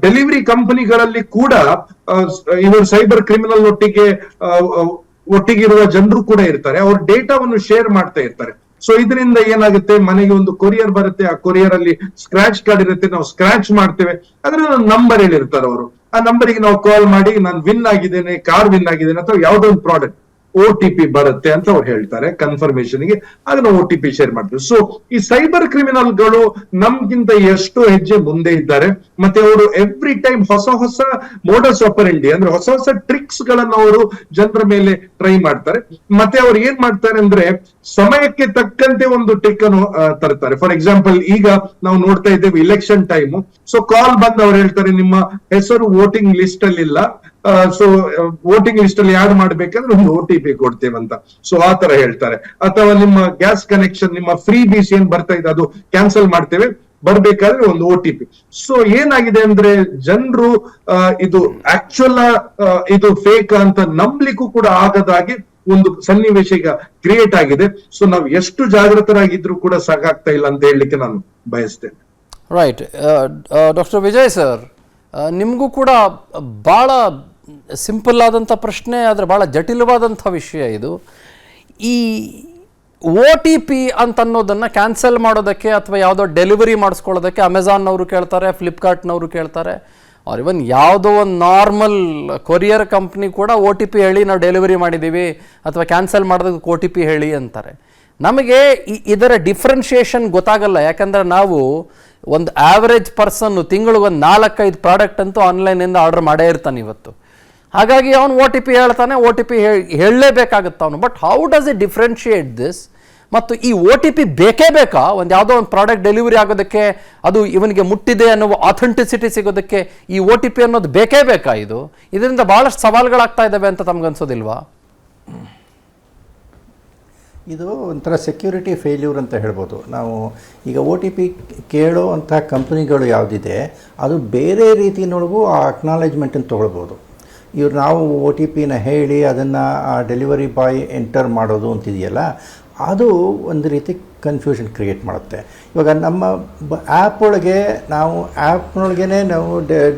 ಡೆಲಿವರಿ ಕಂಪನಿಗಳಲ್ಲಿ ಕೂಡ ಇವರು ಸೈಬರ್ ಕ್ರಿಮಿನಲ್ ಒಟ್ಟಿಗಿರುವ ಜನರು ಕೂಡ ಇರ್ತಾರೆ. ಅವ್ರ ಡೇಟಾವನ್ನು ಶೇರ್ ಮಾಡ್ತಾ ಇರ್ತಾರೆ. ಸೊ ಇದರಿಂದ ಏನಾಗುತ್ತೆ, ಮನೆಗೆ ಒಂದು ಕೊರಿಯರ್ ಬರುತ್ತೆ, ಆ ಕೊರಿಯರ್ ಅಲ್ಲಿ ಸ್ಕ್ರಾಚ್ ಕಾರ್ಡ್ ಇರುತ್ತೆ, ನಾವು ಸ್ಕ್ರಾಚ್ ಮಾಡ್ತೇವೆ, ಅದ್ರ ನಂಬರ್ ಹೇಳಿರ್ತಾರೆ ಅವರು. ಆ ನಂಬರಿಗೆ ನಾವು ಕಾಲ್ ಮಾಡಿ ನಾನು ವಿನ್ ಆಗಿದ್ದೇನೆ, ಕಾರ್ ವಿನ್ ಆಗಿದ್ದೇನೆ ಅಥವಾ ಯಾವ್ದೋ ಒಂದು ಪ್ರಾಡಕ್ಟ್ OTP ಬರುತ್ತೆ ಅಂತ ಅವ್ರು ಹೇಳ್ತಾರೆ ಕನ್ಫರ್ಮೇಶನ್ ಗೆ. ಆಗ ನಾವು OTP ಶೇರ್ ಮಾಡ್ತೀವಿ. ಸೊ ಈ ಸೈಬರ್ ಕ್ರಿಮಿನಲ್ಗಳು ನಮ್ಗಿಂತ ಎಷ್ಟೋ ಹೆಜ್ಜೆ ಮುಂದೆ ಇದ್ದಾರೆ. ಮತ್ತೆ ಅವರು ಎವ್ರಿ ಟೈಮ್ ಹೊಸ ಮೋಡಸ್ ಆಪರೆಂಡಿ, ಅಂದ್ರೆ ಹೊಸ ಟ್ರಿಕ್ಸ್ ಗಳನ್ನ ಅವರು ಜನರ ಮೇಲೆ ಟ್ರೈ ಮಾಡ್ತಾರೆ. ಮತ್ತೆ ಅವ್ರು ಏನ್ ಮಾಡ್ತಾರೆ ಅಂದ್ರೆ, ಸಮಯಕ್ಕೆ ತಕ್ಕಂತೆ ಒಂದು ಟ್ರಿಕ್ ಅನ್ನು ತರ್ತಾರೆ. ಫಾರ್ ಎಕ್ಸಾಂಪಲ್, ಈಗ ನಾವು ನೋಡ್ತಾ ಇದ್ದೇವೆ ಇಲೆಕ್ಷನ್ ಟೈಮ್. ಸೊ ಕಾಲ್ ಬಂದು ಅವ್ರು ಹೇಳ್ತಾರೆ, ನಿಮ್ಮ ಹೆಸರು ವೋಟಿಂಗ್ ಲಿಸ್ಟ್ ಅಲ್ಲಿ ಇಲ್ಲ, ಸೊ ವೋಟಿಂಗ್ ಲಿಸ್ಟ್ ಅಲ್ಲಿ ಆಡ್ ಮಾಡ್ಬೇಕಂದ್ರೆ ಒಂದು OTP ಕೊಡ್ತೇವೆ ಅಂತ. ಸೊ ಆ ತರ ಹೇಳ್ತಾರೆ. ಅಥವಾ ನಿಮ್ಮ ಗ್ಯಾಸ್ ಕನೆಕ್ಷನ್, ನಿಮ್ಮ ಫ್ರೀ ಬೀಸ್ ಏನ್ ಬರ್ತಾ ಇದೆ ಅದು ಕ್ಯಾನ್ಸಲ್ ಮಾಡ್ತೇವೆ, ಬರ್ಬೇಕಾದ್ರೆ ಒಂದು OTP. ಸೊ ಏನಾಗಿದೆ ಅಂದ್ರೆ, ಜನರು ಇದು ಆಕ್ಚುಲ್ ಇದು ಫೇಕ್ ಅಂತ ನಂಬಲಿಕ್ಕೂ ಕೂಡ ಆಗದಾಗಿ ಒಂದು ಸನ್ನಿವೇಶ ಈಗ ಕ್ರಿಯೇಟ್ ಆಗಿದೆ. ಸೊ ನಾವು ಎಷ್ಟು ಜಾಗೃತರಾಗಿದ್ರು ಕೂಡ ಸಾಕಾಗ್ತಾ ಇಲ್ಲ ಅಂತ ಹೇಳಲಿಕ್ಕೆ ನಾನು ಬಯಸ್ತೇನೆ. ರೈಟ್. ಡಾಕ್ಟರ್ ವಿಜಯ್ ಸರ್, ನಿಮಗೂ ಕೂಡ ಭಾಳ ಸಿಂಪಲ್ ಆದಂಥ ಪ್ರಶ್ನೆ, ಆದರೆ ಭಾಳ ಜಟಿಲವಾದಂಥ ವಿಷಯ ಇದು. ಈ OTP ಅಂತ ಅನ್ನೋದನ್ನು ಕ್ಯಾನ್ಸಲ್ ಮಾಡೋದಕ್ಕೆ ಅಥವಾ ಯಾವುದೋ ಡೆಲಿವರಿ ಮಾಡಿಸ್ಕೊಳ್ಳೋದಕ್ಕೆ ಅಮೆಝಾನ್ನವರು ಕೇಳ್ತಾರೆ, ಫ್ಲಿಪ್ಕಾರ್ಟ್ನವರು ಕೇಳ್ತಾರೆ, ಅವ್ರು ಇವನ್ ಯಾವುದೋ ಒಂದು ನಾರ್ಮಲ್ ಕೊರಿಯರ್ ಕಂಪ್ನಿ ಕೂಡ OTP ಹೇಳಿ ನಾವು ಡೆಲಿವರಿ ಮಾಡಿದ್ದೀವಿ ಅಥವಾ ಕ್ಯಾನ್ಸಲ್ ಮಾಡೋದಕ್ಕೆ OTP ಹೇಳಿ ಅಂತಾರೆ. ನಮಗೆ ಇದರ ಡಿಫ್ರೆನ್ಷಿಯೇಷನ್ ಗೊತ್ತಾಗಲ್ಲ. ಯಾಕಂದರೆ ನಾವು ಒಂದು ಆ್ಯಾವ್ರೇಜ್ ಪರ್ಸನ್ನು ತಿಂಗಳಿಗೆ ಒಂದು 4-5 ಪ್ರಾಡಕ್ಟ್ ಅಂತೂ ಆನ್ಲೈನಿಂದ ಆರ್ಡರ್ ಮಾಡೇ ಇರ್ತಾನೆ ಇವತ್ತು. ಹಾಗಾಗಿ ಅವನು OTP ಹೇಳ್ತಾನೆ, OTP ಹೇಳಲೇಬೇಕಾಗುತ್ತೆ ಅವನು. But how does it differentiate this? ಮತ್ತು ಈ OTP ಬೇಕೇ ಬೇಕಾ ಒಂದು ಯಾವುದೋ ಒಂದು ಪ್ರಾಡಕ್ಟ್ ಡೆಲಿವರಿ ಆಗೋದಕ್ಕೆ, ಅದು ಇವನಿಗೆ ಮುಟ್ಟಿದೆ ಅನ್ನೋ ಅಥೆಂಟಿಸಿಟಿ ಸಿಗೋದಕ್ಕೆ ಈ OTP ಅನ್ನೋದು ಬೇಕೇ ಬೇಕಾ? ಇದರಿಂದ ಭಾಳಷ್ಟು ಸವಾಲುಗಳಾಗ್ತಾ ಇದ್ದಾವೆ ಅಂತ ತಮ್ಗನ್ಸೋದಿಲ್ವಾ? ಇದು ಒಂಥರ ಸೆಕ್ಯೂರಿಟಿ ಫೇಲ್ಯೂರ್ ಅಂತ ಹೇಳ್ಬೋದು. ನಾವು ಈಗ OTP ಕೇಳೋ ಅಂಥ ಕಂಪ್ನಿಗಳು ಯಾವುದಿದೆ ಅದು ಬೇರೆ ರೀತಿಯೊಳಗೂ ಆ ಅಕ್ನಾಲೇಜ್ಮೆಂಟನ್ನು ತೊಗೊಳ್ಬೋದು. ಇವ್ರು ನಾವು OTPನ ಹೇಳಿ ಅದನ್ನು ಆ ಡೆಲಿವರಿ ಬಾಯ್ ಎಂಟರ್ ಮಾಡೋದು ಅಂತಿದೆಯಲ್ಲ, ಅದು ಒಂದು ರೀತಿ ಕನ್ಫ್ಯೂಷನ್ ಕ್ರಿಯೇಟ್ ಮಾಡುತ್ತೆ. ಇವಾಗ ನಮ್ಮ ಆ್ಯಪ್ ಒಳಗೆ ಆ್ಯಪ್ನೊಳಗೇ ನಾವು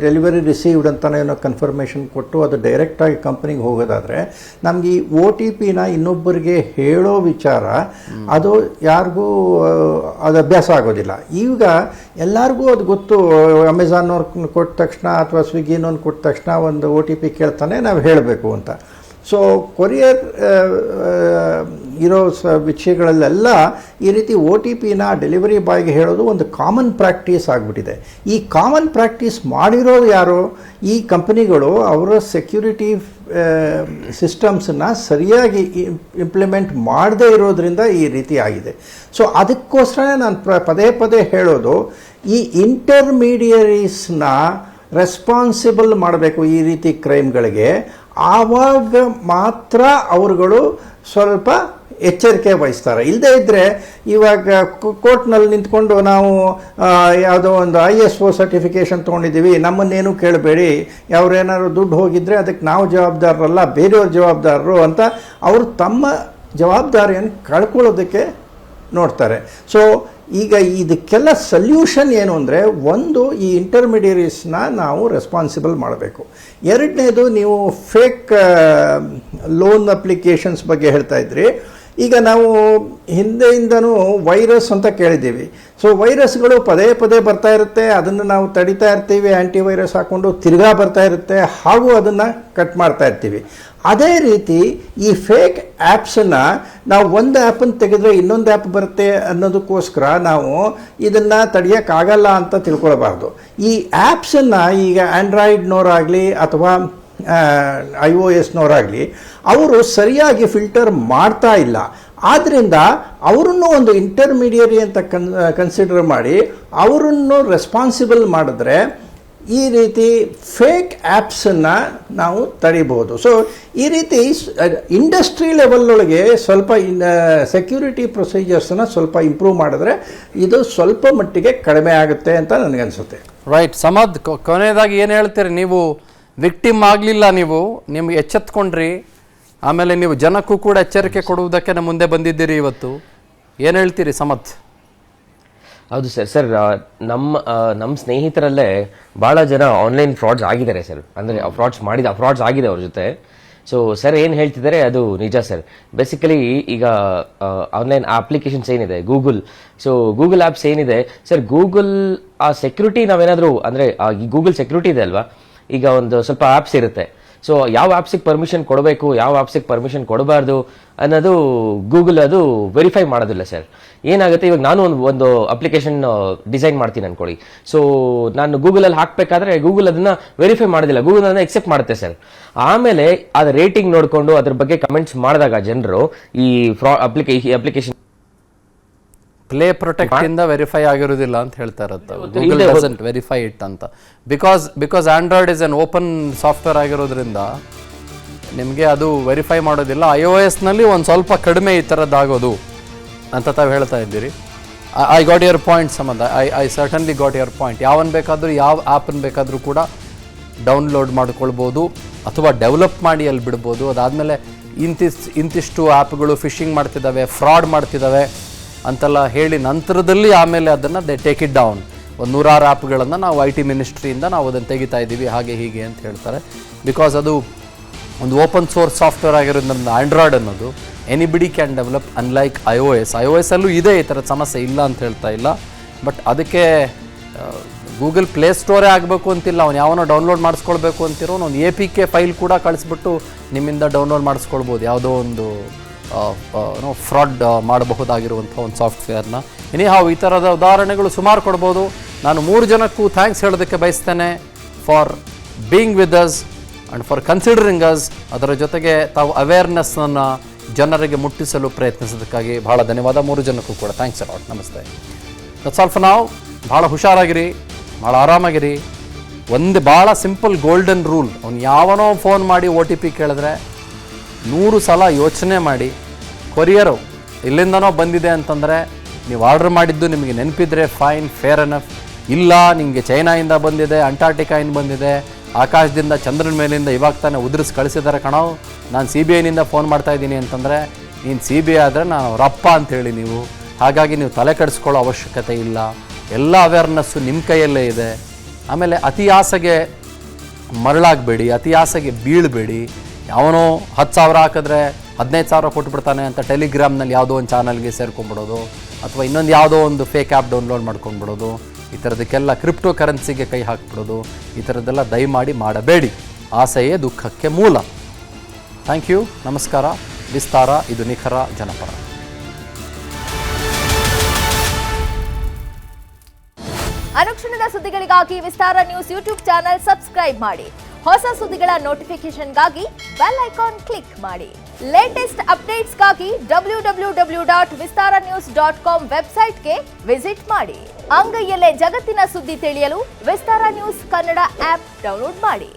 ಡೆಲಿವರಿ ರಿಸೀವ್ಡ್ ಅಂತಲೇ ಏನೋ ಕನ್ಫರ್ಮೇಷನ್ ಕೊಟ್ಟು ಅದು ಡೈರೆಕ್ಟಾಗಿ ಕಂಪ್ನಿಗೆ ಹೋಗೋದಾದರೆ ನಮಗೆ ಈ OTPನ ಇನ್ನೊಬ್ಬರಿಗೆ ಹೇಳೋ ವಿಚಾರ ಅದು ಯಾರಿಗೂ ಅದು ಅಭ್ಯಾಸ ಆಗೋದಿಲ್ಲ. ಈಗ ಎಲ್ಲರಿಗೂ ಅದು ಗೊತ್ತು. ಅಮೆಝಾನ್ನವ್ರು ಕೊಟ್ಟ ತಕ್ಷಣ ಅಥವಾ ಸ್ವಿಗ್ಗಿನವ್ರು ಕೊಟ್ಟ ತಕ್ಷಣ ಒಂದು OTP ಕೇಳ್ತಾನೆ, ನಾವು ಹೇಳಬೇಕು ಅಂತ. ಸೊ ಕೊರಿಯರ್ ಇರೋ ವಿಷಯಗಳಲ್ಲೆಲ್ಲ ಈ ರೀತಿ OTPನ ಡೆಲಿವರಿ ಬಾಯ್ಗೆ ಹೇಳೋದು ಒಂದು ಕಾಮನ್ ಪ್ರಾಕ್ಟೀಸ್ ಆಗಿಬಿಟ್ಟಿದೆ. ಈ ಕಾಮನ್ ಪ್ರಾಕ್ಟೀಸ್ ಮಾಡಿರೋದು ಯಾರು? ಈ ಕಂಪನಿಗಳು ಅವರ ಸೆಕ್ಯೂರಿಟಿ ಸಿಸ್ಟಮ್ಸನ್ನು ಸರಿಯಾಗಿ ಇಂಪ್ಲಿಮೆಂಟ್ ಮಾಡದೇ ಇರೋದ್ರಿಂದ ಈ ರೀತಿ ಆಗಿದೆ. ಸೊ ಅದಕ್ಕೋಸ್ಕರ ನಾನು ಪದೇ ಪದೇ ಹೇಳೋದು, ಈ ಇಂಟರ್ಮೀಡಿಯರೀಸ್ನ ರೆಸ್ಪಾನ್ಸಿಬಲ್ ಮಾಡಬೇಕು ಈ ರೀತಿ ಕ್ರೈಮ್ಗಳಿಗೆ. ಆವಾಗ ಮಾತ್ರ ಅವರುಗಳು ಸ್ವಲ್ಪ ಎಚ್ಚರಿಕೆ ವಹಿಸ್ತಾರೆ. ಇಲ್ಲದೇ ಇದ್ದರೆ ಇವಾಗ ಕೋರ್ಟ್ನಲ್ಲಿ ನಿಂತ್ಕೊಂಡು ನಾವು ಯಾವುದೋ ಒಂದು ISO ಸರ್ಟಿಫಿಕೇಷನ್ ತೊಗೊಂಡಿದ್ದೀವಿ, ನಮ್ಮನ್ನೇನು ಕೇಳಬೇಡಿ, ಅವ್ರೇನಾದ್ರು ದುಡ್ಡು ಹೋಗಿದ್ದರೆ ಅದಕ್ಕೆ ನಾವು ಜವಾಬ್ದಾರರಲ್ಲ, ಬೇರೆಯವ್ರ ಜವಾಬ್ದಾರರು ಅಂತ ಅವರು ತಮ್ಮ ಜವಾಬ್ದಾರಿಯನ್ನು ಕಳ್ಕೊಳ್ಳೋದಕ್ಕೆ ನೋಡ್ತಾರೆ. ಸೊ ಈಗ ಇದಕ್ಕೆಲ್ಲ ಸಲ್ಯೂಷನ್ ಏನು ಅಂದರೆ, ಒಂದು ಈ ಇಂಟರ್ಮಿಡಿಯರೀಸ್ನ ನಾವು ರೆಸ್ಪಾನ್ಸಿಬಲ್ ಮಾಡಬೇಕು. ಎರಡನೇದು, ನೀವು ಫೇಕ್ ಲೋನ್ ಅಪ್ಲಿಕೇಶನ್ಸ್ ಬಗ್ಗೆ ಹೇಳ್ತಾ ಇದ್ರಿ. ಈಗ ನಾವು ಹಿಂದೆಯಿಂದನೂ ವೈರಸ್ ಅಂತ ಕೇಳಿದ್ದೀವಿ. ಸೊ ವೈರಸ್ಗಳು ಪದೇ ಪದೇ ಬರ್ತಾ ಇರುತ್ತೆ, ಅದನ್ನು ನಾವು ತಡಿತಾ ಇರ್ತೀವಿ, ಆ್ಯಂಟಿವೈರಸ್ ಹಾಕ್ಕೊಂಡು ತಿರ್ಗಾ ಬರ್ತಾ ಇರುತ್ತೆ, ಹಾಗೂ ಅದನ್ನು ಕಟ್ ಮಾಡ್ತಾ ಇರ್ತೀವಿ. ಅದೇ ರೀತಿ ಈ ಫೇಕ್ ಆ್ಯಪ್ಸನ್ನು ನಾವು ಒಂದು ಆ್ಯಪನ್ನು ತೆಗೆದ್ರೆ ಇನ್ನೊಂದು ಆ್ಯಪ್ ಬರುತ್ತೆ ಅನ್ನೋದಕ್ಕೋಸ್ಕರ ನಾವು ಇದನ್ನು ತಡೆಯೋಕ್ಕಾಗಲ್ಲ ಅಂತ ತಿಳ್ಕೊಳ್ಬಾರ್ದು. ಈ ಆ್ಯಪ್ಸನ್ನು ಈಗ ಆ್ಯಂಡ್ರಾಯ್ಡ್ನವರಾಗಲಿ ಅಥವಾ iOSನವರಾಗಲಿ ಅವರು ಸರಿಯಾಗಿ ಫಿಲ್ಟರ್ ಮಾಡ್ತಾ ಇಲ್ಲ. ಆದ್ದರಿಂದ ಅವರನ್ನು ಒಂದು ಇಂಟರ್ಮೀಡಿಯರಿ ಅಂತ ಕನ್ಸಿಡರ್ ಮಾಡಿ ಅವರನ್ನು ರೆಸ್ಪಾನ್ಸಿಬಲ್ ಮಾಡಿದ್ರೆ ಈ ರೀತಿ ಫೇಕ್ ಆ್ಯಪ್ಸನ್ನು ನಾವು ತಡಿಬೋದು. ಸೊ ಈ ರೀತಿ ಇಂಡಸ್ಟ್ರಿ ಲೆವೆಲ್ಲೊಳಗೆ ಸ್ವಲ್ಪ ಸೆಕ್ಯೂರಿಟಿ ಪ್ರೊಸೀಜರ್ಸನ್ನು ಸ್ವಲ್ಪ ಇಂಪ್ರೂವ್ ಮಾಡಿದ್ರೆ ಇದು ಸ್ವಲ್ಪ ಮಟ್ಟಿಗೆ ಕಡಿಮೆ ಆಗುತ್ತೆ ಅಂತ ನನಗನ್ಸುತ್ತೆ. ರೈಟ್. ಸಮದ್, ಕೊನೆಯದಾಗಿ ಏನು ಹೇಳ್ತೀರಿ? ನೀವು ವಿಕ್ಟಿಮ್ ಆಗಲಿಲ್ಲ, ನಿಮ್ಗೆ ಎಚ್ಚೆತ್ಕೊಂಡ್ರಿ, ಆಮೇಲೆ ನೀವು ಜನಕ್ಕೂ ಕೂಡ ಎಚ್ಚರಿಕೆ ಕೊಡುವುದಕ್ಕೆ ಮುಂದೆ ಬಂದಿದ್ದೀರಿ ಇವತ್ತು. ಏನು ಹೇಳ್ತೀರಿ ಸಮದ್? ಹೌದು ಸರ್. ನಮ್ಮ ಸ್ನೇಹಿತರಲ್ಲೇ ಭಾಳ ಜನ ಆನ್ಲೈನ್ ಫ್ರಾಡ್ಸ್ ಆಗಿದ್ದಾರೆ ಸರ್. ಅಂದರೆ ಫ್ರಾಡ್ಸ್ ಆಗಿದೆ ಅವ್ರ ಜೊತೆ. ಸೊ ಸರ್ ಏನು ಹೇಳ್ತಿದ್ದಾರೆ ಅದು ನಿಜ ಸರ್. ಬೇಸಿಕಲಿ ಈಗ ಆನ್ಲೈನ್ ಅಪ್ಲಿಕೇಶನ್ಸ್ ಏನಿದೆ, ಗೂಗಲ್ ಆ್ಯಪ್ಸ್ ಏನಿದೆ ಸರ್, ಗೂಗಲ್ ಆ ಸೆಕ್ಯೂರಿಟಿ ನಾವೇನಾದರೂ ಅಂದರೆ ಈ ಗೂಗಲ್ ಸೆಕ್ಯೂರಿಟಿ ಇದೆ ಅಲ್ವಾ, ಈಗ ಒಂದು ಸ್ವಲ್ಪ ಆ್ಯಪ್ಸ್ ಇರುತ್ತೆ. ಸೊ ಯಾವ ಆ್ಯಪ್ಸಿಗೆ ಪರ್ಮಿಷನ್ ಕೊಡಬೇಕು, ಯಾವ ಆ್ಯಪ್ಸಿಗೆ ಪರ್ಮಿಷನ್ ಕೊಡಬಾರ್ದು ಅನ್ನೋದು ಗೂಗಲ್ ಅದು ವೆರಿಫೈ ಮಾಡೋದಿಲ್ಲ ಸರ್. ಏನಾಗುತ್ತೆ, ಇವಾಗ ನಾನು ಒಂದು ಅಪ್ಲಿಕೇಶನ್ ಡಿಸೈನ್ ಮಾಡ್ತೀನಿ ಅನ್ಕೊಳ್ಳಿ. ಸೊ ನಾನು ಗೂಗಲಲ್ಲಿ ಹಾಕಬೇಕಾದ್ರೆ ಗೂಗಲ್ ಅದನ್ನು ವೆರಿಫೈ ಮಾಡೋದಿಲ್ಲ, ಗೂಗಲ್ ಅದನ್ನು ಎಕ್ಸೆಪ್ಟ್ ಮಾಡುತ್ತೆ ಸರ್. ಆಮೇಲೆ ಅದು ರೇಟಿಂಗ್ ನೋಡಿಕೊಂಡು ಅದ್ರ ಬಗ್ಗೆ ಕಮೆಂಟ್ಸ್ ಮಾಡಿದಾಗ ಜನರು ಈ ಅಪ್ಲಿಕೇಶನ್ ಪ್ಲೇ ಪ್ರೊಟೆಕ್ಟ್ ಇಂದ ವೆರಿಫೈ ಆಗಿರೋದಿಲ್ಲ ಅಂತ ಹೇಳ್ತಾ ಇರುತ್ತೆ. ಗೂಗಲ್ ಡಸಂಟ್ ವೆರಿಫೈ ಇಟ್ ಅಂತ. Because Android is an open software ಆಗಿರೋದ್ರಿಂದ ನಿಮಗೆ ಅದು ವೆರಿಫೈ ಮಾಡೋದಿಲ್ಲ. iOSನಲ್ಲಿ ಒಂದು ಸ್ವಲ್ಪ ಕಡಿಮೆ ಈ ಥರದ್ದಾಗೋದು ಅಂತ ತಾವು ಹೇಳ್ತಾ ಇದ್ದೀರಿ. ಐ ಗಾಟ್ ಯುವರ್ ಪಾಯಿಂಟ್ ಸಂಬಂಧ. I certainly got your point. ಯಾವನ್ ಬೇಕಾದರೂ ಯಾವ ಆ್ಯಪನ್ನು ಬೇಕಾದರೂ ಕೂಡ ಡೌನ್ಲೋಡ್ ಮಾಡ್ಕೊಳ್ಬೋದು ಅಥವಾ ಡೆವಲಪ್ ಮಾಡಿ ಅಲ್ಲಿ ಬಿಡ್ಬೋದು. ಅದಾದಮೇಲೆ ಇಂತಿಷ್ಟು ಆ್ಯಪ್ಗಳು ಫಿಶಿಂಗ್ ಮಾಡ್ತಿದ್ದಾವೆ, ಫ್ರಾಡ್ ಮಾಡ್ತಿದ್ದಾವೆ ಅಂತೆಲ್ಲ ಹೇಳಿ ನಂತರದಲ್ಲಿ ಆಮೇಲೆ ಅದನ್ನು ದೇ ಟೇಕ್ ಇಟ್ ಡೌನ್. ಒಂದು 100 ಆ್ಯಪ್ಗಳನ್ನು ನಾವು IT ಮಿನಿಸ್ಟ್ರಿಯಿಂದ ನಾವು ಅದನ್ನು ತೆಗಿತಾ ಇದ್ದೀವಿ ಹಾಗೆ ಹೀಗೆ ಅಂತ ಹೇಳ್ತಾರೆ. ಬಿಕಾಸ್ ಅದು ಒಂದು ಓಪನ್ ಸೋರ್ಸ್ ಸಾಫ್ಟ್ವೇರ್ ಆಗಿರೋದ್ರಿಂದ ಆಂಡ್ರಾಯ್ಡ್ ಅನ್ನೋದು anybody can develop unlike iOS ಅಲ್ಲೂ ಇದೆ ಈ ಥರದ ಸಮಸ್ಯೆ ಇಲ್ಲ ಅಂತ ಹೇಳ್ತಾ ಇಲ್ಲ. ಬಟ್ ಅದಕ್ಕೆ ಗೂಗಲ್ ಪ್ಲೇ ಸ್ಟೋರೇ ಆಗಬೇಕು ಅಂತಿಲ್ಲ. ಅವ್ನು ಯಾವನೋ ಡೌನ್ಲೋಡ್ ಮಾಡಿಸ್ಕೊಳ್ಬೇಕು ಅಂತಿರೋ ಒಂದು APK ಫೈಲ್ ಕೂಡ ಕಳಿಸ್ಬಿಟ್ಟು ನಿಮ್ಮಿಂದ ಡೌನ್ಲೋಡ್ ಮಾಡಿಸ್ಕೊಳ್ಬೋದು, ಯಾವುದೋ ಒಂದು ಫ್ರಾಡ್ ಮಾಡಬಹುದಾಗಿರುವಂಥ ಒಂದು ಸಾಫ್ಟ್ವೇರ್ನ. ಎನಿಹಾವ್ ಈ ಥರದ ಉದಾಹರಣೆಗಳು ಸುಮಾರು ಕೊಡ್ಬೋದು. ನಾನು 3 ಜನಕ್ಕೂ ಥ್ಯಾಂಕ್ಸ್ ಹೇಳೋದಕ್ಕೆ ಬಯಸ್ತೇನೆ for being with us and for considering us. ಅದರ ಜೊತೆಗೆ ತಾವು ಅವೇರ್ನೆಸ್ಸನ್ನು ಜನರಿಗೆ ಮುಟ್ಟಿಸಲು ಪ್ರಯತ್ನಿಸೋದಕ್ಕಾಗಿ ಭಾಳ ಧನ್ಯವಾದ 3 ಜನಕ್ಕೂ ಕೂಡ. Thanks a lot. ನಮಸ್ತೆ. That's all for now. ಭಾಳ ಹುಷಾರಾಗಿರಿ, ಭಾಳ ಆರಾಮಾಗಿರಿ. ಒಂದು ಭಾಳ ಸಿಂಪಲ್ ಗೋಲ್ಡನ್ ರೂಲ್, ಅವ್ನು ಯಾವನೋ ಫೋನ್ ಮಾಡಿ OTP ಕೇಳಿದ್ರೆ 100 ಸಲ ಯೋಚನೆ ಮಾಡಿ. ಕೊರಿಯರು ಎಲ್ಲಿಂದನೋ ಬಂದಿದೆ ಅಂತಂದರೆ ನೀವು ಆರ್ಡ್ರ್ ಮಾಡಿದ್ದು ನಿಮಗೆ ನೆನಪಿದ್ರೆ ಫೈನ್, ಫೇರ್ ಎನಫ್. ಇಲ್ಲ ನಿಮಗೆ ಚೈನಾಯಿಂದ ಬಂದಿದೆ, ಅಂಟಾರ್ಟಿಕಾಯಿಂದ ಬಂದಿದೆ, ಆಕಾಶದಿಂದ ಚಂದ್ರನ ಮೇಲಿಂದ ಇವಾಗ ತಾನೇ ಉದುರಿಸಿ ಕಳಿಸಿದ್ದಾರೆ ಕಣೋ, ನಾನು CBIನಿಂದ ಫೋನ್ ಮಾಡ್ತಾಯಿದ್ದೀನಿ ಅಂತಂದರೆ ನೀನು CBI ಆದರೆ ನಾನು ರಪ್ಪ ಅಂಥೇಳಿ ನೀವು. ಹಾಗಾಗಿ ನೀವು ತಲೆ ಕೆಡಿಸ್ಕೊಳ್ಳೋ ಅವಶ್ಯಕತೆ ಇಲ್ಲ. ಎಲ್ಲ ಅವೇರ್ನೆಸ್ಸು ನಿಮ್ಮ ಕೈಯಲ್ಲೇ ಇದೆ. ಆಮೇಲೆ ಅತಿ ಆಸೆಗೆ ಮರಳಾಗಬೇಡಿ, ಅತಿ ಆಸೆಗೆ ಬೀಳಬೇಡಿ. ಯಾವನೋ 10,000 ಹಾಕಿದ್ರೆ 15,000 ಕೊಟ್ಬಿಡ್ತಾನೆ ಅಂತ ಟೆಲಿಗ್ರಾಮ್ನಲ್ಲಿ ಯಾವುದೋ ಒಂದು ಚಾನಲ್ಗೆ ಸೇರ್ಕೊಂಡ್ಬಿಡೋದು, ಅಥವಾ ಇನ್ನೊಂದು ಯಾವುದೋ ಒಂದು ಫೇಕ್ ಆ್ಯಪ್ ಡೌನ್ಲೋಡ್ ಮಾಡ್ಕೊಂಡ್ಬಿಡೋದು, ಈ ಥರದಕ್ಕೆಲ್ಲ ಕ್ರಿಪ್ಟೋ ಕರೆನ್ಸಿಗೆ ಕೈ ಹಾಕ್ಬಿಡೋದು, ಈ ಥರದ್ದೆಲ್ಲ ದಯಮಾಡಿ ಮಾಡಬೇಡಿ. ಆಸೆಯೇ ದುಃಖಕ್ಕೆ ಮೂಲ. Thank you. ನಮಸ್ಕಾರ. ವಿಸ್ತಾರ, ಇದು ನಿಖರ ಜನಪರ. ಅನುಕ್ಷಣದ ಸುದ್ದಿಗಳಿಗಾಗಿ Vistara news YouTube channel subscribe ಮಾಡಿ. ಹೊಸ ಸುದ್ದಿಗಳ ನೋಟಿಫಿಕೇಶನ್ಗಾಗಿ ಬೆಲ್ ಐಕಾನ್ ಕ್ಲಿಕ್ ಮಾಡಿ. ಲೇಟೆಸ್ಟ್ ಅಪ್ಡೇಟ್ಸ್ಗಾಗಿ www.vistaranews.com ವೆಬ್ಸೈಟ್ಗೆ ವಿಸಿಟ್ ಮಾಡಿ. ಅಂಗೈಯಲ್ಲೇ ಜಗತ್ತಿನ ಸುದ್ದಿ ತಿಳಿಯಲು Vistara news Kannada app download ಮಾಡಿ.